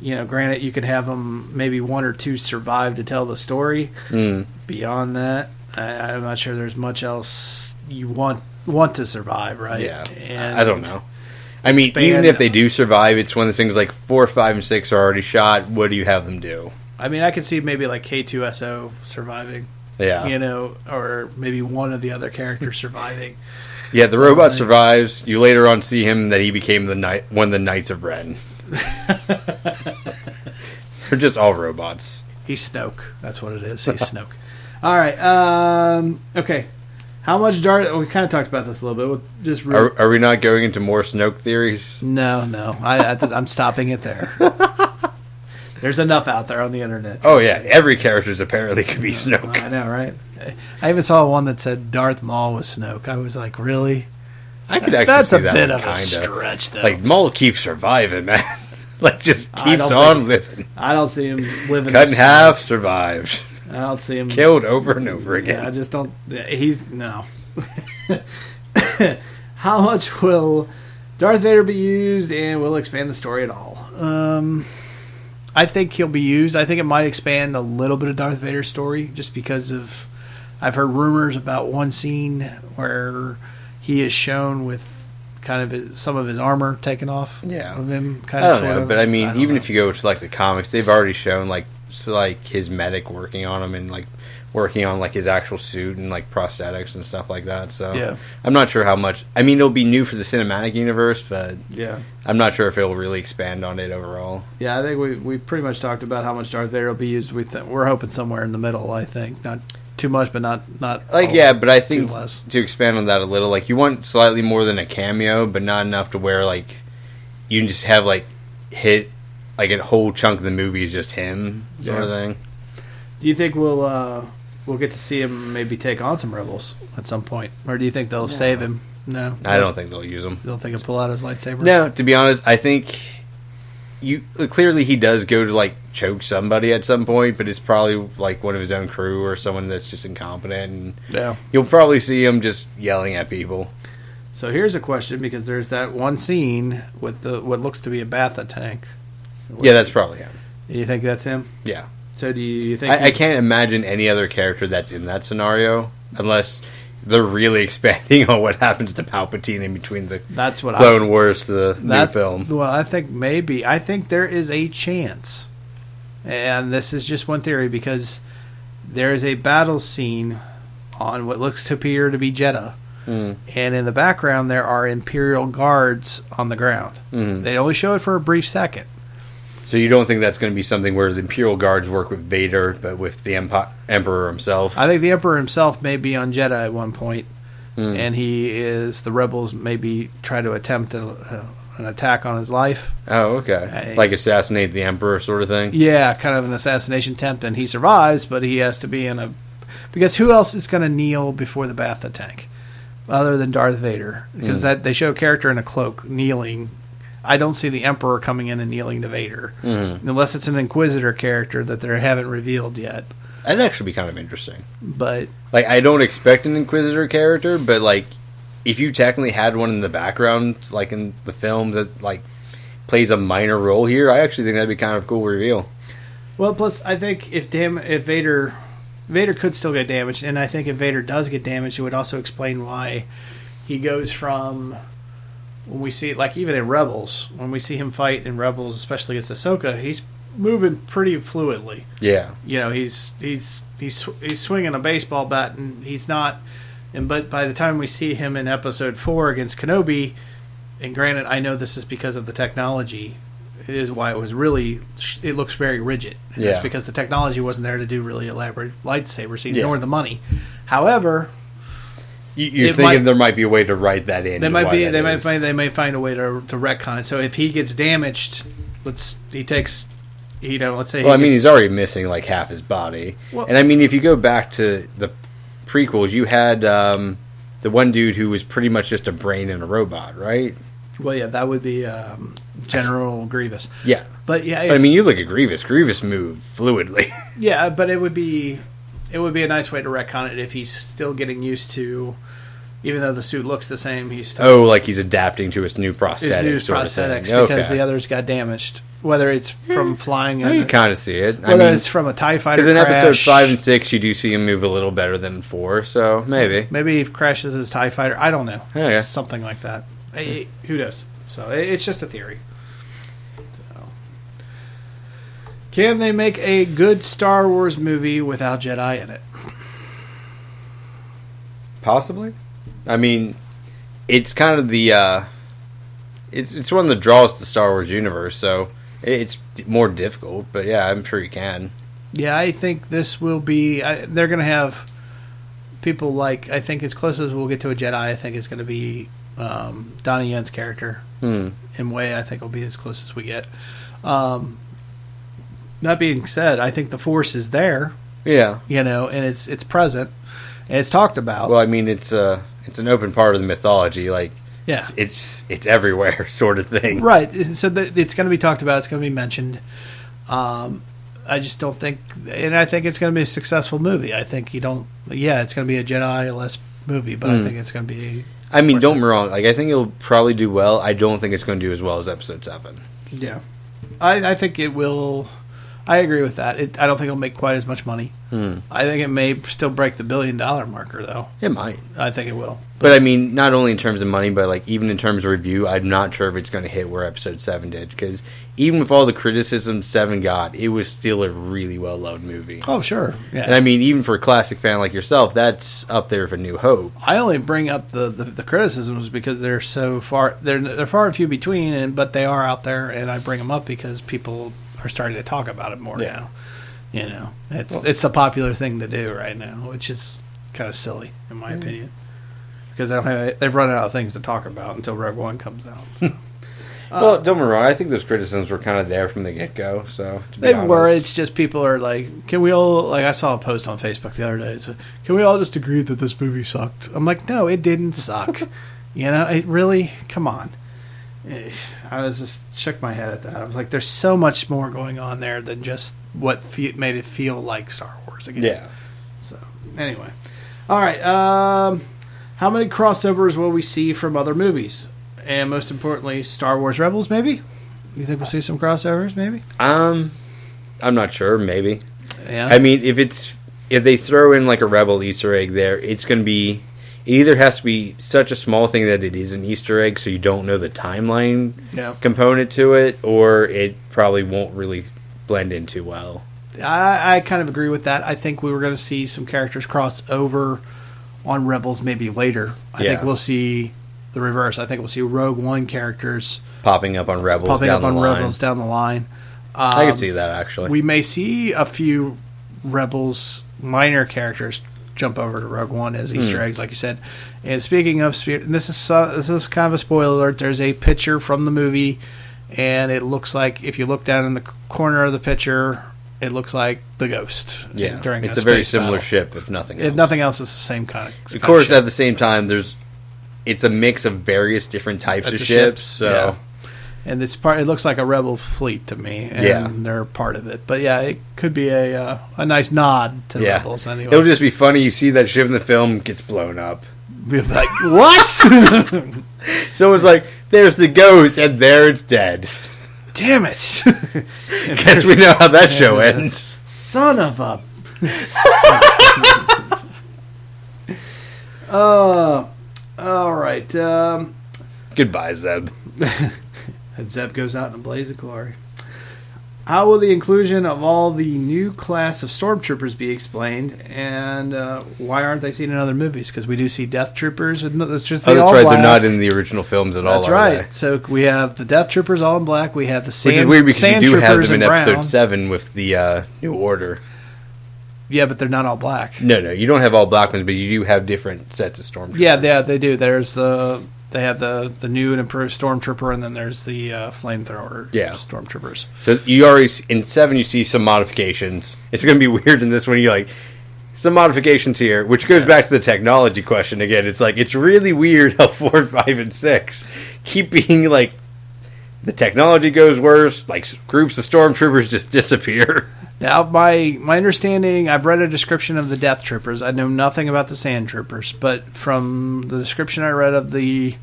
Speaker 2: Granted, you could have them maybe one or two survive to tell the story. Beyond that, I'm not sure there's much else you want to survive, right?
Speaker 3: Yeah,
Speaker 2: and
Speaker 3: I don't know. I mean, even if they do survive, it's one of those things like 4, 5, and 6 are already shot. What do you have them do?
Speaker 2: I mean, I could see maybe like K2SO surviving.
Speaker 3: Yeah.
Speaker 2: Or maybe one of the other characters surviving.
Speaker 3: Yeah, the robot survives. You later on see him that he became one of the Knights of Ren. They're just all robots.
Speaker 2: He's Snoke. That's what it is. He's Snoke. All right. Okay. How much Darth... We kind of talked about this a little bit. We'll just
Speaker 3: are we not going into more Snoke theories?
Speaker 2: No. I'm stopping it there. There's enough out there on the internet.
Speaker 3: Oh, yeah. Every character apparently could be Snoke.
Speaker 2: I know, right? I even saw one that said Darth Maul was Snoke. I was like, really?
Speaker 3: I could actually see that.
Speaker 2: That's a bit of
Speaker 3: kinda.
Speaker 2: A stretch, though.
Speaker 3: Like, Maul keeps surviving, man. Just keeps on living.
Speaker 2: I don't see him living.
Speaker 3: Cut in half, survived.
Speaker 2: I don't see him
Speaker 3: killed over and over again.
Speaker 2: Yeah, I just don't. No. How much will Darth Vader be used, and will expand the story at all? I think he'll be used. I think it might expand a little bit of Darth Vader's story, just because of I've heard rumors about one scene where he is shown with kind of some of his armor taken off.
Speaker 3: Yeah,
Speaker 2: of him.
Speaker 3: I don't know, but I mean, even if you go to like the comics, they've already shown like his medic working on him and like working on like his actual suit and like prosthetics and stuff like that. So
Speaker 2: yeah,
Speaker 3: I'm not sure how much. I mean, it'll be new for the cinematic universe, but
Speaker 2: yeah,
Speaker 3: I'm not sure if it'll really expand on it overall.
Speaker 2: Yeah, I think we pretty much talked about how much Darth Vader will be used. We're hoping somewhere in the middle. I think not too much, but not
Speaker 3: like yeah. But I think
Speaker 2: less.
Speaker 3: To expand on that a little, like you want slightly more than a cameo, but not enough to where like you can just have like hit like a whole chunk of the movie is just him sort of thing.
Speaker 2: Do you think we'll get to see him maybe take on some rebels at some point, or do you think they'll save him? No,
Speaker 3: I don't think they'll use him.
Speaker 2: You don't think he'll pull out his lightsaber?
Speaker 3: No, to be honest, I think clearly he does go to like choke somebody at some point, but it's probably like one of his own crew or someone that's just incompetent, and
Speaker 2: yeah,
Speaker 3: you'll probably see him just yelling at people.
Speaker 2: So here's a question, because there's that one scene with what looks to be a Bacta tank.
Speaker 3: Yeah, that's probably him.
Speaker 2: You think that's him?
Speaker 3: Yeah.
Speaker 2: So do you think...
Speaker 3: I can't imagine any other character that's in that scenario, unless they're really expanding on what happens to Palpatine in between the Clone Wars to the new film.
Speaker 2: Well, I think there is a chance, and this is just one theory, because there is a battle scene on what looks to appear to be Jeddah. And in the background there are Imperial guards on the ground. They only show it for a brief second.
Speaker 3: So you don't think that's going to be something where the Imperial guards work with Vader, but with the Emperor himself?
Speaker 2: I think the Emperor himself may be on Jeddah at one point, and the rebels maybe try to attempt an attack on his life.
Speaker 3: Oh, okay. Like assassinate the Emperor sort of thing?
Speaker 2: Yeah, kind of an assassination attempt, and he survives, but he has to be in a... Because who else is going to kneel before the Bacta tank other than Darth Vader? Because they show a character in a cloak kneeling. I don't see the Emperor coming in and kneeling to Vader, unless it's an Inquisitor character that they haven't revealed yet.
Speaker 3: That'd actually be kind of interesting.
Speaker 2: But
Speaker 3: like, I don't expect an Inquisitor character, but like, if you technically had one in the background, like in the film that like plays a minor role here, I actually think that'd be kind of a cool reveal.
Speaker 2: Well, plus I think if Vader could still get damaged, and I think if Vader does get damaged, it would also explain why he goes from... When we see, like even in Rebels, when we see him fight in Rebels, especially against Ahsoka, he's moving pretty fluidly.
Speaker 3: Yeah,
Speaker 2: he's swinging a baseball bat, and he's not. But by the time we see him in Episode 4 against Kenobi, and granted, I know this is because of the technology. It is why it looks very rigid. And that's because the technology wasn't there to do really elaborate lightsaber scenes, nor the money. However,
Speaker 3: You're thinking there might be a way to write that in.
Speaker 2: They might find a way to retcon it. So if he gets damaged, let's say.
Speaker 3: Well, he's already missing like half his body, and if you go back to the prequels, you had the one dude who was pretty much just a brain and a robot, right?
Speaker 2: Well, yeah, that would be General Grievous.
Speaker 3: Yeah,
Speaker 2: but
Speaker 3: you look at Grievous. Grievous moved fluidly.
Speaker 2: Yeah, but it would be a nice way to retcon it if he's still getting used to. Even though the suit looks the same, he's still...
Speaker 3: like he's adapting to his new prosthetics.
Speaker 2: Because the others got damaged. Whether it's from flying...
Speaker 3: You kind of see it.
Speaker 2: Whether it's from a TIE fighter
Speaker 3: because in
Speaker 2: crash...
Speaker 3: episode 5 and 6, you do see him move a little better than 4, so maybe.
Speaker 2: Maybe he crashes his TIE fighter. I don't know.
Speaker 3: Okay.
Speaker 2: Something like that. Who knows? So it's just a theory. So, can they make a good Star Wars movie without Jedi in it?
Speaker 3: Possibly. It's kind of the it's one of the draws to the Star Wars universe, so it's more difficult. But yeah, I'm sure you can.
Speaker 2: Yeah, I think this will be. They're going to have people like. I think as close as we'll get to a Jedi, I think it's going to be Donnie Yen's character. In Way, I think will be as close as we get. That being said, I think the Force is there.
Speaker 3: Yeah,
Speaker 2: and it's present. And it's talked about.
Speaker 3: Well, it's an open part of the mythology. Like,
Speaker 2: yeah,
Speaker 3: it's everywhere, sort of thing.
Speaker 2: Right. So it's going to be talked about. It's going to be mentioned. I just don't think, and I think it's going to be a successful movie. I think you don't. Yeah, it's going to be a Jedi-less movie, but I think it's going to be.
Speaker 3: Don't get me wrong. Like, I think it'll probably do well. I don't think it's going to do as well as Episode 7.
Speaker 2: Yeah, I think it will. I agree with that. I don't think it'll make quite as much money. I think it may still break the $1 billion marker, though.
Speaker 3: It might.
Speaker 2: I think it will.
Speaker 3: But not only in terms of money, but like even in terms of review, I'm not sure if it's going to hit where Episode 7 did. Because even with all the criticism 7 got, it was still a really well-loved movie.
Speaker 2: Oh, sure. Yeah.
Speaker 3: And even for a classic fan like yourself, that's up there for New Hope.
Speaker 2: I only bring up the criticisms because they're so far they're far and few between, but they are out there, and I bring them up because people are starting to talk about it more now. It's a popular thing to do right now, which is kind of silly in my opinion, because they've run out of things to talk about until Rogueone comes out. So.
Speaker 3: Well, don't get me wrong. I think those criticisms were kind of there from the get-go. So
Speaker 2: they were. It's just people are like, can we all, like, I saw a post on Facebook the other day. So, can we all just agree that this movie sucked? I'm like, no, it didn't suck. It really, come on. I was just shook my head at that. I was like, there's so much more going on there than just what made it feel like Star Wars again.
Speaker 3: Yeah.
Speaker 2: So, anyway. All right. How many crossovers will we see from other movies? And most importantly, Star Wars Rebels, maybe? You think we'll see some crossovers, maybe?
Speaker 3: I'm not sure. Maybe.
Speaker 2: Yeah.
Speaker 3: If they throw in like a Rebel Easter egg there, it's going to be... It either has to be such a small thing that it is an Easter egg, so you don't know the timeline component to it, or it probably won't really blend in too well.
Speaker 2: I kind of agree with that. I think we were going to see some characters cross over on Rebels maybe later. I think we'll see the reverse. I think we'll see Rogueone characters
Speaker 3: popping up on Rebels down
Speaker 2: the line.
Speaker 3: I can see that, actually.
Speaker 2: We may see a few Rebels minor characters jump over to Rogueone as Easter eggs, like you said. And speaking of, this is kind of a spoiler alert. There's a picture from the movie, and it looks like if you look down in the corner of the picture, it looks like the Ghost.
Speaker 3: Yeah, it's a very similar ship, if nothing else.
Speaker 2: If nothing else, it's the same kind of.
Speaker 3: Of course, at the same time, it's a mix of various different types of ships. So.
Speaker 2: Yeah. And it looks like a Rebel fleet to me, and they're part of it. But yeah, it could be a nice nod to Rebels anyway.
Speaker 3: It'll just be funny. You see that ship in the film gets blown up.
Speaker 2: Be like, what?
Speaker 3: Someone's like, "There's the Ghost," and there it's dead.
Speaker 2: Damn it!
Speaker 3: Guess we know how that show ends.
Speaker 2: Son of a. All right.
Speaker 3: Goodbye, Zeb.
Speaker 2: And Zeb goes out in a blaze of glory. How will the inclusion of all the new class of stormtroopers be explained, and why aren't they seen in other movies? Because we do see Death Troopers. That's right.
Speaker 3: They're not in the original films at all.
Speaker 2: That's right. So we have the Death Troopers all in black. We have the Sand,
Speaker 3: which is weird because
Speaker 2: Sand
Speaker 3: you do have
Speaker 2: Troopers
Speaker 3: them in
Speaker 2: brown.
Speaker 3: Episode 7 with the New Order.
Speaker 2: Yeah, but they're not all black.
Speaker 3: No, you don't have all black ones, but you do have different sets of stormtroopers.
Speaker 2: Yeah, they do. They have the new and improved stormtrooper, and then there's the flamethrower stormtroopers.
Speaker 3: So you already in 7 you see some modifications. It's going to be weird in this one. You're like some modifications here, which goes back to the technology question again. It's like it's really weird how 4, 5, and 6 keep being like the technology goes worse. Like groups of stormtroopers just disappear.
Speaker 2: Now, my understanding, I've read a description of the Death Troopers. I know nothing about the Sand Troopers, but from the description I read of the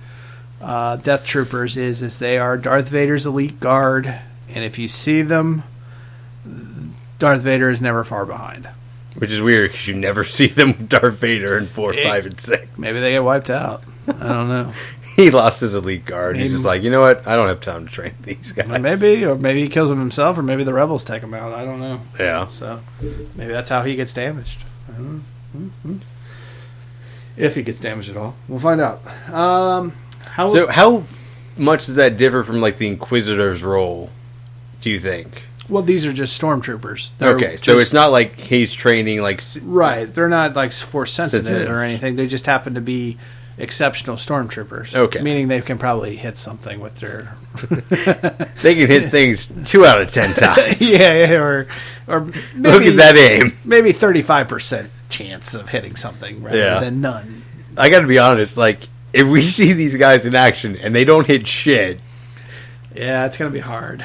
Speaker 2: Death Troopers is they are Darth Vader's elite guard, and if you see them, Darth Vader is never far behind.
Speaker 3: Which is weird because you never see them with Darth Vader in 4, 5, and 6.
Speaker 2: Maybe they get wiped out. I don't know.
Speaker 3: He lost his elite guard. He's just like, you know what? I don't have time to train these guys.
Speaker 2: Maybe he kills them himself, or maybe the rebels take him out. I don't know.
Speaker 3: Yeah.
Speaker 2: So maybe that's how he gets damaged. If he gets damaged at all, we'll find out. How
Speaker 3: much does that differ from like the Inquisitor's role? Do you think?
Speaker 2: Well, these are just stormtroopers.
Speaker 3: So it's not like he's training like
Speaker 2: right. They're not like force sensitive or anything. They just happen to be exceptional stormtroopers.
Speaker 3: Okay,
Speaker 2: meaning they can probably hit something with their.
Speaker 3: They can hit things 2 out of 10 times.
Speaker 2: Yeah, or maybe,
Speaker 3: look at that aim.
Speaker 2: Maybe 35% chance of hitting something rather than none.
Speaker 3: I got to be honest. Like if we see these guys in action and they don't hit shit,
Speaker 2: yeah, it's gonna be hard.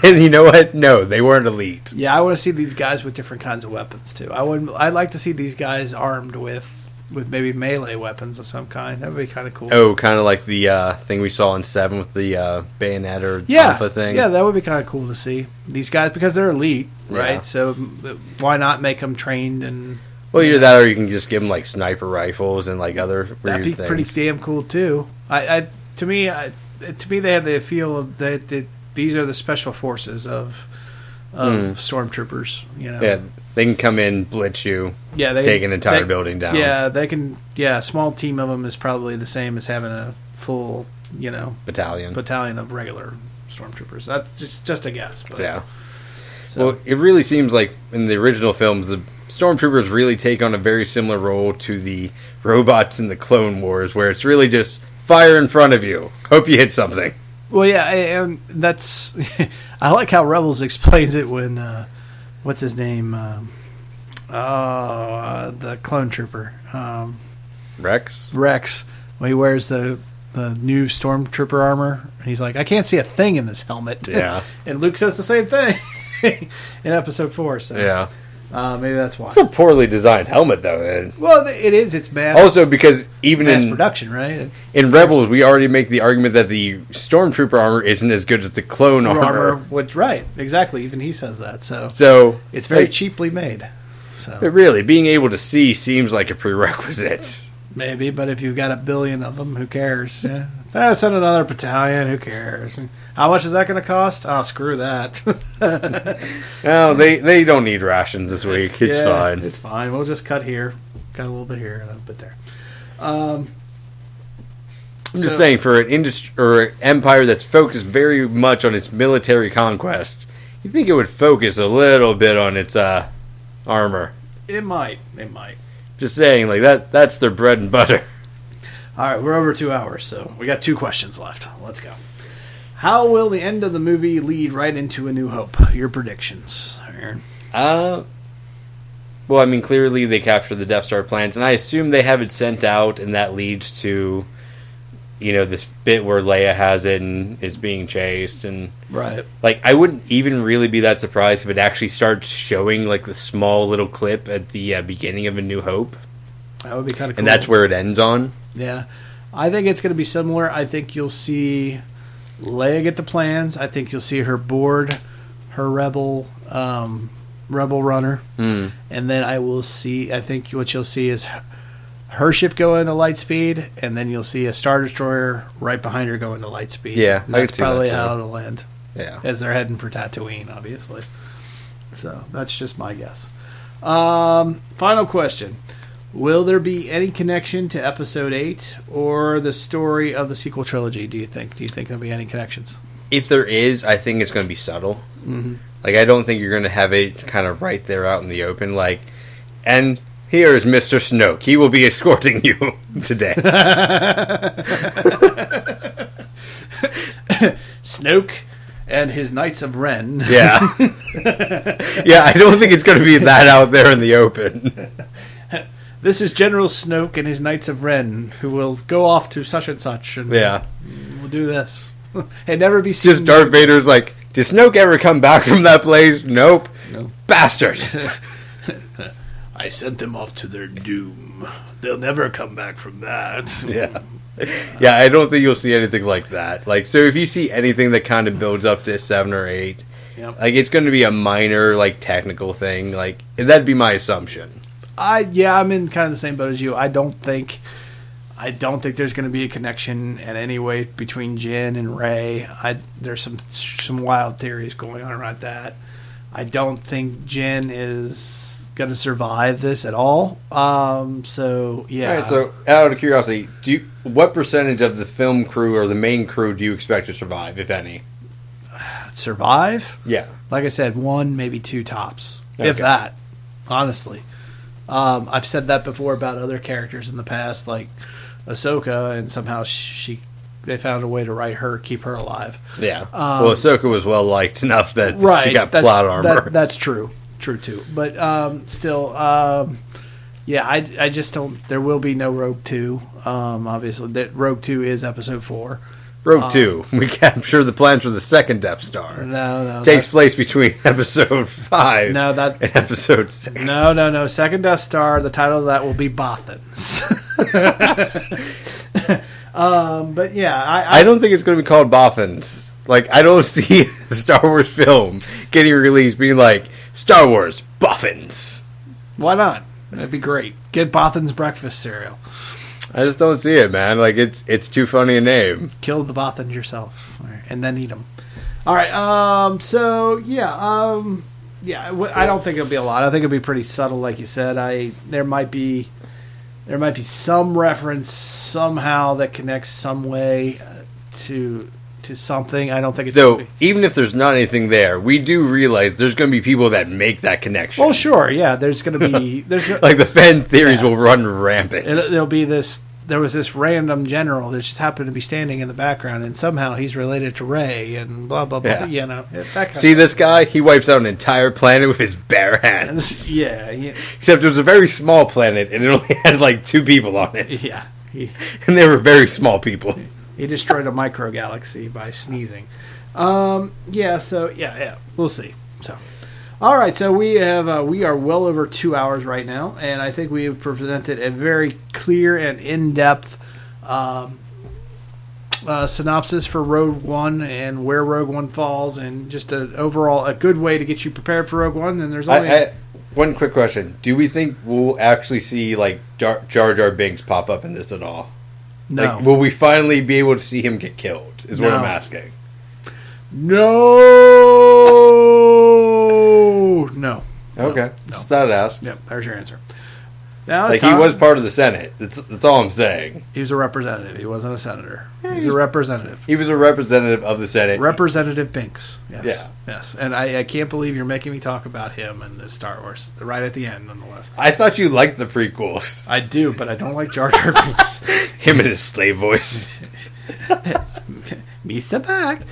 Speaker 3: Then you know what? No, they weren't elite.
Speaker 2: Yeah, I want to see these guys with different kinds of weapons too. I'd like to see these guys armed with maybe melee weapons of some kind. That would be kind of cool.
Speaker 3: Oh, kind of like the thing we saw in 7 with the bayonet or alpha thing.
Speaker 2: Yeah, that would be kind of cool to see these guys because they're elite, right?
Speaker 3: Yeah.
Speaker 2: So why not make them trained and?
Speaker 3: Well, either that or you can just give them like sniper rifles and like other weird
Speaker 2: that'd be
Speaker 3: things.
Speaker 2: Pretty damn cool too. To me, they have the feel of that these are the special forces of stormtroopers. You know,
Speaker 3: yeah, they can come in, blitz you, take an entire building down.
Speaker 2: Yeah, they can. Yeah, a small team of them is probably the same as having a full, battalion of regular stormtroopers. That's just a guess. But,
Speaker 3: yeah.
Speaker 2: So.
Speaker 3: Well, it really seems like in the original films, the stormtroopers really take on a very similar role to the robots in the Clone Wars, where it's really just fire in front of you, hope you hit something.
Speaker 2: Well, yeah, and that's. I like how Rebels explains it when, what's his name? The clone trooper,
Speaker 3: Rex.
Speaker 2: When he wears the new stormtrooper armor, and he's like, I can't see a thing in this helmet.
Speaker 3: Yeah,
Speaker 2: and Luke says the same thing in Episode 4. So
Speaker 3: yeah.
Speaker 2: Maybe that's why.
Speaker 3: It's a poorly designed helmet, though.
Speaker 2: Well, it is. It's mass.
Speaker 3: Also, because even
Speaker 2: mass
Speaker 3: in
Speaker 2: production, right?
Speaker 3: In Rebels, we already make the argument that the stormtrooper armor isn't as good as the clone armor.
Speaker 2: Right, exactly. Even he says that.
Speaker 3: So
Speaker 2: it's very cheaply made. So.
Speaker 3: But really, being able to see seems like a prerequisite.
Speaker 2: Maybe, but if you've got a billion of them, who cares? Yeah. Send another battalion. Who cares? How much is that going to cost? Oh, screw that.
Speaker 3: No, they don't need rations this week. It's fine.
Speaker 2: It's fine. We'll just cut here. Got a little bit here and a little bit there. I'm
Speaker 3: just saying, for an industry or an empire that's focused very much on its military conquest, you think it would focus a little bit on its armor.
Speaker 2: It might.
Speaker 3: Just saying, like that's their bread and butter.
Speaker 2: All right, we're over 2 hours, so we got 2 questions left. Let's go. How will the end of the movie lead right into A New Hope? Your predictions, Aaron.
Speaker 3: Well, I mean, clearly they captured the Death Star plans, and I assume they have it sent out, and that leads to, this bit where Leia has it and is being chased, and
Speaker 2: right.
Speaker 3: Like, I wouldn't even really be that surprised if it actually starts showing like the small little clip at the beginning of A New Hope.
Speaker 2: That would be kind of cool.
Speaker 3: And that's where it ends on.
Speaker 2: Yeah, I think it's going to be similar. I think you'll see Leia get the plans. I think you'll see her board her rebel runner, and then I think what you'll see is her ship go into light speed, and then you'll see a Star Destroyer right behind her go into light speed.
Speaker 3: Yeah,
Speaker 2: that's probably how it'll end.
Speaker 3: Yeah,
Speaker 2: as they're heading for Tatooine, obviously. So that's just my guess. Final question. Will there be any connection to Episode 8 or the story of the sequel trilogy, do you think? Do you think there'll be any connections?
Speaker 3: If there is, I think it's going to be subtle.
Speaker 2: Mm-hmm.
Speaker 3: Like, I don't think you're going to have it kind of right there out in the open. Like, And here is Mr. Snoke. He will be escorting you today.
Speaker 2: Snoke and his Knights of Ren.
Speaker 3: Yeah. Yeah, I don't think it's going to be that out there in the open.
Speaker 2: This is General Snoke and his Knights of Ren, who will go off to such and such, and
Speaker 3: Yeah.
Speaker 2: we'll do this. And never be seen.
Speaker 3: Just Darth Vader's like, did Snoke ever come back from that place? Nope.
Speaker 2: No.
Speaker 3: Bastard.
Speaker 2: I sent them off to their doom. They'll never come back from that.
Speaker 3: Yeah. Yeah, I don't think you'll see anything like that. Like, so if you see anything that kind of builds up to 7 or 8,
Speaker 2: Yep.
Speaker 3: like, it's going to be a minor, like, technical thing. Like, that'd be my assumption.
Speaker 2: I'm in kind of the same boat as you. I don't think there's going to be a connection in any way between Jin and Rey. There's some wild theories going on around that. I don't think Jin is going to survive this at all. So yeah.
Speaker 3: All right. So, out of curiosity, what percentage of the film crew or the main crew do you expect to survive, if any?
Speaker 2: Survive?
Speaker 3: Yeah.
Speaker 2: Like I said, 1, maybe 2 tops,
Speaker 3: Okay.
Speaker 2: if that. Honestly, I've said that before about other characters in the past, like Ahsoka, and somehow they found a way to write her, keep her alive.
Speaker 3: Yeah. Well, Ahsoka was well liked enough that she got plot armor.
Speaker 2: That's true too. But still, yeah, I just don't. There will be no Rogue 2. Obviously, that Rogue 2 is Episode 4.
Speaker 3: Rogue 2. We capture the plans for the second Death Star.
Speaker 2: No.
Speaker 3: Takes place between Episode 5 and Episode 6.
Speaker 2: No. Second Death Star, the title of that will be Bothans. But yeah,
Speaker 3: I don't think it's going to be called Boffins. Like, I don't see a Star Wars film getting released being like, Star Wars Boffins.
Speaker 2: Why not? That'd be great. Get Bothan's breakfast cereal.
Speaker 3: I just don't see it, man. Like, it's too funny a name.
Speaker 2: Kill the Bothans yourself, and then eat them. All right. So yeah. I don't think it'll be a lot. I think it'll be pretty subtle, like you said. There might be some reference somehow that connects some way to something. I don't think it's
Speaker 3: so. Even if there's not anything there, we do realize there's going to be people that make that connection.
Speaker 2: Well, sure, yeah. There's going to be
Speaker 3: like the fan theories will run rampant.
Speaker 2: There'll be this. There was this random general that just happened to be standing in the background, and somehow he's related to Rey, and blah blah blah.
Speaker 3: Yeah.
Speaker 2: You know, that kind
Speaker 3: See
Speaker 2: of
Speaker 3: this guy? He wipes out an entire planet with his bare hands.
Speaker 2: Yeah.
Speaker 3: Except it was a very small planet, and it only had like 2 people on it.
Speaker 2: Yeah.
Speaker 3: And they were very small people.
Speaker 2: He destroyed a micro galaxy by sneezing. Yeah. So yeah. We'll see. So. All right, so we are well over 2 hours right now, and I think we have presented a very clear and in-depth synopsis for Rogue One and where Rogue One falls, and just overall a good way to get you prepared for Rogue One. And there's only
Speaker 3: one quick question: do we think we'll actually see like Jar Jar Binks pop up in this at all?
Speaker 2: No.
Speaker 3: Like, will we finally be able to see him get killed? Is what I'm asking.
Speaker 2: No.
Speaker 3: Okay.
Speaker 2: No.
Speaker 3: Just thought I'd ask.
Speaker 2: Yep, there's your answer. Now
Speaker 3: Like, he was part of the Senate. That's all I'm saying.
Speaker 2: He was a representative. He wasn't a senator. He's a representative.
Speaker 3: He was a representative of the Senate.
Speaker 2: Representative Binks. Yes.
Speaker 3: Yeah.
Speaker 2: Yes. And I can't believe you're making me talk about him in the Star Wars. Right at the end, nonetheless.
Speaker 3: I thought you liked the prequels.
Speaker 2: I do, but I don't like Jar Jar Binks.
Speaker 3: Him and his slave voice.
Speaker 2: Misa back.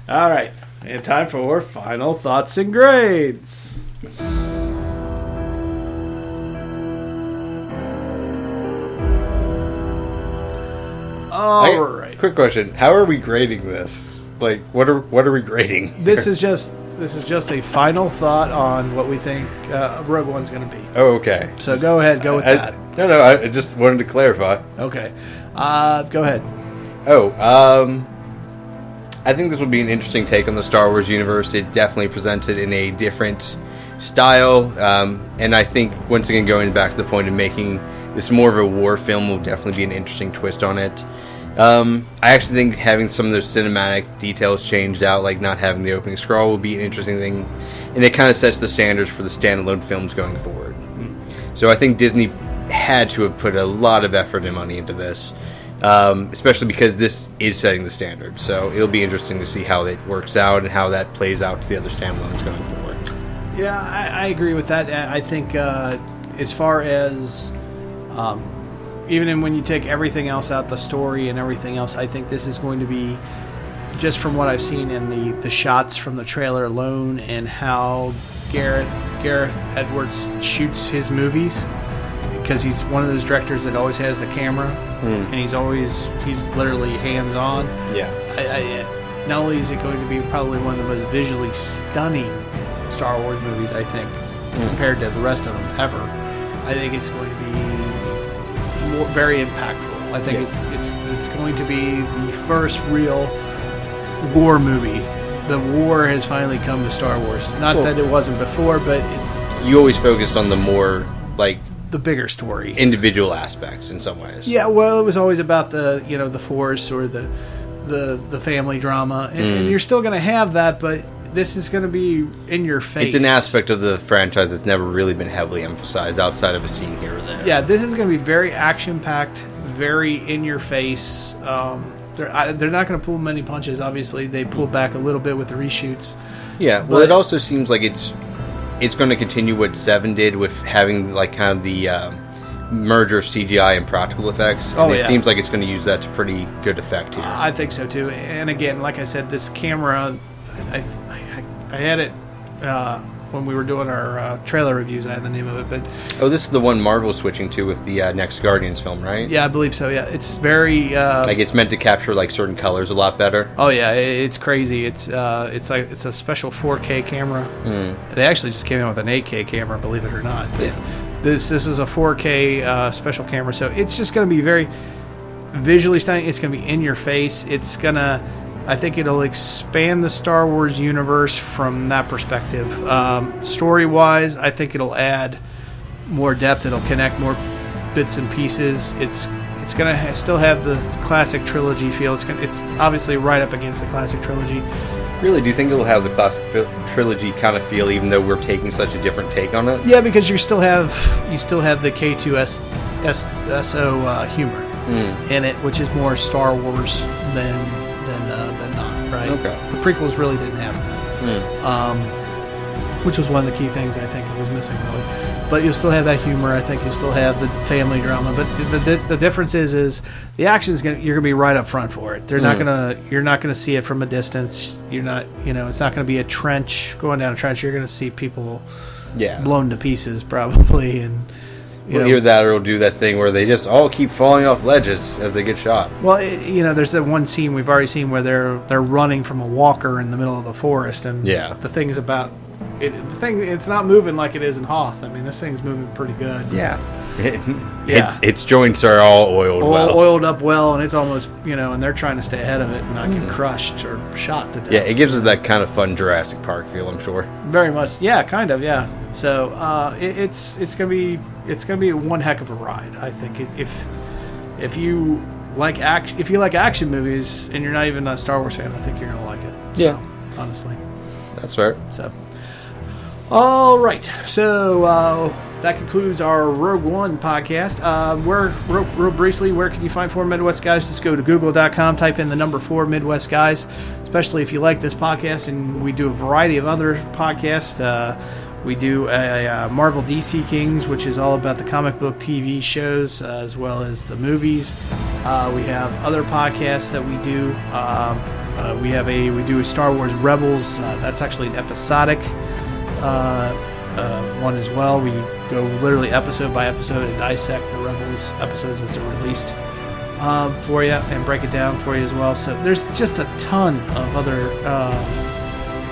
Speaker 2: All right. And time for final thoughts and grades. All right.
Speaker 3: Quick question: how are we grading this? Like, what are we grading?
Speaker 2: This is just a final thought on what we think Rogue One's going to be.
Speaker 3: Oh, okay.
Speaker 2: So go ahead, go with that.
Speaker 3: No, I just wanted to clarify.
Speaker 2: Okay. Go ahead.
Speaker 3: I think this will be an interesting take on the Star Wars universe. It definitely presented in a different style, and I think, once again, going back to the point of making this more of a war film will definitely be an interesting twist on it. I actually think having some of those cinematic details changed out, like not having the opening scroll, will be an interesting thing, and it kind of sets the standards for the standalone films going forward. So I think Disney had to have put a lot of effort and money into this, especially because this is setting the standard. So it'll be interesting to see how it works out and how that plays out to the other standalones going forward.
Speaker 2: Yeah, I agree with that. I think as far as even when you take everything else out, the story and everything else, I think this is going to be, just from what I've seen in the shots from the trailer alone, and how Gareth Edwards shoots his movies, because he's one of those directors that always has the camera, and he's literally hands on.
Speaker 3: Yeah.
Speaker 2: Not only is it going to be probably one of the most visually stunning Star Wars movies, I think, compared to the rest of them ever, I think it's going to be very impactful. I think it's going to be the first real war movie. The war has finally come to Star Wars. Not that it wasn't before, but
Speaker 3: you always focused on the more
Speaker 2: the bigger story,
Speaker 3: individual aspects in some ways.
Speaker 2: Yeah, well, it was always about the Force or the family drama, and you're still going to have that, but this is going to be in your face.
Speaker 3: It's an aspect of the franchise that's never really been heavily emphasized outside of a scene here or there.
Speaker 2: Yeah, this is going to be very action-packed, very in your face. They're not going to pull many punches. Obviously, they pulled back a little bit with the reshoots. Yeah,
Speaker 3: well, it also seems like it's going to continue what 7 did with having kind of the merger of CGI and practical effects. And it seems like it's going to use that to pretty good effect here.
Speaker 2: I think so too. And again, like I said, this camera, I had it when we were doing our trailer reviews. I had the name of it, but
Speaker 3: this is the one Marvel's switching to with the next Guardians film, right?
Speaker 2: Yeah, I believe so. Yeah, it's very
Speaker 3: it's meant to capture certain colors a lot better.
Speaker 2: Oh yeah, it's crazy. It's a special 4K camera. They actually just came out with an 8K camera, believe it or not.
Speaker 3: Yeah.
Speaker 2: This is a 4K special camera, so it's just going to be very visually stunning. It's going to be in your face. I think it'll expand the Star Wars universe from that perspective. Story-wise, I think it'll add more depth. It'll connect more bits and pieces. It's going to still have the classic trilogy feel. It's obviously right up against the classic trilogy.
Speaker 3: Really, do you think it'll have the classic trilogy kind of feel, even though we're taking such a different take on it?
Speaker 2: Yeah, because you still have the K2SO humor in it, which is more Star Wars than not, right?
Speaker 3: Okay.
Speaker 2: The prequels really didn't have that, which was one of the key things I think it was missing, really. But you'll still have that humor. I think you'll still have the family drama. But the difference is the action is you're gonna be right up front for it. You're not gonna see it from a distance. You're not, it's not gonna be a trench going down a trench. You're gonna see people blown to pieces probably, and
Speaker 3: either that or it'll do that thing where they just all keep falling off ledges as they get shot.
Speaker 2: Well, there's that one scene we've already seen where they're running from a walker in the middle of the forest, and the thing is about. It's not moving like it is in Hoth. I mean, this thing's moving pretty good.
Speaker 3: Yeah. Its joints are all oiled
Speaker 2: up well, and it's almost, and they're trying to stay ahead of it and not get crushed or shot to death.
Speaker 3: Yeah, it gives it that kind of fun Jurassic Park feel, I'm sure.
Speaker 2: Very much. Yeah, kind of, yeah. So, it's going to be one heck of a ride, I think. If you like action movies and you're not even a Star Wars fan, I think you're going to like it. So, honestly.
Speaker 3: That's fair.
Speaker 2: So, all right. So that concludes our Rogue One podcast. Real briefly, where can you find 4 Midwest Guys? Just go to google.com, type in the number 4 Midwest Guys, especially if you like this podcast. And we do a variety of other podcasts. We do a Marvel DC Kings, which is all about the comic book TV shows as well as the movies. We have other podcasts that we do. We do a Star Wars Rebels. That's actually an episodic one as well. We go literally episode by episode and dissect the Rebels episodes as they're released for you and break it down for you as well. So there's just a ton of other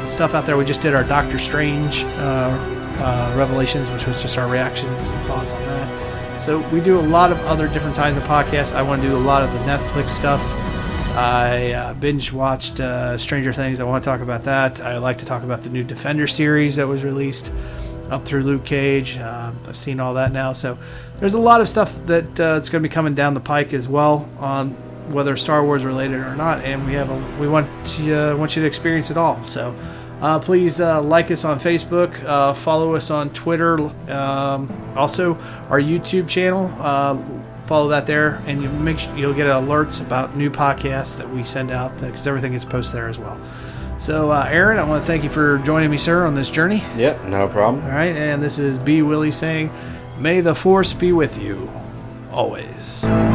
Speaker 2: stuff out there. We just did our Doctor Strange Revelations, which was just our reactions and thoughts on that. So we do a lot of other different kinds of podcasts. I want to do a lot of the Netflix stuff. I binge watched Stranger Things. I want to talk about that. I like to talk about the new Defender series that was released up through Luke Cage. I've seen all that now. So there's a lot of stuff that it's going to be coming down the pike as well, on whether Star Wars related or not. And we want you to experience it all. So please like us on Facebook, follow us on Twitter, also our YouTube channel. Follow that there, and you'll get alerts about new podcasts that we send out, because everything gets posted there as well. So, Aaron, I want to thank you for joining me, sir, on this journey.
Speaker 3: Yep, no problem.
Speaker 2: All right, and this is B. Willie saying, May the Force be with you always.